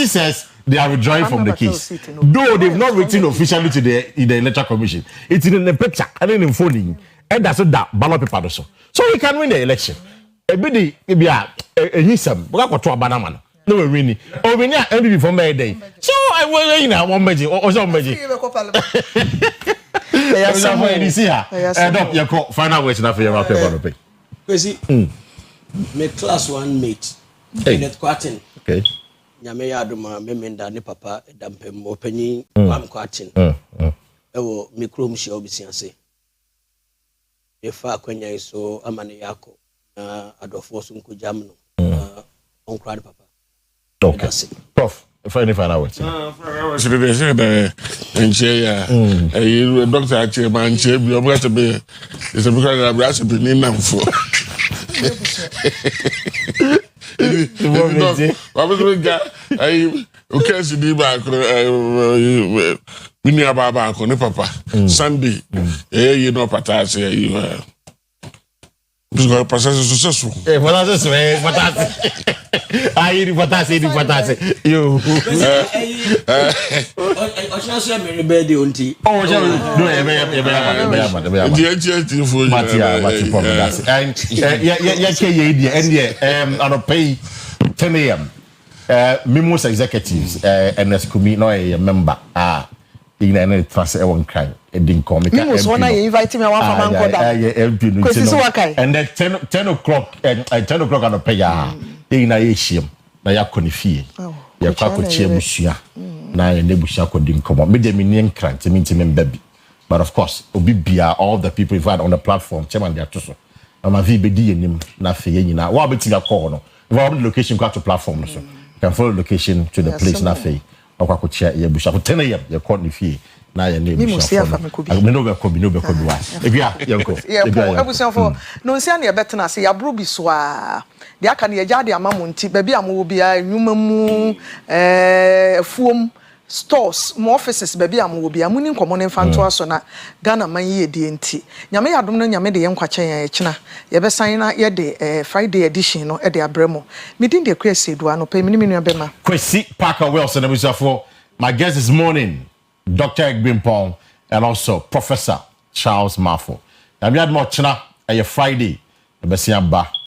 says they are withdrawing from the case, though they've not written officially to the electoral commission. It's in the picture and in the phoning, and that's that ballot paper so he can win the election. Ebidi ebia enyisam we got to abanaman no we win o win ya MPP for my day so I will you know one meji o so meji ya so mo edi see ha dok you call final words na for your paper no pay Kwesi me class 1 mate net quartin okay nyame ya adoma me menda ne papa dampem opanyin am quartin ewo mikrom shi obisianse efa kwanya so amane yako adofo so nko jam no on crowd papa okay prof if any final words so they say that enche ya doctor ache man enche bi omo gata be is because that brass be ni namfo what was the guy okay so di ba ko mini ababa ko ni papa Sunday you know patas you because passer successful voilà ça c'est patas aí patas yo o chance me rebelde onti oh no the for Mati for that and pay 10 a.m. Mimos executives NS Kumi no a member in any trust one kind didn't come Mimos one I invite me one from Ankoda and then 10 o'clock and 10 o'clock on a pay in a shim na ya konifie ya kwa kochie busua na ya nebusua ko din come me dem ni enkrant me baby but of course obi bia all the people invited on the platform chairman they to so na vi be di enim na fe nyina wa beti ga call no we have the location to platform no so you can follow the location to the place na fe akwa kochia ya busua for 10 a.m. ya konifie na ya nebusua me no be ko wa ebia yanko ebusua for no nsia na betena se ya bro bi so a de aka na ya jade amamu nti baby amu bia nwuma mu fuom stores mo offices baby amu bia muni nkomo ne mfanto aso na Ghana man ye die nti nyame yadom no nyame de ye nkwachen ya kina ye be san na ye de Friday edition no e de abremo midin de Akua Asieduaa no pe miniminu abema Kwesi Parker Wilson for my guest this morning Dr. Egbimpong and also Professor Charles Mafo. Na mi admo china e Friday e be siamba